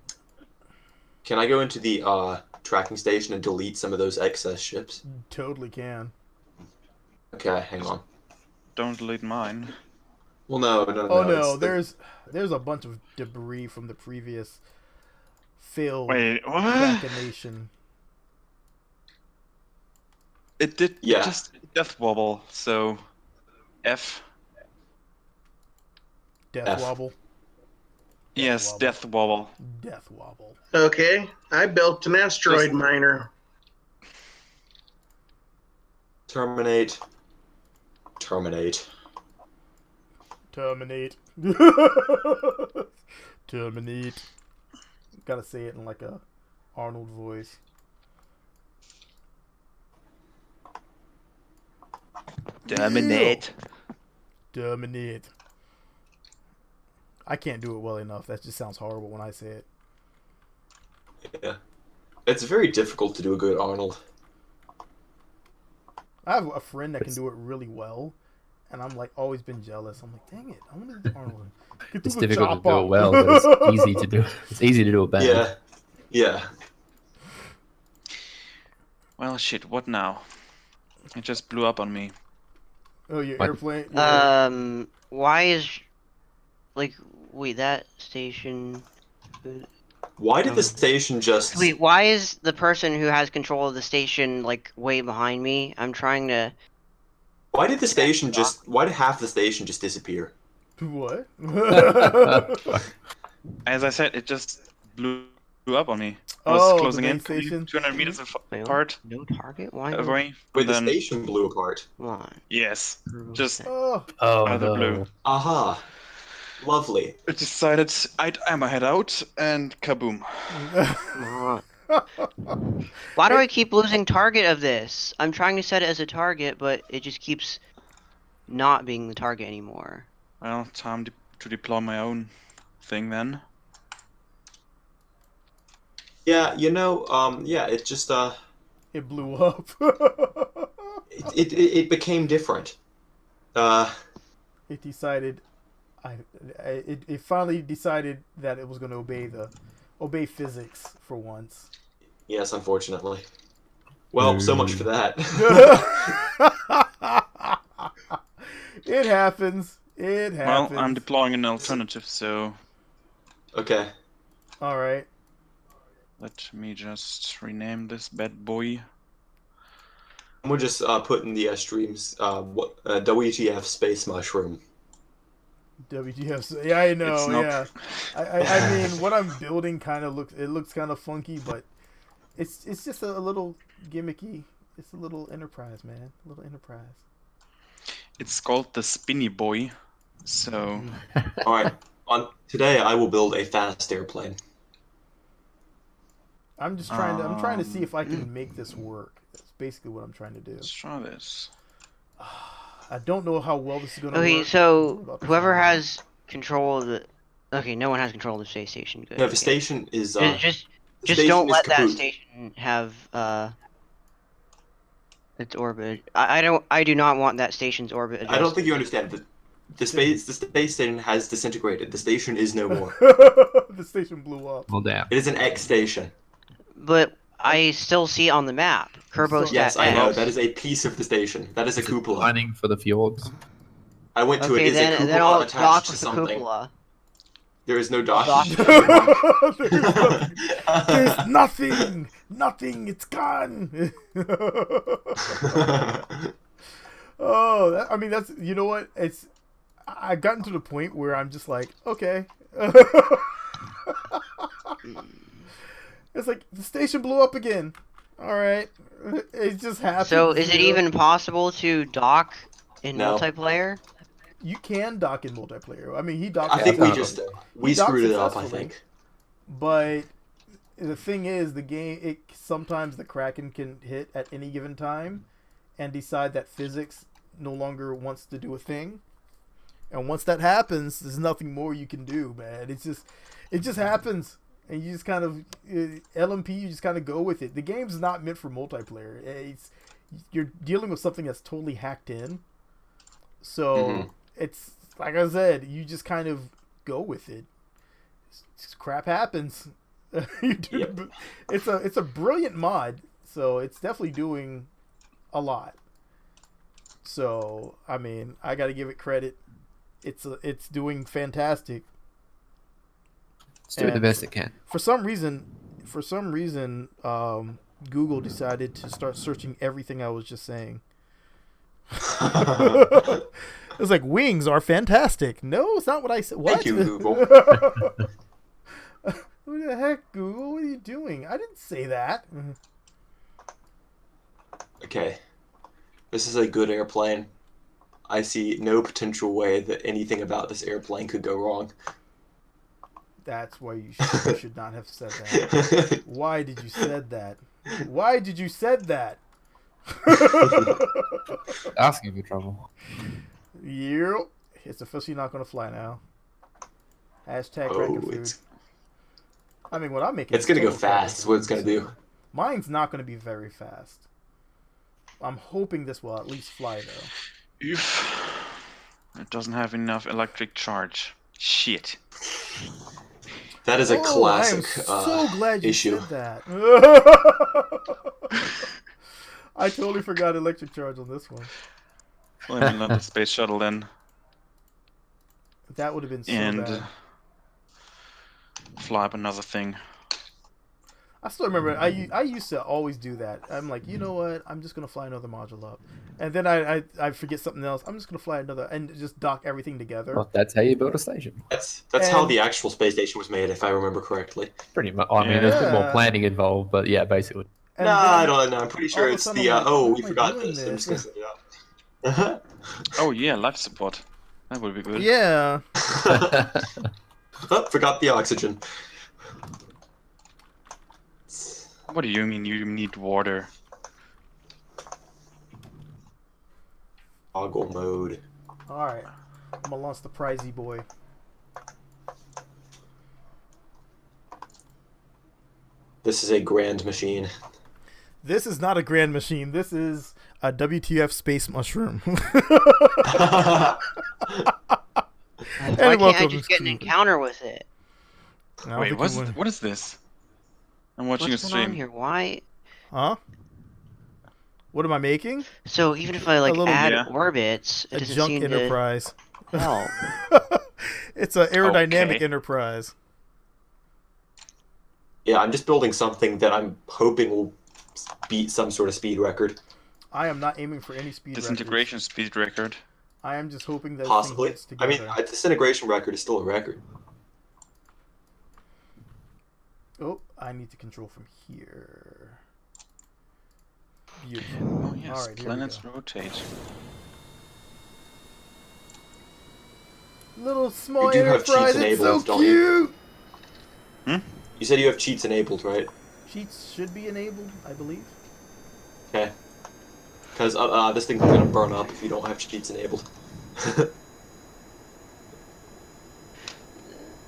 Can I go into the tracking station and delete some of those excess ships? Totally can. Okay, hang on. don't delete mine. Well, no. Oh no, It's there's a bunch of debris from the previous failed Wait, what? Krakenation. It did Yeah. just death wobble, so F. Death F. wobble. Yes, wobble. death wobble. Death wobble. Okay, I built an asteroid Just- miner. Terminate. Terminate. Terminate. Terminate. Gotta say it in like a Arnold voice. Terminate. Terminate. I can't do it well enough. That just sounds horrible when I say it. Yeah. It's very difficult to do a good Arnold. I have a friend that can do it really well, and I'm like always been jealous. I'm like, dang it, I want to do Arnold. Get It's through the difficult to chop do it up. well, but it's easy to do. It's easy to do it bad. Yeah. Yeah. Well, shit, what now? It just blew up on me. Oh, your What? airplane. Yeah. Why is like wait that station? Why did the station just... Wait, why is the person who has control of the station like way behind me? I'm trying to. Why did the station just... Why did half the station just disappear? What? As I said, it just blew up on me. I was Oh, closing the in, base station. 200 meters Wait, apart, No target? Why? away. Wait, And the then, station blew apart. Come on. yes, just Oh, Oh out of the no. blue. Aha. Lovely. I decided I'ma head out, and kaboom. Come on. Why do I keep losing target of this? I'm trying to set it as a target, but it just keeps not being the target anymore. Well, time to deploy my own thing then. Yeah, yeah, it just, it blew up. it became different. It decided, it finally decided that it was going to obey physics for once. Yes, unfortunately. Well, so much for that. It happens. It happens. Well, I'm deploying an alternative, so Okay. All right. let me just rename this bad boy. We'll just put in the streams WTF Space Mushroom. WTF? Yeah, I know. It's not- Yeah, I mean, what I'm building kind of looks kind of funky, but it's just a little gimmicky. It's a little enterprise, man. A little enterprise. It's called the Spinny Boy, so Alright, today I will build a fast airplane. I'm just trying to. I'm trying to see if I can make this work. That's basically what I'm trying to do. let's try this. I don't know how well this is going to Okay, work. so About to whoever find out. has control of the. Okay, no one has control of the space station. Good. No, the okay. station is Just station don't is let that kaput. station have its orbit. I do not want that station's orbit adjusted. I don't think you understand. The space station has disintegrated. The station is no more. The station blew up. Well, damn. It is an X station. But I still see it on the map. Kerbal So- Yes, I know. X. That is a piece of the station. That is a Is it cupola. lining for the fjords? I went to Okay, it. Is a then cupola I'll attached dock to with the something? cupola. There is no Dock. docking. There's nothing. Nothing. It's gone. Oh, I mean, that's, you know what? I've gotten to the point where I'm just like, okay. It's like the station blew up again. All right, it just happened. So is it you know? even possible to dock in No. multiplayer? You can dock in multiplayer. I mean, he docked. I think we successfully. we docked screwed it up. I successfully. think. But the thing is, the game, sometimes the Kraken can hit at any given time and decide that physics no longer wants to do a thing. And once that happens, there's nothing more you can do, man. It just happens. And you just kind of, LMP, you just kind of go with it. The game's not meant for multiplayer. You're dealing with something that's totally hacked in. So it's, like I said, you just kind of go with it. Crap happens. Yep. It's a brilliant mod, so it's definitely doing a lot. So I mean, I got to give it credit. it's doing fantastic. It's doing the And best it can. For some reason, Google decided to start searching everything I was just saying. It's like wings are fantastic. No, it's not what I said. What? Thank you, Google. Who the heck, Google? What are you doing? I didn't say that. Okay. This is a good airplane. I see no potential way that anything about this airplane could go wrong. That's why you should not have said that. Why did you said that? Why did you said that? Asking for trouble. Yep. It's officially not going to fly now. Hashtag cracking food. I mean, what I'm making. It's gonna go fast. Is what it's gonna do. Mine's not going to be very fast. I'm hoping this will at least fly though. It doesn't have enough electric charge. Shit. That is a classic I am so glad you issue. said that. I totally forgot electric charge on this one. Well, I mean, not the space shuttle then. That would have been so And bad. fly up another thing. I still remember I used to always do that. I'm like, you know what? I'm just gonna fly another module up, and then I forget something else. I'm just gonna fly another and just dock everything together. Well, that's how you build a station. That's how And- the actual space station was made, if I remember correctly. Pretty much. I mean, there's a bit more Yeah. planning involved, but yeah, basically. And Nah, then I don't know. I'm pretty sure all of a it's sudden the I'm like, oh, why we am I forgot doing this. I'm just gonna this? set it up. Oh yeah, life support. That would be good. Yeah. Oh, forgot the oxygen. What do you mean you need water? Toggle mode. All right. I'm gonna launch the prizey boy. This is a grand machine. This is not a grand machine. This is a WTF space mushroom. Why can't I welcome just get an to- encounter with it? I don't Wait, think what's you would. what is this? I'm watching What's a going on stream. here? Why? Huh? What am I making? So even if I like little- add Yeah. orbits, it A doesn't junk seem enterprise. to help. It's an aerodynamic Okay. enterprise. Yeah, I'm just building something that I'm hoping will beat some sort of speed record. I am not aiming for any speed records. Disintegration speed record. I am just hoping that Possibly. Thing gets I mean, together. a disintegration record is still a record. Oh, I need to control from here. Beautiful. Oh yes, All right, here we planets go. rotate. Little small You do have cheats enterprise. It's so enabled, don't you? cute. You said you have cheats enabled, right? Cheats should be enabled, I believe. Okay. Because this thing's gonna burn up if you don't have cheats enabled.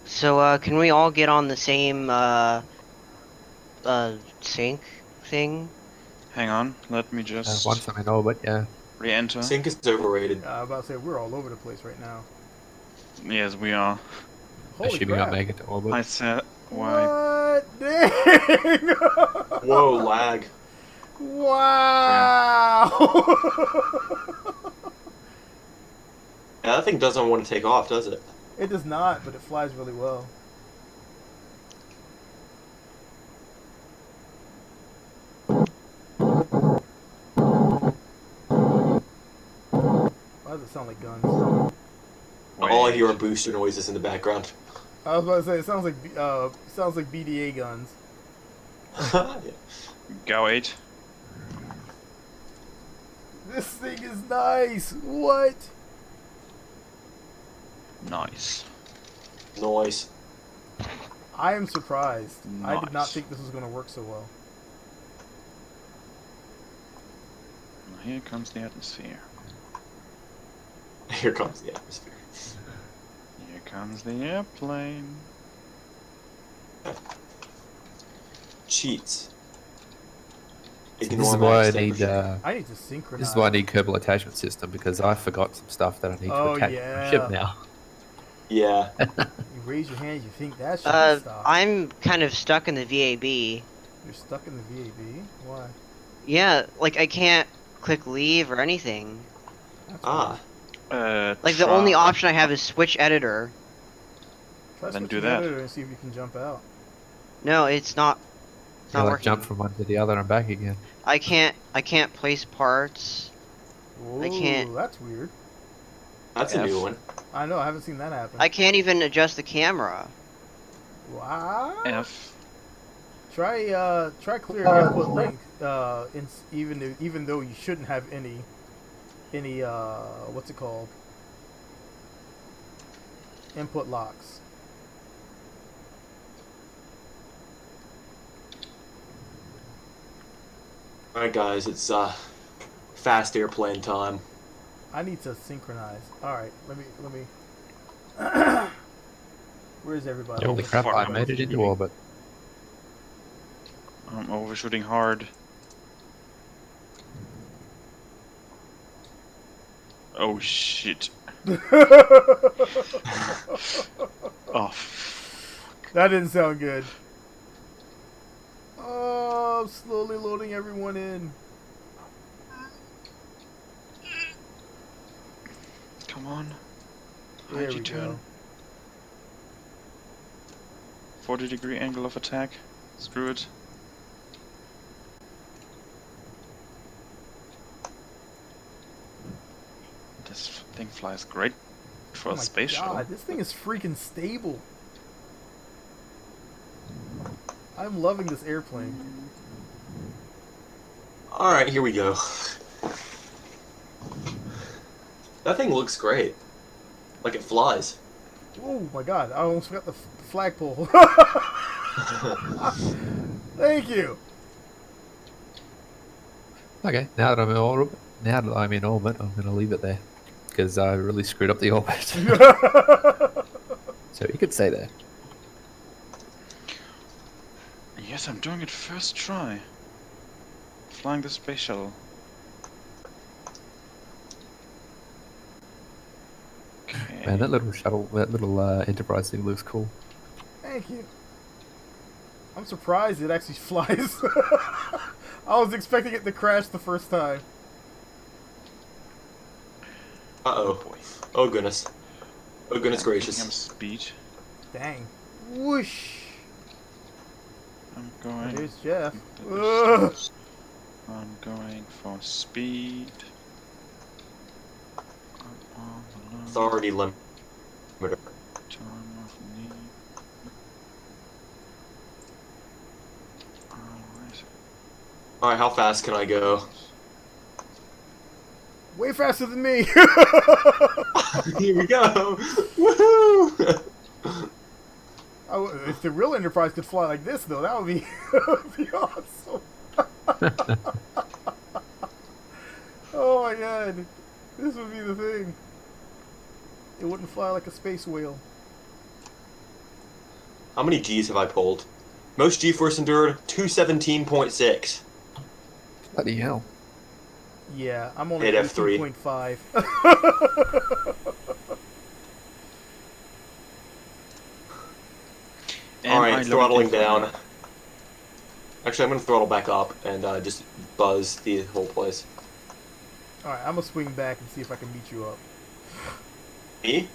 So can we all get on the same sync thing? Hang on, let me just Once I'm in orbit, yeah. re-enter. Sync is overrated. I'm about to say we're all over the place right now. Yes, we are. Holy Assuming crap. I make it to orbit. I said why? What? Dang! Whoa, lag. Wow! Yeah, that thing doesn't want to take off, does it? It does not, but it flies really well. Why does it sound like guns? All I Wait. hear are booster noises in the background. I was about to say it sounds like BDA guns. Yeah. Go 8. This thing is nice. What? Nice. Noise. I am surprised. I did not Nice. think this was going to work so well. Here comes the atmosphere. Here comes the atmosphere. Here comes the airplane. Cheats. This Ignore is my why I extinguisher. need. I need to synchronize. This is why I need Kerbal attachment system because I forgot some stuff that I need to Oh, attach to yeah. the ship now. Yeah. You raise your hand, you think that should stop. I'm kind of stuck in the VAB. You're stuck in the VAB? Why? Yeah, like I can't click leave or anything. That's Ah. weird. Like the only option I have is switch editor. Try Then do switching that. editor and see if you can jump out. No, it's not. It's You not like working. jump from one to the other and back again. I can't place parts. I can't. Ooh, that's weird. That's a new one. I know, I haven't seen that happen. I can't even adjust the camera. Wow. F. Try clear input link. Even though you shouldn't have any what's it called? Input locks. Alright guys, it's fast airplane time. I need to synchronize. All right, let me. Where's everybody? Holy crap, fuck I am I made it into shooting? orbit. I'm overshooting hard. Oh shit. Oh. That didn't sound good. Oh, I'm slowly loading everyone in. Come on. There How'd we you turn? go. 40-degree angle of attack. Screw it. This thing flies great for Oh a my space God, shuttle. this thing is freaking stable. I'm loving this airplane. Alright, here we go. That thing looks great. Like it flies. Oh my God, I almost got the flagpole. Thank you. Okay, now that I'm in orbit, I'm going to leave it there. Because I really screwed up the orbit. So you could stay there. Yes, I'm doing it first try. Flying the space shuttle. Okay. Man, that little shuttle, that little Enterprise thing looks cool. Thank you. I'm surprised it actually flies. I was expecting it to crash the first time. Uh-oh. Boy. Oh goodness. Oh goodness I'm gracious. speed. Dang. Whoosh. I'm going. There's Jeff. the Ugh. distance. I'm going for speed. Authority limiter. Time of need. Alright. Alright, how fast can I go? Way faster than me. Here we go! Woohoo! If the real Enterprise could fly like this, though, that would be, that would be awesome. Oh my God. This would be the thing. It wouldn't fly like a space whale. How many G's have I pulled? Most G-force endured, 217.6. Bloody hell. Yeah, I'm only Hit F3. 18.5. Alright, throttling down. Actually, I'm gonna throttle back up and just buzz the whole place. Alright, I'm gonna swing back and see if I can meet you up. Me?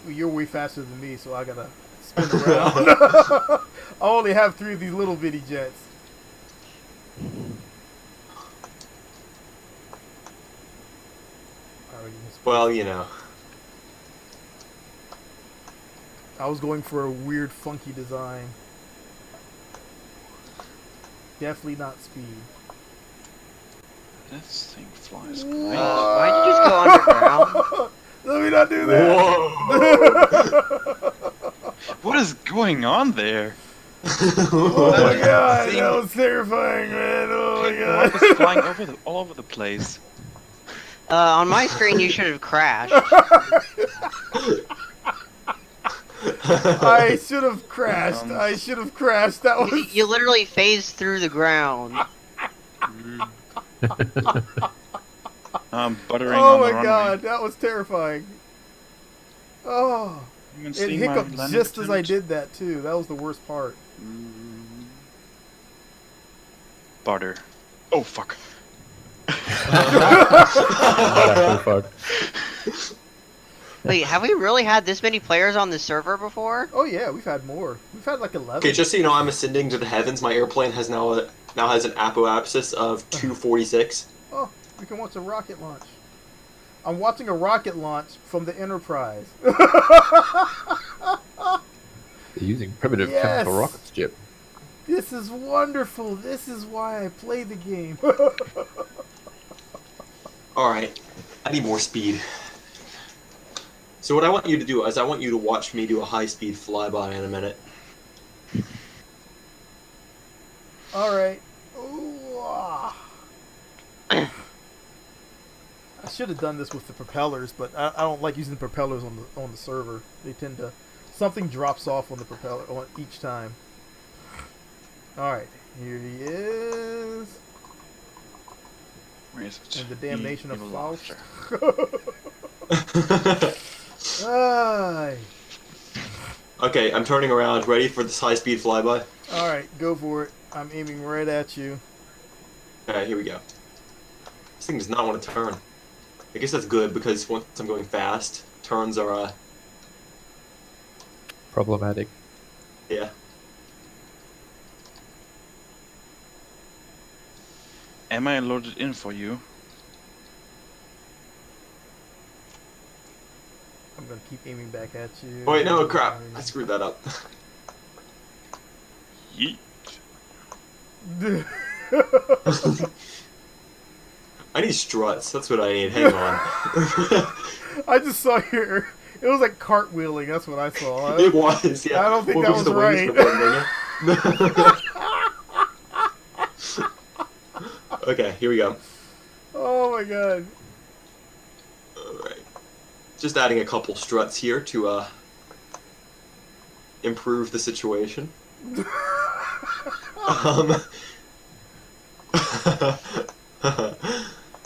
Well, you're way faster than me, so I gotta spin around. I only have 3 of these little bitty jets. Alright, Well, you know. I was going for a weird, funky design. Definitely not speed. This thing flies great. Why'd you just go underground? Let me not do that. Whoa! What is going on there? Oh my God, Thing- that was terrifying, man. Oh my Rock God. is flying all over the place. On my screen, you should have crashed. I should have crashed. I should have crashed. That was. You literally phased through the ground. I'm buttering Oh on the my runway. God, that was terrifying. Oh, You can it see my hiccuped landing just as I attempt. did that too. That was the worst part. Butter. Oh fuck. Fuck. Wait, have we really had this many players on the server before? Oh yeah, we've had more. We've had like 11. Okay, just so you know, I'm ascending to the heavens. My airplane has now has an apoapsis of 246. Oh, we can watch a rocket launch. I'm watching a rocket launch from the Enterprise. They're using primitive Yes. chemical rockets, Jip. This is wonderful. This is why I play the game. Alright, I need more speed. So what I want you to do is I want you to watch me do a high-speed flyby in a minute. Alright. I should have done this with the propellers, but I don't like using the propellers on the server. They tend to... Something drops off on the propeller each time. Alright, here he is. Where is it? And the damnation of Evil Faust. laughter. Aye. Okay, I'm turning around, ready for this high-speed flyby. Alright, go for it. I'm aiming right at you. Alright, here we go. This thing does not want to turn. I guess that's good, because once I'm going fast, turns are, Problematic. yeah. Am I loaded in for you? I'm gonna keep aiming back at you. Oh wait, no, crap. I screwed that up. Yeet. I need struts, that's what I need. Hang on. I just saw your... It was like cartwheeling, that's what I saw. It was, yeah. I don't think Well, that because was the wings were bending. Okay, here we go. Oh my god. Alright. Just adding a couple struts here to improve the situation.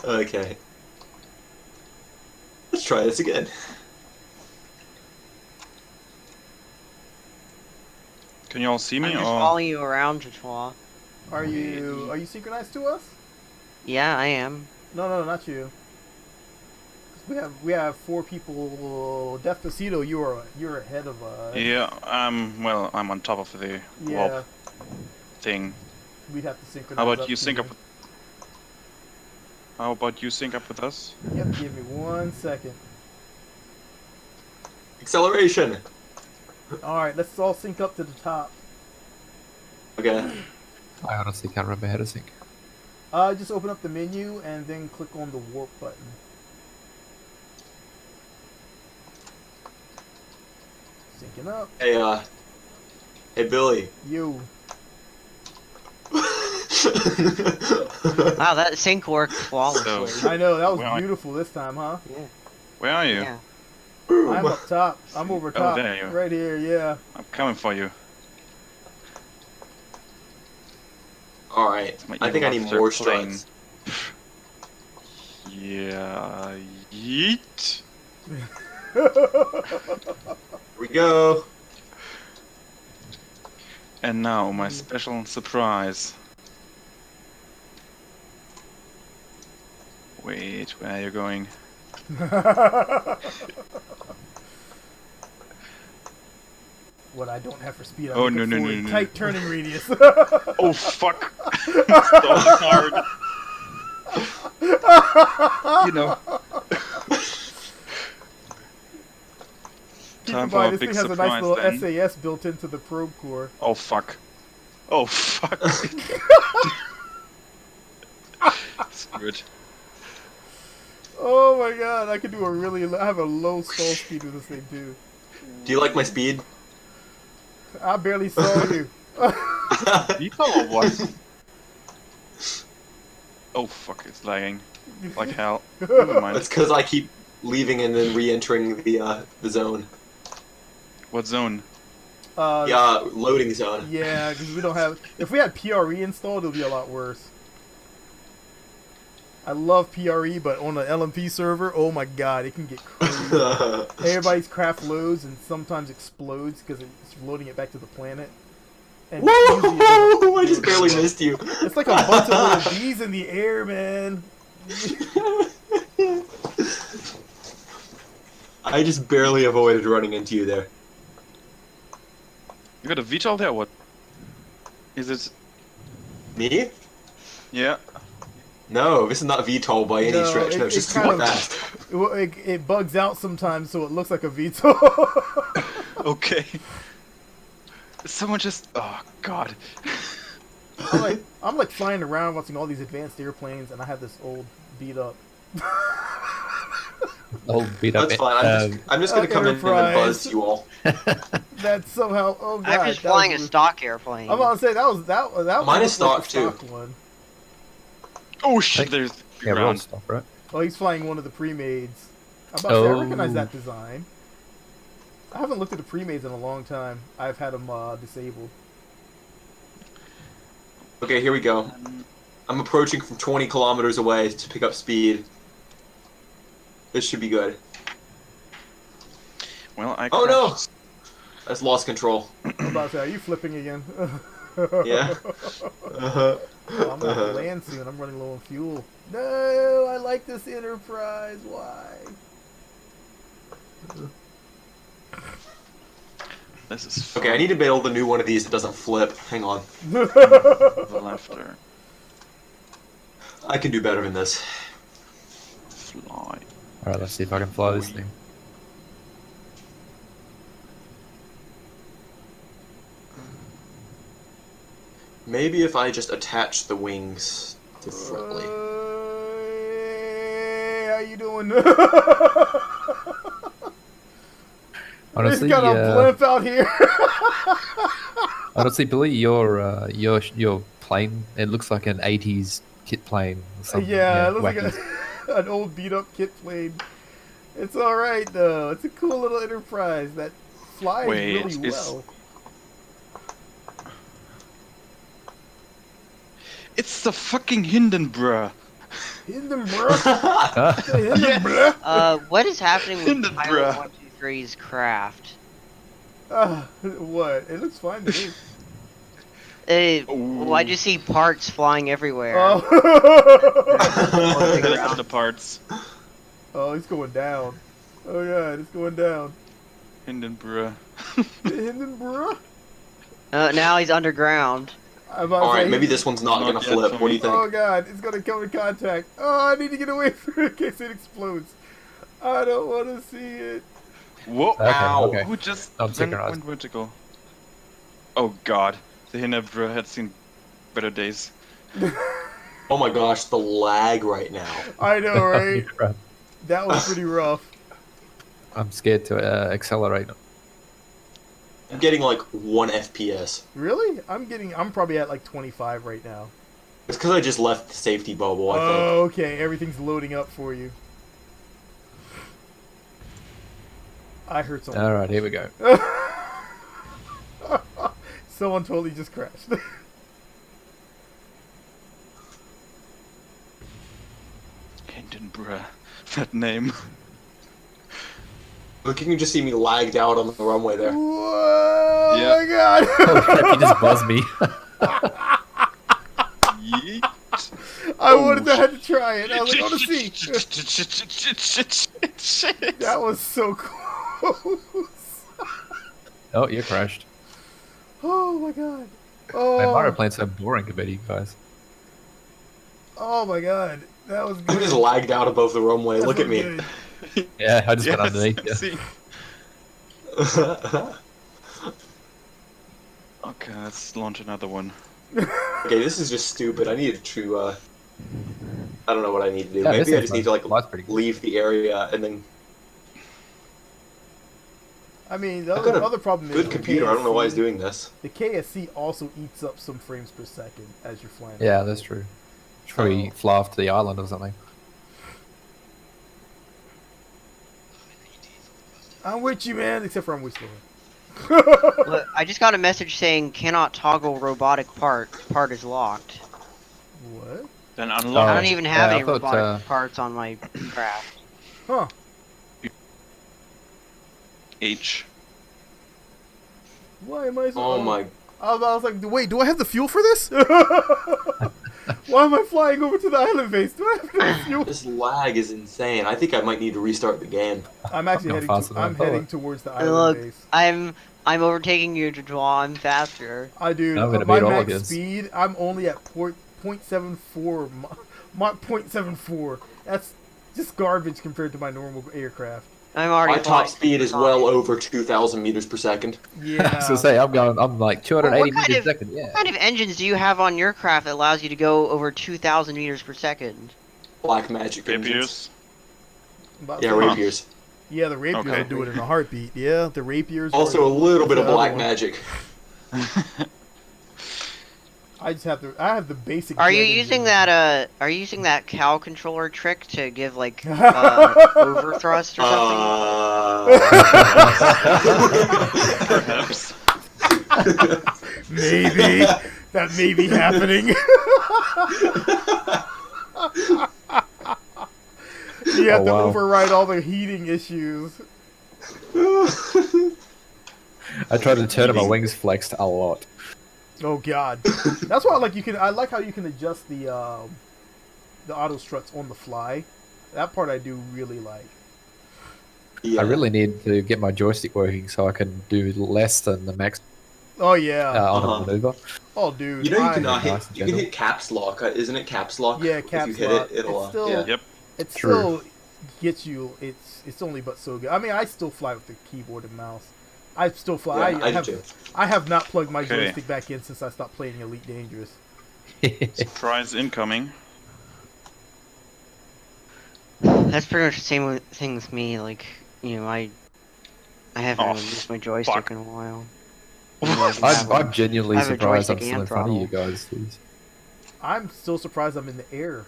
Okay. Let's try this again. Can you all see me? I'm just Or following you around, Chitwa. Are you synchronized to us? Yeah, I am. No, not you. 'Cause we have 4 people. Despacito, you're ahead of us. yeah, well, I'm on top of the Yeah, warp thing. we'd have to synchronize. How about you to sync up? How about you sync up with us? Yep, give me 1 second. Acceleration! Alright, let's all sync up to the top. Okay. I honestly can't remember how to sync. Just open up the menu and then click on the warp button. Syncing up. Hey Billy. You. Wow, that sync worked flawlessly. So- I know, that was Where are you? beautiful this time, huh? Yeah. Where are you? Yeah. I'm up top. I'm over top. there you are. Right here, yeah. I'm coming for you. Alright. My I think I need evil more laughter plane. struts. Yeah. Yeet. Here we go. And now my special surprise. Wait, where are you going? What I don't have for speed, I Oh, make a no, no, fully no, no. tight turning radius. Oh fuck! So hard. You know. Keep Time in for mind, a this big thing has a nice surprise little then. SAS built into the probe core. Oh fuck. Oh fuck. Screwed. Oh my god, I could do I have a low stall speed with this thing too. Do you like my speed? I barely saw you. People or what? Oh fuck, it's lagging. Like hell. Never mind. That's because I keep leaving and then re-entering the zone. What zone? Yeah, loading zone. Yeah, because we don't have... If we had PRE installed, it would be a lot worse. I love PRE, but on an LMP server, oh my god, it can get crazy. Everybody's craft loads and sometimes explodes because it's loading it back to the planet. And usually it doesn't Woo! I just barely missed you. It's like a bunch of little bees in the air, man. I just barely avoided running into you there. You got a VTOL there? What? Is it? Me? Yeah. No, this is not VTOL by any No, stretch. No, it- it's just it's too kind of- fast. It bugs out sometimes, so it looks like a VTOL. Okay. Someone just. Oh God. I'm like flying around watching all these advanced airplanes, and I have this old beat up. Old beat up. That's fine. I'm just gonna come in and Enterprise. buzz you all. That somehow. Oh god. I'm just that flying a was- stock airplane. I'm about to say that was that Mine one is looked like stock, the too. stock one. Oh shit! There's Yeah, roll ground. stop, right? Oh, he's flying one of the pre-mades. I'm about to say I recognize Oh. that design. I haven't looked at the pre-mades in a long time. I've had them disabled. Okay, here we go. I'm approaching from 20 kilometers away to pick up speed. This should be good. Well, I. Oh no! crashed. I just lost control. I'm about to say, are you flipping again? Yeah. Oh, I'm gonna have to land soon. I'm running low on fuel. No, I like this Enterprise. Why? This is. Okay, I need to build a new one of these that doesn't flip. Hang on. the laughter. I can do better than this. Fly. Alright, let's see if I can fly this thing. Maybe if I just attach the wings differently. Hey, how you doing? Honestly, He's got a blimp out here. honestly, Billy, your plane, it looks like an 80s kit plane or something. Yeah, it looks wacky. like an old beat up kit plane. It's alright though. It's a cool little Enterprise that flies Wait, really well. It's the fucking Hindenburg. Hindenburg. Huh? Hindenburg. What is happening with Hindenburg. Pilot 123's craft? What? It looks fine to me. Why do you see parts flying everywhere? Oh. That's the parts. Oh, he's going down. Oh god, it's going down. Hindenburg. Hindenburg. Now he's underground. I'm about to Alright, say, maybe this one's not Not gonna yet flip. for What do me. you think? Oh god, it's gonna come in contact. Oh, I need to get away from it in case it explodes. I don't want to see it. Whoa! Okay, Ow. okay. Who just I'm went synchronized. vertical? Oh god, the Hindenburg had seen better days. Oh my gosh, the lag right now. I know, right? Crap. That was pretty rough. I'm scared to accelerate. I'm getting like 1 FPS. Really? I'm probably at like 25 right now. It's because I just left the safety bubble, I think. Oh, okay. Everything's loading up for you. I heard someone. Alright, here we go. Someone totally just crashed. Hindenburg. That name. Look, you can just see me lagged out on the runway there. Whoa, Yeah. my god! Oh crap, you just buzzed me. Yeet. I Oh, wanted to have to try it. I was like, I want to see. Shit. That was so close. Oh, you crashed. Oh my god. Man, Mario Oh, plane's so boring compared to you guys. oh my god. That was I'm good. just lagged out above the runway. That Look at was me. good. Yeah, I just went Yes, underneath I you. see. Okay, let's launch another one. Okay, this is just stupid. I need to, I don't know what I need to do. Yeah, Maybe this I just thing's need to, like, flies pretty good. leave the area and then... I mean, the I've got a other problem is good the computer. I don't know why he's KSC doing this. The KSC also eats up some frames per second as you're flying. Yeah, that's true. Should probably fly off to the island or something. I'm with you, man. Except for I'm with you. Look, I just got a message saying cannot toggle robotic part. Part is locked. What? Then I unlock. don't even have yeah, I any thought, robotic parts on my craft. Huh? H. Why am I so? Oh my... I was like, wait, do I have the fuel for this? Why am I flying over to the island base? Do I have enough fuel? This lag is insane. I think I might need to restart the game. I'm actually Not fast enough. I'm heading towards the island Look, base. I'm overtaking you to draw. I'm faster. I do. I'm gonna My beat all max of yous. speed, I'm only at 0.74. Mach 0.74. That's just garbage compared to my normal aircraft. I'm already. My top flying speed is 2,000. well over 2,000 meters per second. Yeah. I was gonna say I'm like 280 What kind meters of- a second. Yeah. What kind of engines do you have on your craft that allows you to go over 2,000 meters per second? Black magic engines. Rapiers. About Yeah, to- rapiers. Yeah, the rapiers Okay. will do it in a heartbeat. Yeah, the rapiers. Also a or little bit of the other black one. magic. I just have I have the basic. Are you jet using engine. that? Are you using that cow controller trick to give like overthrust or something? Perhaps. Maybe that may be happening. You have Oh, to wow. override all the heating issues. I tried to turn and my wings flexed a lot. Oh god, that's why I like how you can adjust the auto struts on the fly. That part I do really like. Yeah. I really need to get my joystick working so I can do less than the max Oh yeah. on Uh-huh. a maneuver. Oh dude. You know you can Nice hit. in You can general. hit caps lock. Isn't it caps lock? Yeah, caps If you hit lock. it, it'll. It's still- Yeah. Yep. It True. still gets you. It's only but so good. I mean, I still fly with the keyboard and mouse. I still fly. Yeah, I I do have. too. I have not plugged my Okay. joystick back in since I stopped playing Elite Dangerous. Surprise incoming. That's pretty much the same thing with me. Like, you know, I haven't Oh, really used my joystick fuck. in a while. I'm genuinely I have a surprised I'm joystick still in and front of you throttle. guys. Jeez. I'm still surprised I'm in the air.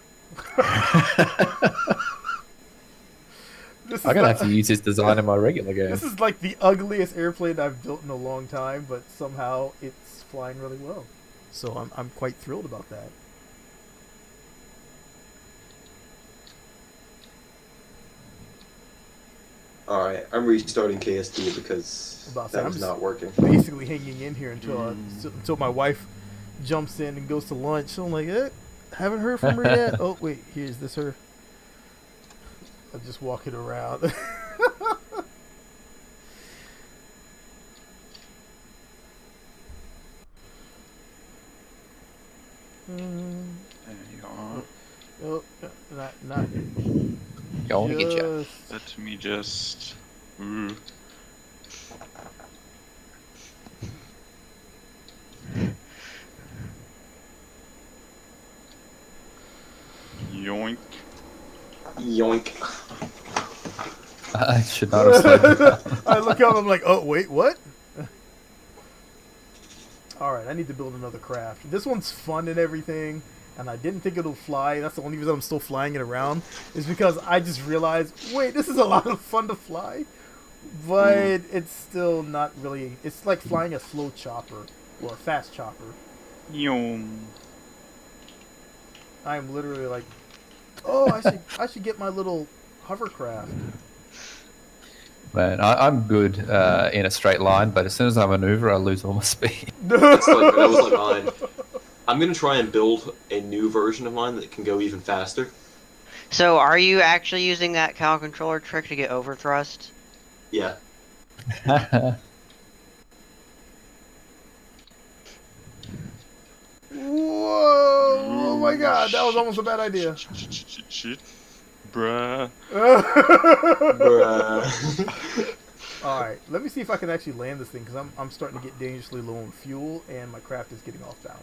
This is I'm gonna not- have to use this design in my regular game. This is like the ugliest airplane I've built in a long time, but somehow it's flying really well. So I'm quite thrilled about that. All right, I'm restarting KSD because About to say, that I'm was just- not working. Basically hanging in here until my wife jumps in and goes to lunch. So I'm like, haven't heard from her yet. Oh wait, here's this her. I'm just walking around. There you are. Oh, not I want to get you. just. Let me just. Ooh. Yoink. Yoink. I should not have slowed down. I look up, I'm like, oh wait, what? Alright, I need to build another craft. This one's fun and everything, and I didn't think it'll fly. That's the only reason I'm still flying it around, is because I just realized, wait, this is a lot of fun to fly, but it's still not really, it's like flying a slow chopper, or a fast chopper. Yum. I'm literally like, oh, I should get my little hovercraft. Man, I'm good in a straight line, but as soon as I maneuver, I lose all my speed. That's like, that was like mine. I'm gonna try and build a new version of mine that can go even faster. So, are you actually using that cow controller trick to get overthrust? Yeah. Whoa! Oh my god, that was almost a bad idea. Shit. Bruh. Bruh. Alright, let me see if I can actually land this thing, because I'm starting to get dangerously low on fuel, and my craft is getting off balance.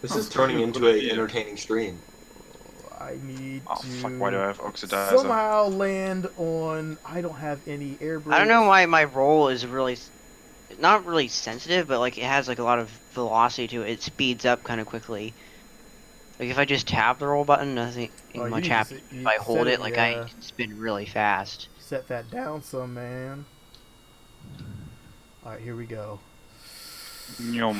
This is turning into an entertaining stream. I need Oh to fuck, why do I have oxidizer? somehow land on... I don't have any air brakes. I don't know why my roll is really, not really sensitive, but like it has like a lot of velocity to it. It speeds up kind of quickly. Like if I just tap the roll button, nothing Oh, you much need to happens. set- you If I set hold it, it, like yeah. I can spin really fast. Set that down some, man. Alright, here we go. Yum.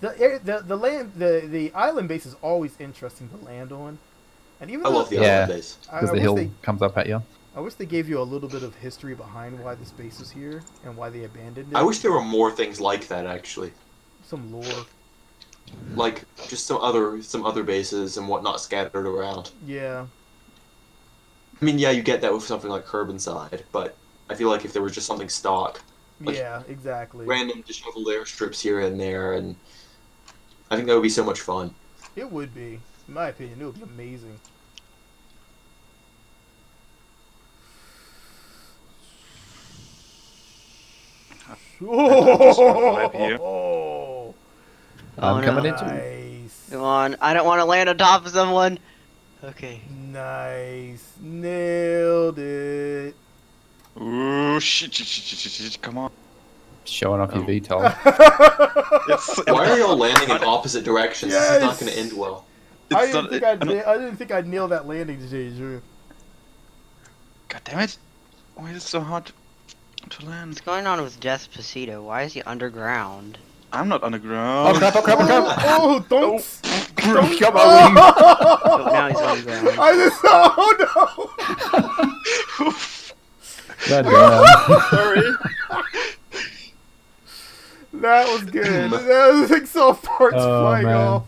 The island base is always interesting to land on. And even I though love the Yeah. island base. Because the hill comes up at you. I wish they gave you a little bit of history behind why this base is here and why they abandoned it. I wish there were more things like that, actually. Some lore. like just some other bases and whatnot scattered around. Yeah. I mean, yeah, you get that with something like Kerbal, but I feel like if there was just something stock, like Yeah, exactly. random disheveled airstrips here and there, and I think that would be so much fun. It would be. In my opinion, it would be amazing. just right here. Oh, I'm coming into. nice. Come on, I don't want to land on top of someone. Okay. Nice. Nailed it. Ooh, shit, come on. Showing off your Oh. VTOL. Why are y'all landing in opposite directions? This is not Yes! going to end well. I It's didn't not- think I didn't think I'd nail that landing today, Drew. God damn it! Why is it so hard to land? What's going on with Despacito? Why is he underground? I'm not Oh underground. crap! Oh crap! Oh crap! Oh, don't. Come on! Oh, now he's underground. I just. Oh no. God damn. Sorry. That was good. That was like so parts Oh, flying man. off.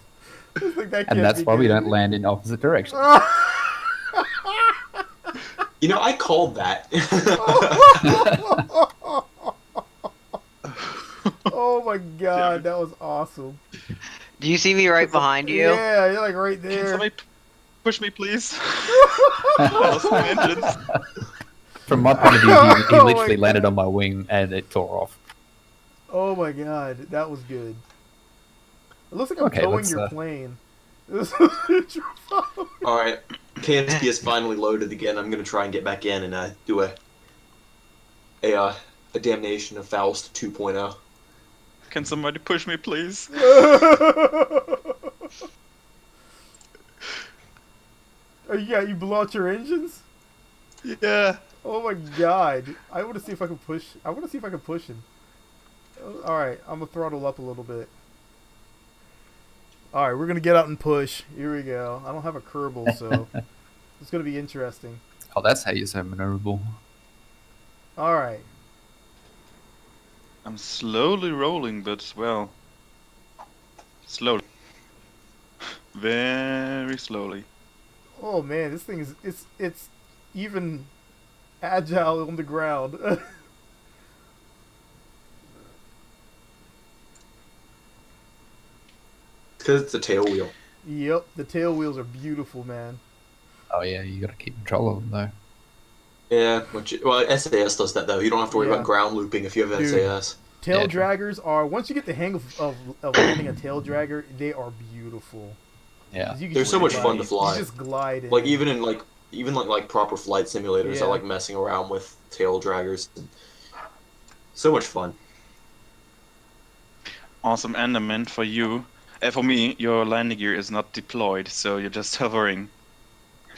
I was like, that And can't that's be why we good. don't land in opposite directions. You know, I called that. Oh my god, that was awesome. Do you see me right behind you? Yeah, you're like right Can there. somebody push me, please? I lost my engines. From my point of view, he Oh my literally landed God. on my wing and it tore off. Oh my god, that was good. It looks like I'm Okay, towing let's, your plane. Alright, KSP is finally loaded again. I'm going to try and get back in and do a damnation of Faust 2.0. Can somebody push me, please? Oh, you blew out your engines? Yeah. Oh my god. I want to see if I can push. I want to see if I can push him. Alright, I'm going to throttle up a little bit. Alright, we're going to get out and push. Here we go. I don't have a Kerbal, so it's going to be interesting. Oh, that's how you're so maneuverable. Alright. I'm slowly rolling, but well, slowly. Very slowly. Oh man, this thing is it's even agile on the ground. Because it's a tail wheel. Yep, the tail wheels are beautiful, man. Oh yeah, you gotta keep control of them though. Yeah, well, SAS does that though. You don't have to worry Yeah. about ground looping if you have Dude. SAS. Tail Yeah, true. draggers are, once you get the hang of landing a tail dragger, they are beautiful. Yeah. 'Cause you can They're just so much glide- fun to fly. You just glide in. Like even like proper flight simulators, Yeah. I like messing around with tail draggers. So much fun. Awesome, and I meant for you. For me, your landing gear is not deployed, so you're just hovering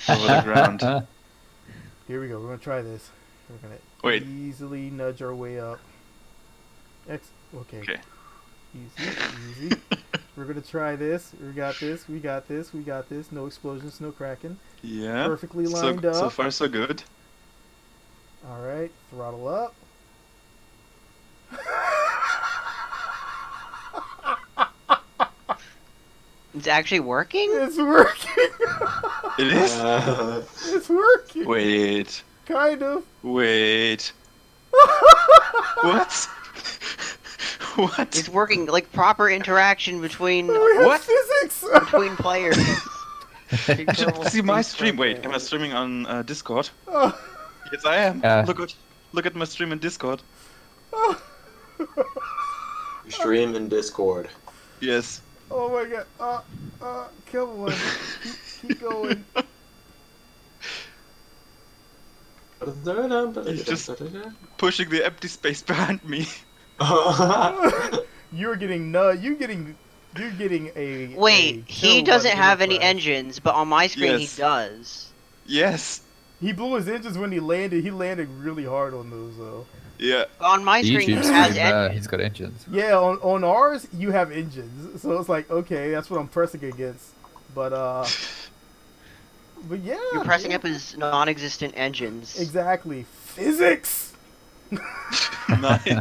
over the ground. Here we go. We're gonna try this. We're gonna Wait. easily nudge our way up. Okay. Okay. Easy. We're gonna try this. We got this. We got this. We got this. No explosions. No cracking. Yeah. Perfectly lined So up. far, so good. All right. Throttle up. It's actually working? It's working. It is. It's working. Wait. Kind of. Wait. What? What? It's working like proper interaction between We have What? physics. between players. You should see my stream. Wait, am I streaming on Discord? Oh, Yes, I am. Yeah. Look at my stream in Discord. Stream in Discord. Yes. oh my god. Come on. Keep going. He's just- Pushing the empty space behind me. You're getting you're getting a Wait, a he kill doesn't by the have any crash. engines, but on my screen Yes. he does. Yes. He blew his engines when he landed. He landed really hard on those though. Yeah. On my The screen he YouTube has stream, engines. he's got engines. Yeah, on ours you have engines, so it's like okay, that's what I'm pressing against. But yeah, You're pressing yeah, up his non-existent engines. exactly physics. Nice.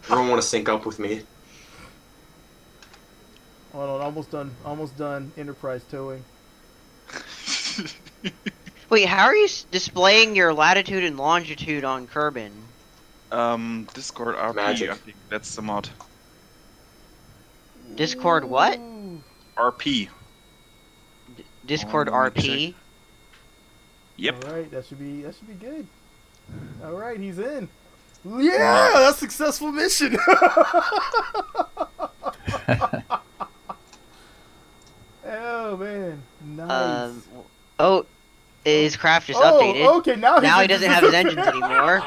Everyone want to sync up with me? Hold on, almost done. Almost done. Enterprise towing. Wait, how are you displaying your latitude and longitude on Kerbin? Discord RP, Magic. I think that's the mod. Discord what? Ooh. RP. Discord Let me RP? Yep. All right, that should be good. All right, he's in. Yeah, that's a successful mission. Oh man, nice. Oh, his craft is updated. Oh, okay, now Now he his doesn't have his engines anymore.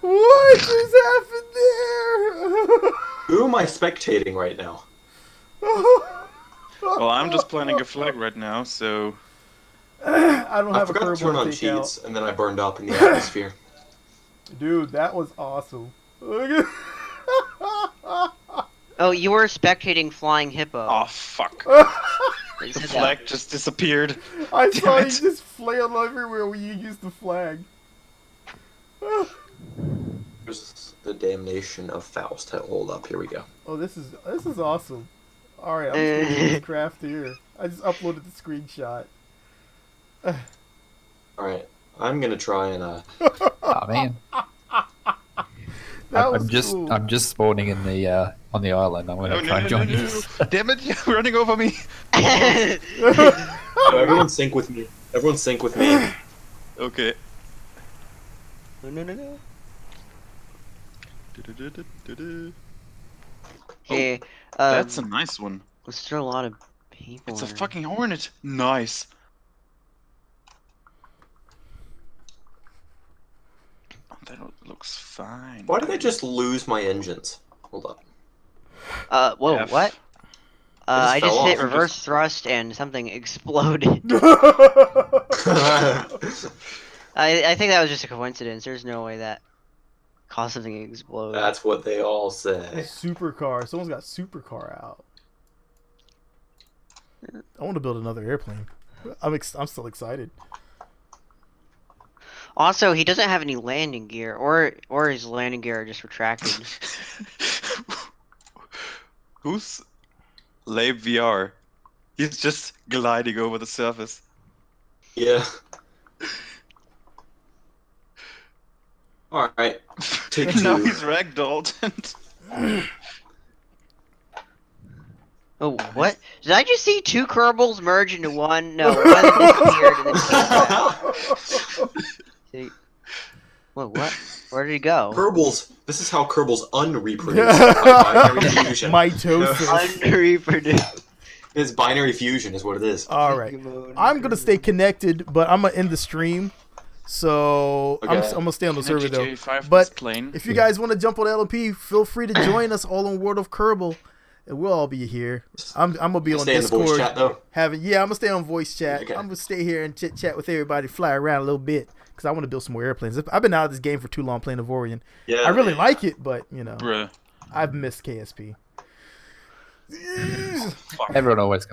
What just happened there? Who am I spectating right now? Well, I'm just planting a flag right now, so I don't I have a forgot to turn Kerbal on to take out. cheats, and then I burned up in the atmosphere. Dude, that was awesome. Look at Oh, you were spectating Flying Hippo. oh fuck. It The said flag that. just disappeared. I saw Damn you it. just flail everywhere when you used the flag. There's the damnation of Faust. Hold up, here we go. Oh, this is awesome. All right, I'm just gonna do this craft here. I just uploaded the screenshot. Alright, I'm gonna try and Oh man. That was I'm just spawning in the on the island. I'm gonna Oh, try and join you. Damn it, you're running over me. oh, everyone sync with me. Everyone sync with me. Okay. No. Okay, That's a nice one. there's still a lot of people. It's a in. fucking hornet. Nice. Oh, that looks fine. Why did I just lose my engines? Hold up. Whoa, F. what? I fell just hit off. reverse thrust and something exploded. I think that was just a coincidence. There's no way that caused something to explode. That's what they all say. Supercar. Someone's got supercar out. I want to build another airplane. I'm still excited. Also, he doesn't have any landing gear, or his landing gear are just retracted. Who's Lame VR? He's just gliding over the surface. Yeah. Alright. Take Now two. he's ragdolled. Oh, what? Did I just see two Kerbals merge into one? No, one disappeared and then came back. See- Whoa, what? Where did he go? Kerbals. This is how Kerbals unreproduce by binary fusion. Mitosis. Unreproduced. It's binary fusion is what it is. All right. I'm gonna stay connected, but I'm gonna end the stream. So I'm Okay. gonna stay on the server though. GTA 5 But plane. if you guys want to jump on LMP, feel free to join us all on World of Kerbal, and we'll all be here. I'm gonna be on Stay in the Discord. voice chat though. I'm gonna stay on voice chat. Okay. I'm gonna stay here and chit chat with everybody, fly around a little bit because I want to build some more airplanes. I've been out of this game for too long playing Avorion. Yeah. I really like it, but you know, Bruh. I've missed KSP. Everyone always